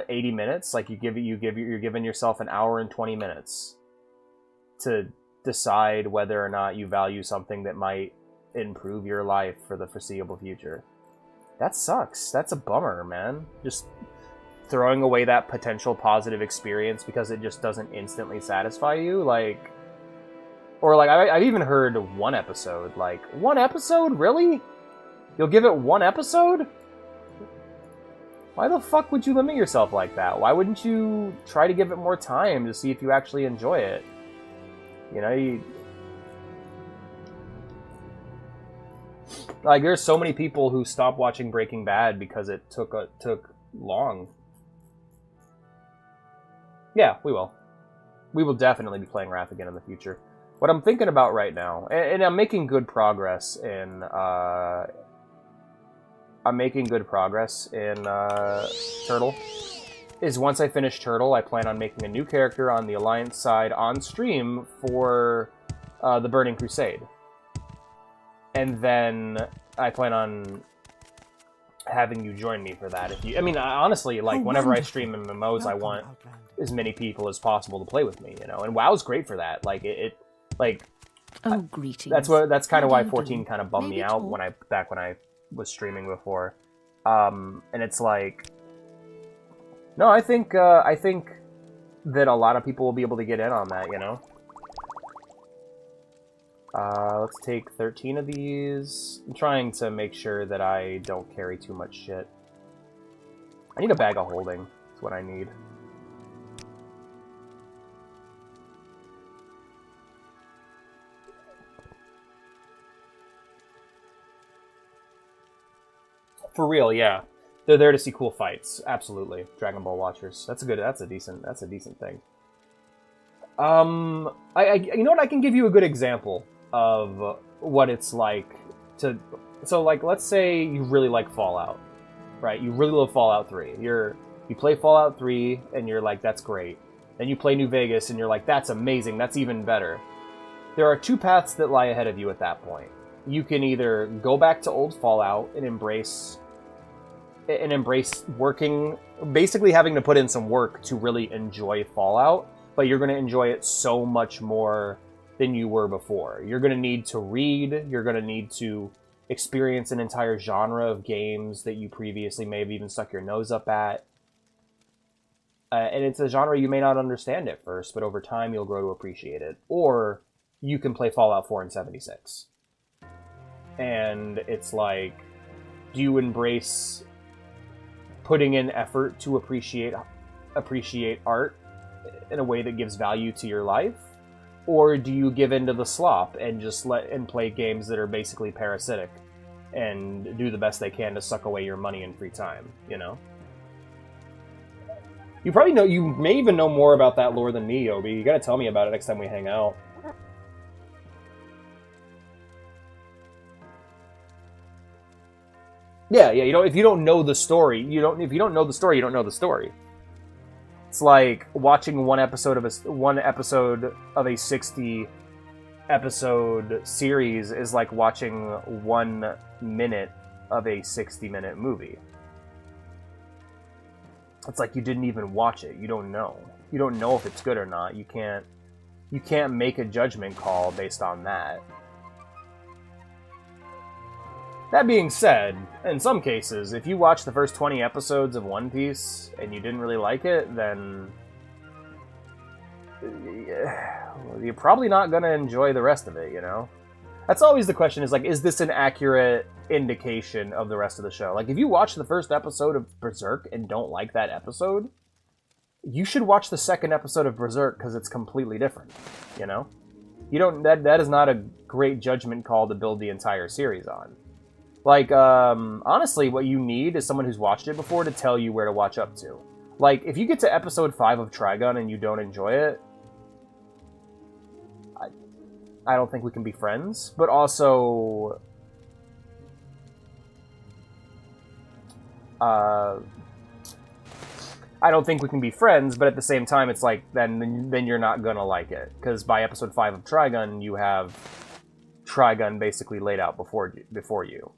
80 minutes. Like you're giving yourself an hour and 20 minutes to decide whether or not you value something that might improve your life for the foreseeable future. That sucks. That's a bummer, man. Just throwing away that potential positive experience because it just doesn't instantly satisfy you, like. Or, like, I've even heard 1 episode. Like, 1 episode? Really? You'll give it 1 episode? Why the fuck would you limit yourself like that? Why wouldn't you try to give it more time to see if you actually enjoy it? You know, like, there's so many people who stopped watching Breaking Bad because it took long. Yeah, we will. We will definitely be playing Wrath again in the future. What I'm thinking about right now, and I'm making good progress in, Turtle, is once I finish Turtle, I plan on making a new character on the Alliance side on stream for the Burning Crusade. And then I plan on having you join me for that. Honestly, like, whenever I stream MMOs, I want as many people as possible to play with me, you know? And WoW's great for that. Like, greetings. That's kind of why 14 kind of bummed me out when I was streaming before. And it's like, no, I think that a lot of people will be able to get in on that, you know? Let's take 13 of these. I'm trying to make sure that I don't carry too much shit. I need a bag of holding. That's what I need. For real, yeah. They're there to see cool fights. Absolutely. Dragon Ball watchers. That's a decent thing. You know what? I can give you a good example of what it's like to... So, like, let's say you really like Fallout, right? You really love Fallout 3. You play Fallout 3, and you're like, that's great. Then you play New Vegas, and you're like, that's amazing, that's even better. There are 2 paths that lie ahead of you at that point. You can either go back to old Fallout and embrace working, basically having to put in some work to really enjoy Fallout, but you're going to enjoy it so much more than you were before. You're going to need to read, you're going to need to experience an entire genre of games that you previously may have even stuck your nose up at. And it's a genre you may not understand at first, but over time you'll grow to appreciate it. Or you can play Fallout 4 in 76. And it's like, do you embrace putting in effort to appreciate art in a way that gives value to your life? Or do you give in to the slop and just play games that are basically parasitic and do the best they can to suck away your money and free time, you know? You may even know more about that lore than me, Obi. You gotta tell me about it next time we hang out. Yeah, if you don't know the story, you don't know the story. It's like watching one episode of a 60 episode series is like watching 1 minute of a 60-minute movie. It's like you didn't even watch it. You don't know. You don't know if it's good or not. You can't make a judgment call based on that. That being said, in some cases, if you watch the first 20 episodes of One Piece and you didn't really like it, then you're probably not going to enjoy the rest of it, you know? That's always the question, is like, is this an accurate indication of the rest of the show? Like, if you watch the first episode of Berserk and don't like that episode, you should watch the second episode of Berserk because it's completely different, you know? That is not a great judgment call to build the entire series on. Like, honestly, what you need is someone who's watched it before to tell you where to watch up to. Like, if you get to episode 5 of Trigun and you don't enjoy it, I don't think we can be friends. But also, I don't think we can be friends, but at the same time, it's like, then you're not gonna like it. Because by episode 5 of Trigun, you have Trigun basically laid out before you.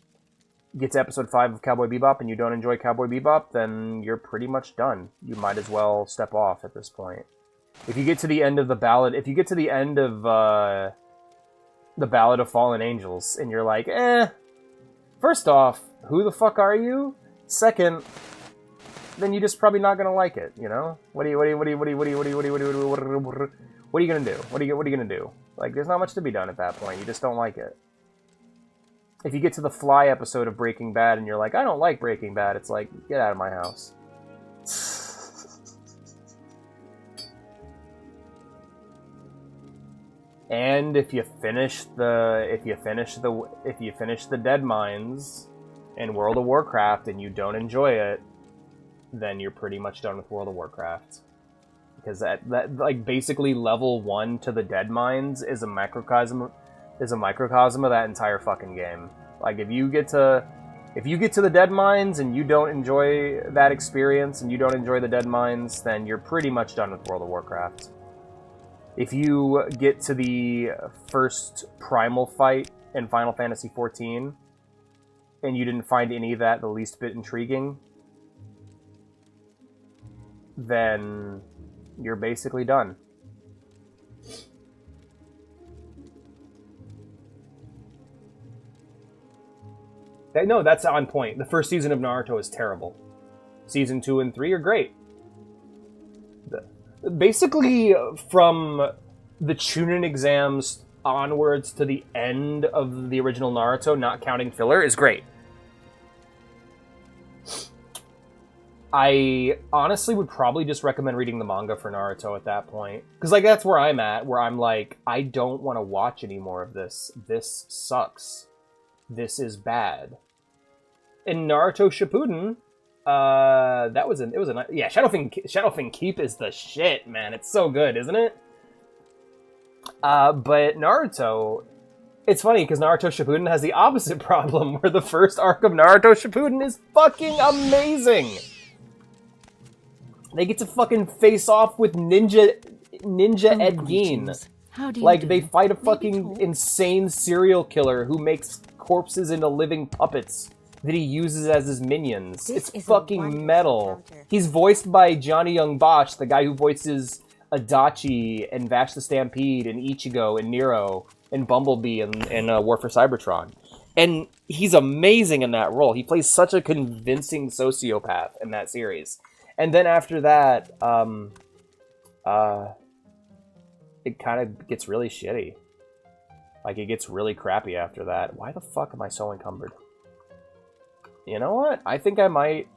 Get to episode 5 of Cowboy Bebop and you don't enjoy Cowboy Bebop, then you're pretty much done. You might as well step off at this point. If you get to the end of the Ballad, if you get to the end of the Ballad of Fallen Angels, and you're like, first off, who the fuck are you? Second, then you're just probably not gonna like it, you know? What are you gonna do? What are you gonna do? Like, there's not much to be done at that point. You just don't like it. If you get to the Fly episode of Breaking Bad and you're like, I don't like Breaking Bad, it's like, get out of my house. And if you finish the Dead Mines in World of Warcraft and you don't enjoy it, then you're pretty much done with World of Warcraft. Because that like basically level 1 to the Dead Mines is a microcosm of that entire fucking game. Like if you get to the Dead Mines and you don't enjoy that experience and you don't enjoy the Dead Mines, then you're pretty much done with World of Warcraft. If you get to the first primal fight in Final Fantasy XIV and you didn't find any of that the least bit intriguing, then you're basically done. No, that's on point. The first season of Naruto is terrible. Season 2 and 3 are great. Basically, from the Chunin exams onwards to the end of the original Naruto, not counting filler, is great. I honestly would probably just recommend reading the manga for Naruto at that point. Because, like, that's where I'm at, where I'm like, I don't want to watch any more of this. This sucks. This is bad. In Naruto Shippuden, Shadowfin Keep is the shit, man. It's so good, isn't it? But Naruto, it's funny because Naruto Shippuden has the opposite problem, where the first arc of Naruto Shippuden is fucking amazing. They get to fucking face off with Ninja Ed Gein. Like, they fight a fucking insane serial killer who makes corpses into living puppets that he uses as his minions. It's fucking metal. He's voiced by Johnny Young Bosch, the guy who voices Adachi and Vash the Stampede and Ichigo and Nero and Bumblebee and War for Cybertron. And he's amazing in that role. He plays such a convincing sociopath in that series. And then after that, it kind of gets really shitty. Like, it gets really crappy after that. Why the fuck am I so encumbered? You know what? I think I might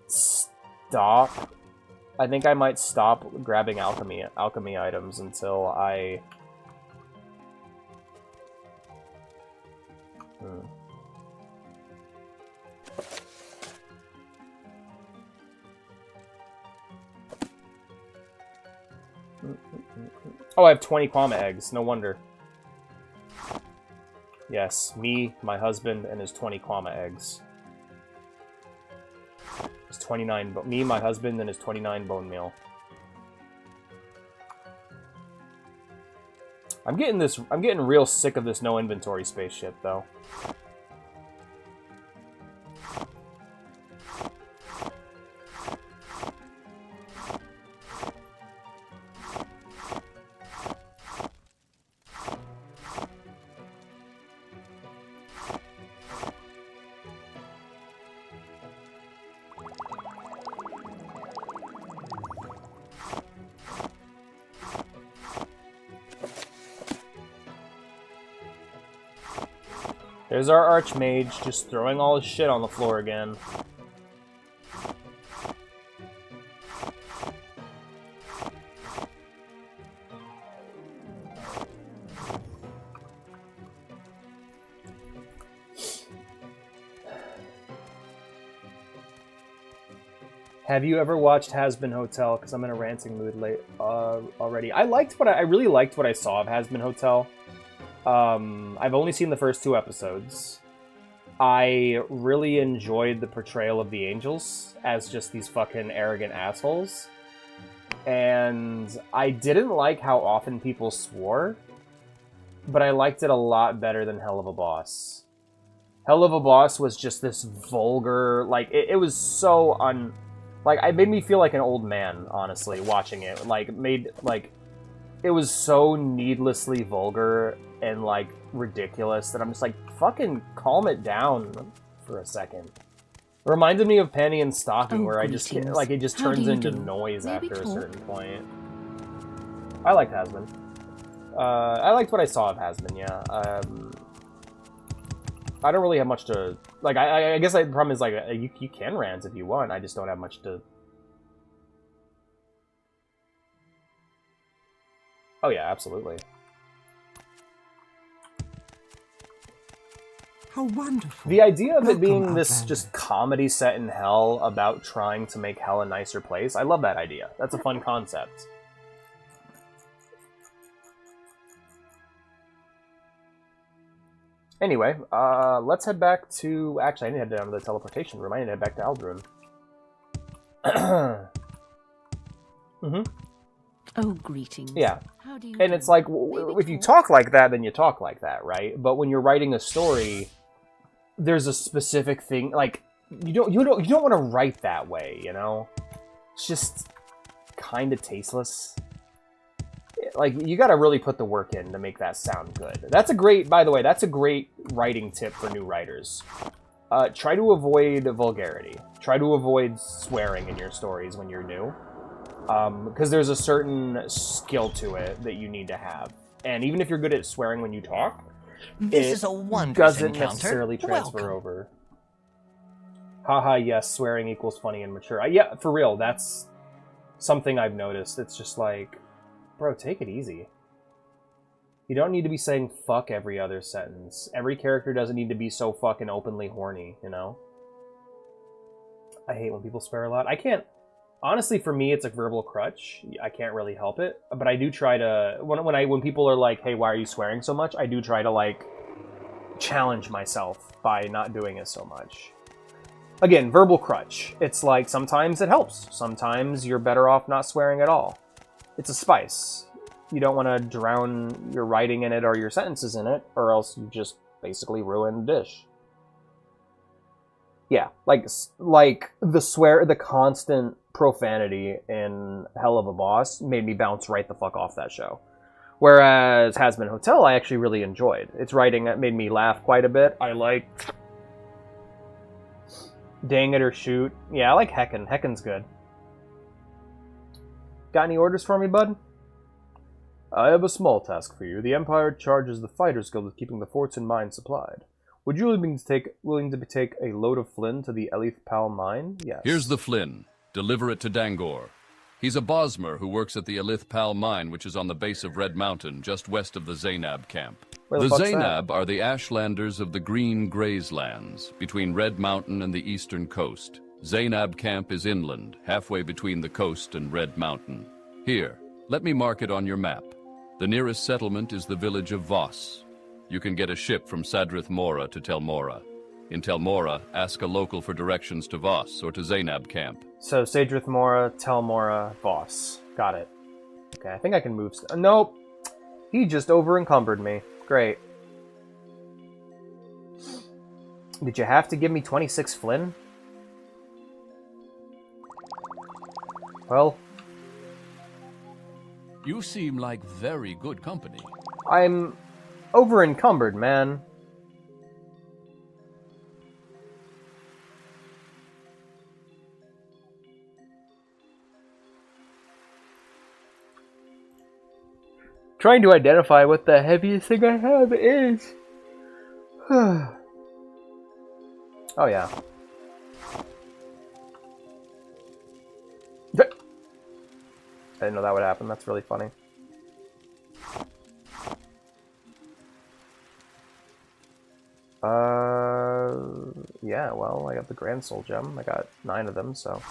stop grabbing alchemy items until I... Oh, I have 20 Kwama eggs. No wonder. Yes, me, my husband, and his 20 Kwama eggs. His 29... Me, my husband, and his 29 bone meal. I'm getting real sick of this no inventory space shit, though. There's our Archmage just throwing all his shit on the floor again. Have you ever watched Has Been Hotel? Because I'm in a ranting mood already. I really liked what I saw of Has Been Hotel. I've only seen the first 2 episodes. I really enjoyed the portrayal of the angels as just these fucking arrogant assholes. And I didn't like how often people swore, but I liked it a lot better than Hell of a Boss. Hell of a Boss was just this vulgar, like, it was so like, it made me feel like an old man, honestly, watching it. Like, it was so needlessly vulgar and, like, ridiculous that I'm just like, fucking calm it down for a second. It reminded me of Penny and Stocking, where I just, like, it just turns into noise after a certain point. I liked Hasbin. I liked what I saw of Hasbin, yeah. I don't really have much to... Like, I guess the problem is, like, you can rant if you want. I just don't have much to... Oh, yeah, absolutely. How wonderful. The idea of it being this just comedy set in hell about trying to make hell a nicer place, I love that idea. That's a fun concept. Anyway, let's head back to... Actually, I didn't head down to the teleportation room. I need to head back to Aldrun. Oh, greetings. Yeah. How do you And do? it's like, if you talk like that, then you talk like that, right? But when you're writing a story, there's a specific thing, like, you don't want to write that way, you know? It's just kind of tasteless. Like, you gotta really put the work in to make that sound good. That's a great, by the way, that's a great writing tip for new writers. Try to avoid vulgarity. Try to avoid swearing in your stories when you're new. Because there's a certain skill to it that you need to have. And even if you're good at swearing when you talk, This it is a wondrous doesn't encounter. necessarily transfer Welcome. over. Haha, yes, swearing equals funny and mature. Yeah, for real, that's something I've noticed. It's just like, bro, take it easy. You don't need to be saying fuck every other sentence. Every character doesn't need to be so fucking openly horny, you know? I hate when people swear a lot. I can't... Honestly, for me, it's a verbal crutch. I can't really help it. But I do try to... When people are like, hey, why are you swearing so much? I do try to, like, challenge myself by not doing it so much. Again, verbal crutch. It's like, sometimes it helps. Sometimes you're better off not swearing at all. It's a spice. You don't want to drown your writing in it or your sentences in it, or else you just basically ruin the dish. Yeah, like the constant profanity in Hell of a Boss made me bounce right the fuck off that show. Whereas Hazbin Hotel, I actually really enjoyed. Its writing made me laugh quite a bit. I liked Dang It or Shoot. Yeah, I like Heckin. Heckin's good. Got any orders for me, bud? I have a small task for you. The Empire charges the Fighters Guild with keeping the forts and mines supplied. Would you willing to take a load of Flynn to the Elith Pal mine? Yes. Here's the Flynn. Deliver it to Dangor. He's a Bosmer who works at the Elith Pal mine, which is on the base of Red Mountain, just west of the Zainab camp. Where The fuck's Zainab are the Ashlanders of the Green Grazelands, between Red Mountain and the eastern coast. Zainab camp is inland, halfway between the coast and Red Mountain. Here, let me mark it on your map. The nearest settlement is the village of Voss. You can get a ship from Sadrith Mora to Tel Mora. In Tel Mora, ask a local for directions to Voss or to Zainab camp. So, Sadrith Mora, Tel Mora, Voss. Got it. Okay, I think I can move... Nope! He just over-encumbered me. Great. Did you have to give me 26 Flynn? Well... You seem like very good company. I'm over-encumbered, man. Trying to identify what the heaviest thing I have is. Oh, yeah. I didn't know that would happen. That's really funny. Yeah, well, I got the Grand Soul Gem. I got 9 of them, so...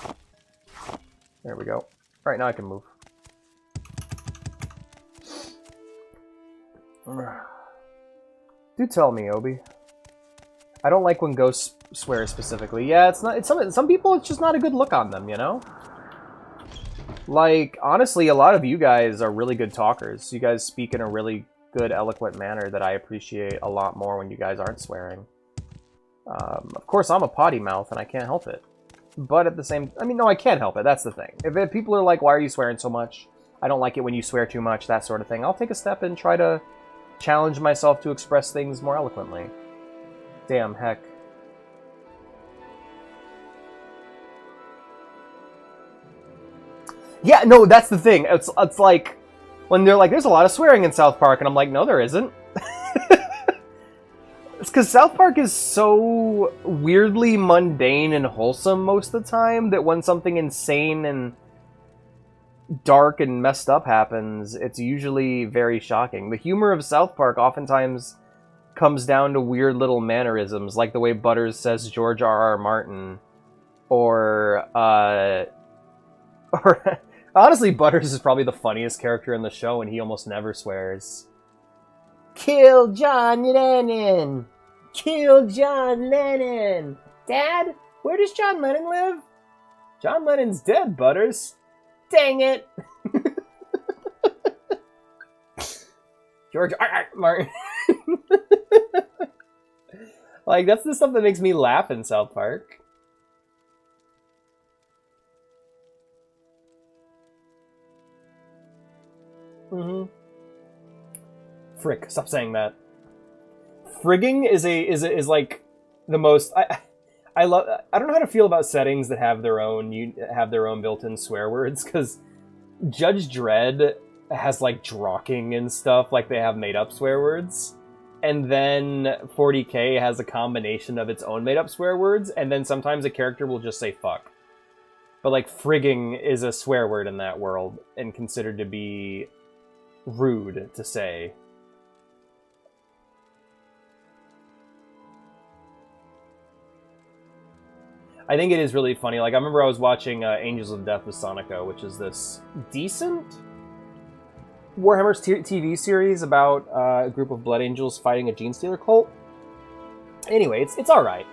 There we go. Alright, now I can move. Do tell me, Obi. I don't like when ghosts swear specifically. Yeah, it's not. It's some people. It's just not a good look on them, you know. Like honestly, a lot of you guys are really good talkers. You guys speak in a really good, eloquent manner that I appreciate a lot more when you guys aren't swearing. Of course, I'm a potty mouth and I can't help it. But at the same, I mean, no, I can't help it. That's the thing. If people are like, "Why are you swearing so much? I don't like it when you swear too much," that sort of thing, I'll take a step and try to challenge myself to express things more eloquently. Damn, heck. Yeah, no, that's the thing. It's like, when they're like, there's a lot of swearing in South Park, and I'm like, no, there isn't. It's because South Park is so weirdly mundane and wholesome most of the time that when something insane and dark and messed up happens, it's usually very shocking. The humor of South Park oftentimes comes down to weird little mannerisms, like the way Butters says George R.R. Martin, or honestly, Butters is probably the funniest character in the show, and he almost never swears. Kill John Lennon! Kill John Lennon! Dad, where does John Lennon live? John Lennon's dead, Butters. Dang it! George R.R. Martin. Like, that's the stuff that makes me laugh in South Park. Frick, stop saying that. Frigging is like the most I love. I don't know how to feel about settings that have their own built-in swear words, because Judge Dredd has like drawking and stuff, like they have made-up swear words, and then 40K has a combination of its own made-up swear words, and then sometimes a character will just say fuck. But like frigging is a swear word in that world and considered to be rude to say. I think it is really funny. Like, I remember I was watching Angels of Death with Sonico, which is this decent Warhammer TV series about a group of Blood Angels fighting a Gene Stealer cult. Anyway, it's alright.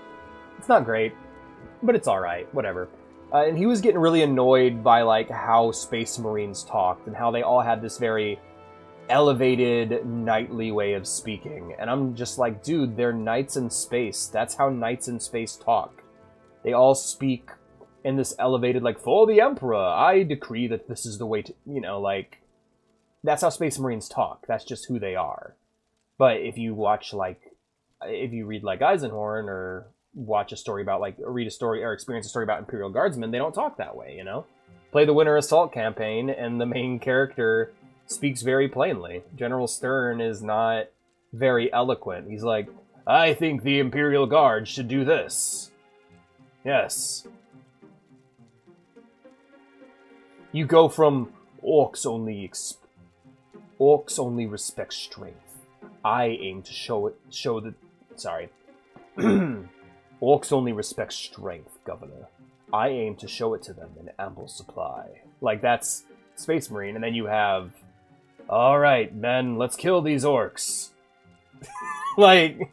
It's not great, but it's alright. Whatever. And he was getting really annoyed by, like, how Space Marines talked and how they all had this very elevated, knightly way of speaking. And I'm just like, dude, they're knights in space. That's how knights in space talk. They all speak in this elevated, like, for the Emperor, I decree that this is the way to, you know, like, that's how Space Marines talk. That's just who they are. But if you watch, like, if you read, like, Eisenhorn, or watch a story about, like, or read a story, or experience a story about Imperial Guardsmen, they don't talk that way, you know? Play the Winter Assault campaign, and the main character speaks very plainly. General Stern is not very eloquent. He's like, I think the Imperial Guard should do this. Yes. You go from orcs only respect strength. I aim to show the orcs only respect strength, Governor. I aim to show it to them in ample supply. Like, that's Space Marine, and then you have, all right, men, let's kill these orcs. Like,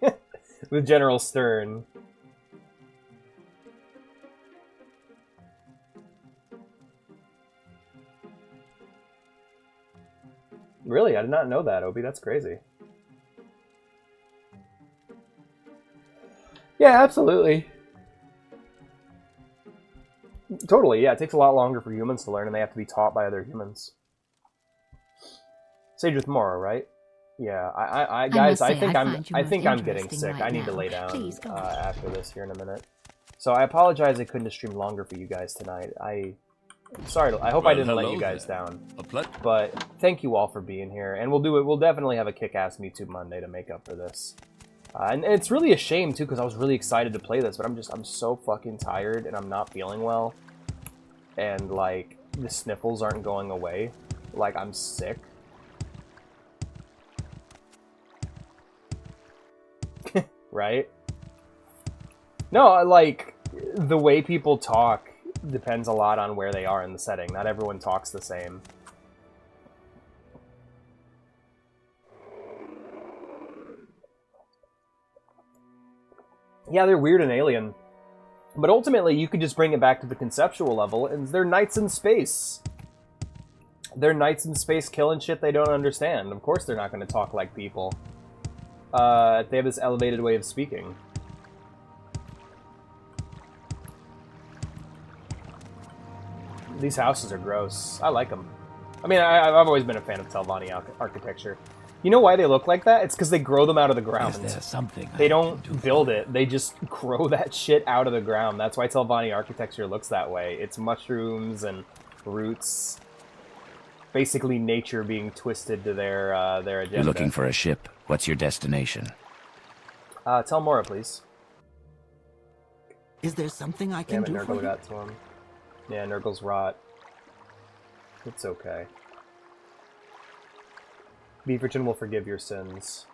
with General Stern. Really? I did not know that, Obi. That's crazy. Yeah, absolutely. Totally, yeah. It takes a lot longer for humans to learn, and they have to be taught by other humans. Sage with Morrow, right? Yeah, I guys, I think I'm getting sick. Right I need now. to lay down Please, go on. after this here in a minute. So I apologize I couldn't stream longer for you guys tonight. Sorry, I hope I didn't let you guys down. But thank you all for being here, and we'll definitely have a kick-ass MeToo Monday to make up for this. And it's really a shame too, because I was really excited to play this, but I'm so fucking tired, and I'm not feeling well, and like the sniffles aren't going away. Like, I'm sick. Right? No, like, the way people talk depends a lot on where they are in the setting. Not everyone talks the same. Yeah, they're weird and alien. But ultimately, you could just bring it back to the conceptual level, and they're knights in space. They're knights in space killing shit they don't understand. Of course they're not going to talk like people. They have this elevated way of speaking. These houses are gross. I like them. I mean, I've always been a fan of Telvanni architecture. You know why they look like that? It's because they grow them out of the ground. Is there something They don't build it. They just grow that shit out of the ground. That's why Telvanni architecture looks that way. It's mushrooms and roots. Basically nature being twisted to their agenda. You're looking for a ship. What's your destination? Tell Mora, please. Is there something I Damn can it, do for Nurgle you? got to him. Yeah, Nurgle's rot. It's okay. Beaverton will forgive your sins.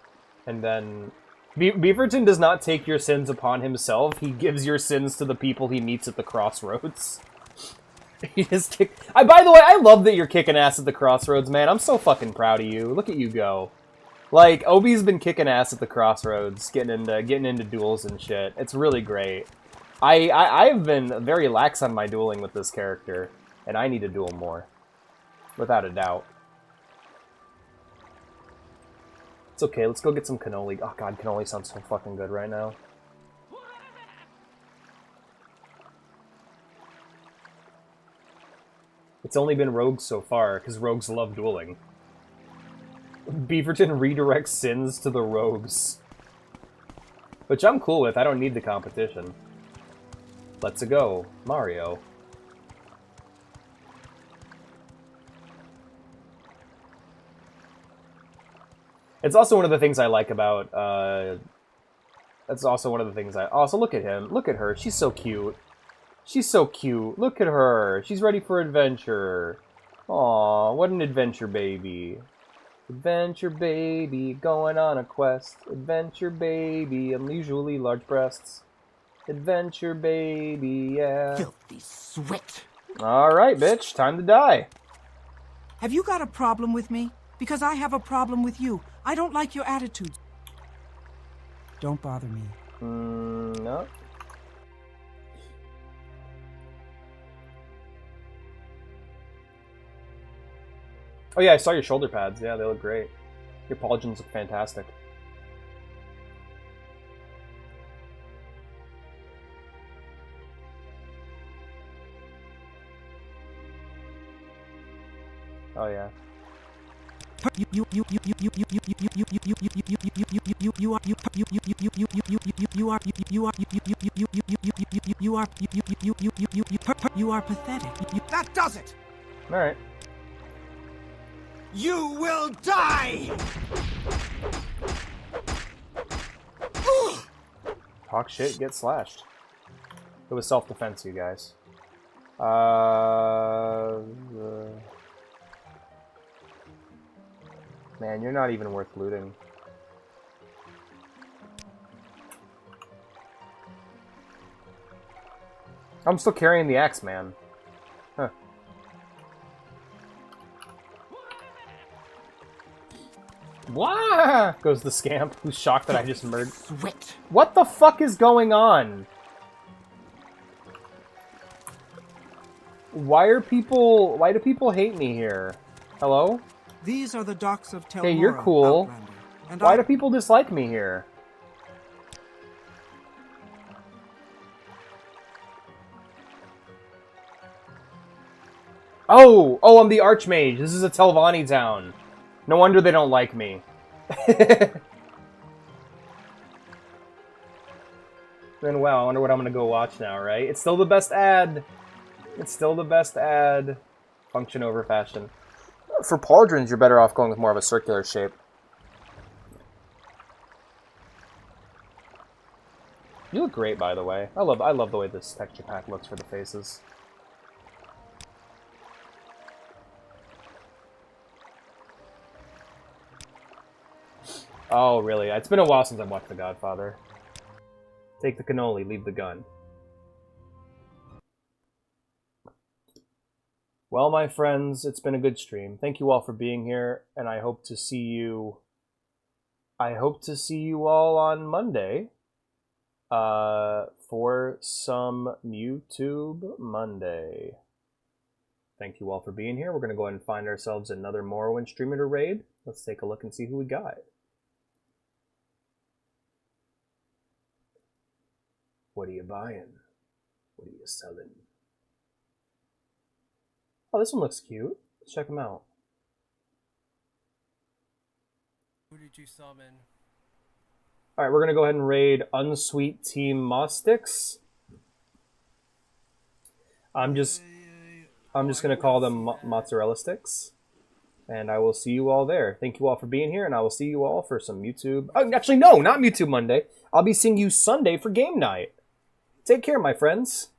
And then... Beaverton does not take your sins upon himself. He gives your sins to the people he meets at the crossroads. He just kick... by the way, I love that you're kicking ass at the crossroads, man. I'm so fucking proud of you. Look at you go. Like, Obi's been kicking ass at the crossroads, getting into duels and shit. It's really great. I've been very lax on my dueling with this character, and I need to duel more. Without a doubt. It's okay, let's go get some cannoli. Oh god, cannoli sounds so fucking good right now. It's only been rogues so far, because rogues love dueling. Beaverton redirects sins to the rogues. Which I'm cool with, I don't need the competition. Let's go, Mario. It's also one of the things I like about, that's also one of the things I... Also, look at him. Look at her. She's so cute. She's so cute. Look at her. She's ready for adventure. Aw, what an adventure baby. Adventure baby, going on a quest. Adventure baby, unusually large breasts. Adventure baby, yeah. Filthy sweat. Alright, bitch. Time to die. Have you got a problem with me? Because I have a problem with you. I don't like your attitude. Don't bother me. No. Oh yeah, I saw your shoulder pads. Yeah, they look great. Your pauldrons look fantastic. Oh yeah. You are pathetic. That does it. All right. You will die. Talk shit, get slashed. It was self-defense, you guys. Man, you're not even worth looting. I'm still carrying the axe, man. Huh. Wah! Goes the scamp, who's shocked that I just murdered. What the fuck is going on? Why do people hate me here? Hello? These are the docks of Telmora, Hey, you're cool. Outlander. And Why do people dislike me here? Oh! Oh, I'm the Archmage. This is a Telvanni town. No wonder they don't like me. Then, wow, I wonder what I'm gonna go watch now, right? It's still the best ad. It's still the best ad. Function over fashion. For pauldrons, you're better off going with more of a circular shape. You look great, by the way. I love the way this texture pack looks for the faces. Oh, really? It's been a while since I've watched The Godfather. Take the cannoli, leave the gun. Well, my friends, it's been a good stream. Thank you all for being here, and I hope to see you... I hope to see you all on Monday for some YouTube Monday. Thank you all for being here. We're going to go ahead and find ourselves another Morrowind streamer to raid. Let's take a look and see who we got. What are you buying? What are you selling? Oh, this one looks cute. Let's check him out. Who did you summon? Alright, we're going to go ahead and raid Unsweet Team Mostics. I'm just going to call them mozzarella sticks. And I will see you all there. Thank you all for being here, and I will see you all for some YouTube... Oh, actually, no, not YouTube Monday. I'll be seeing you Sunday for game night. Take care, my friends.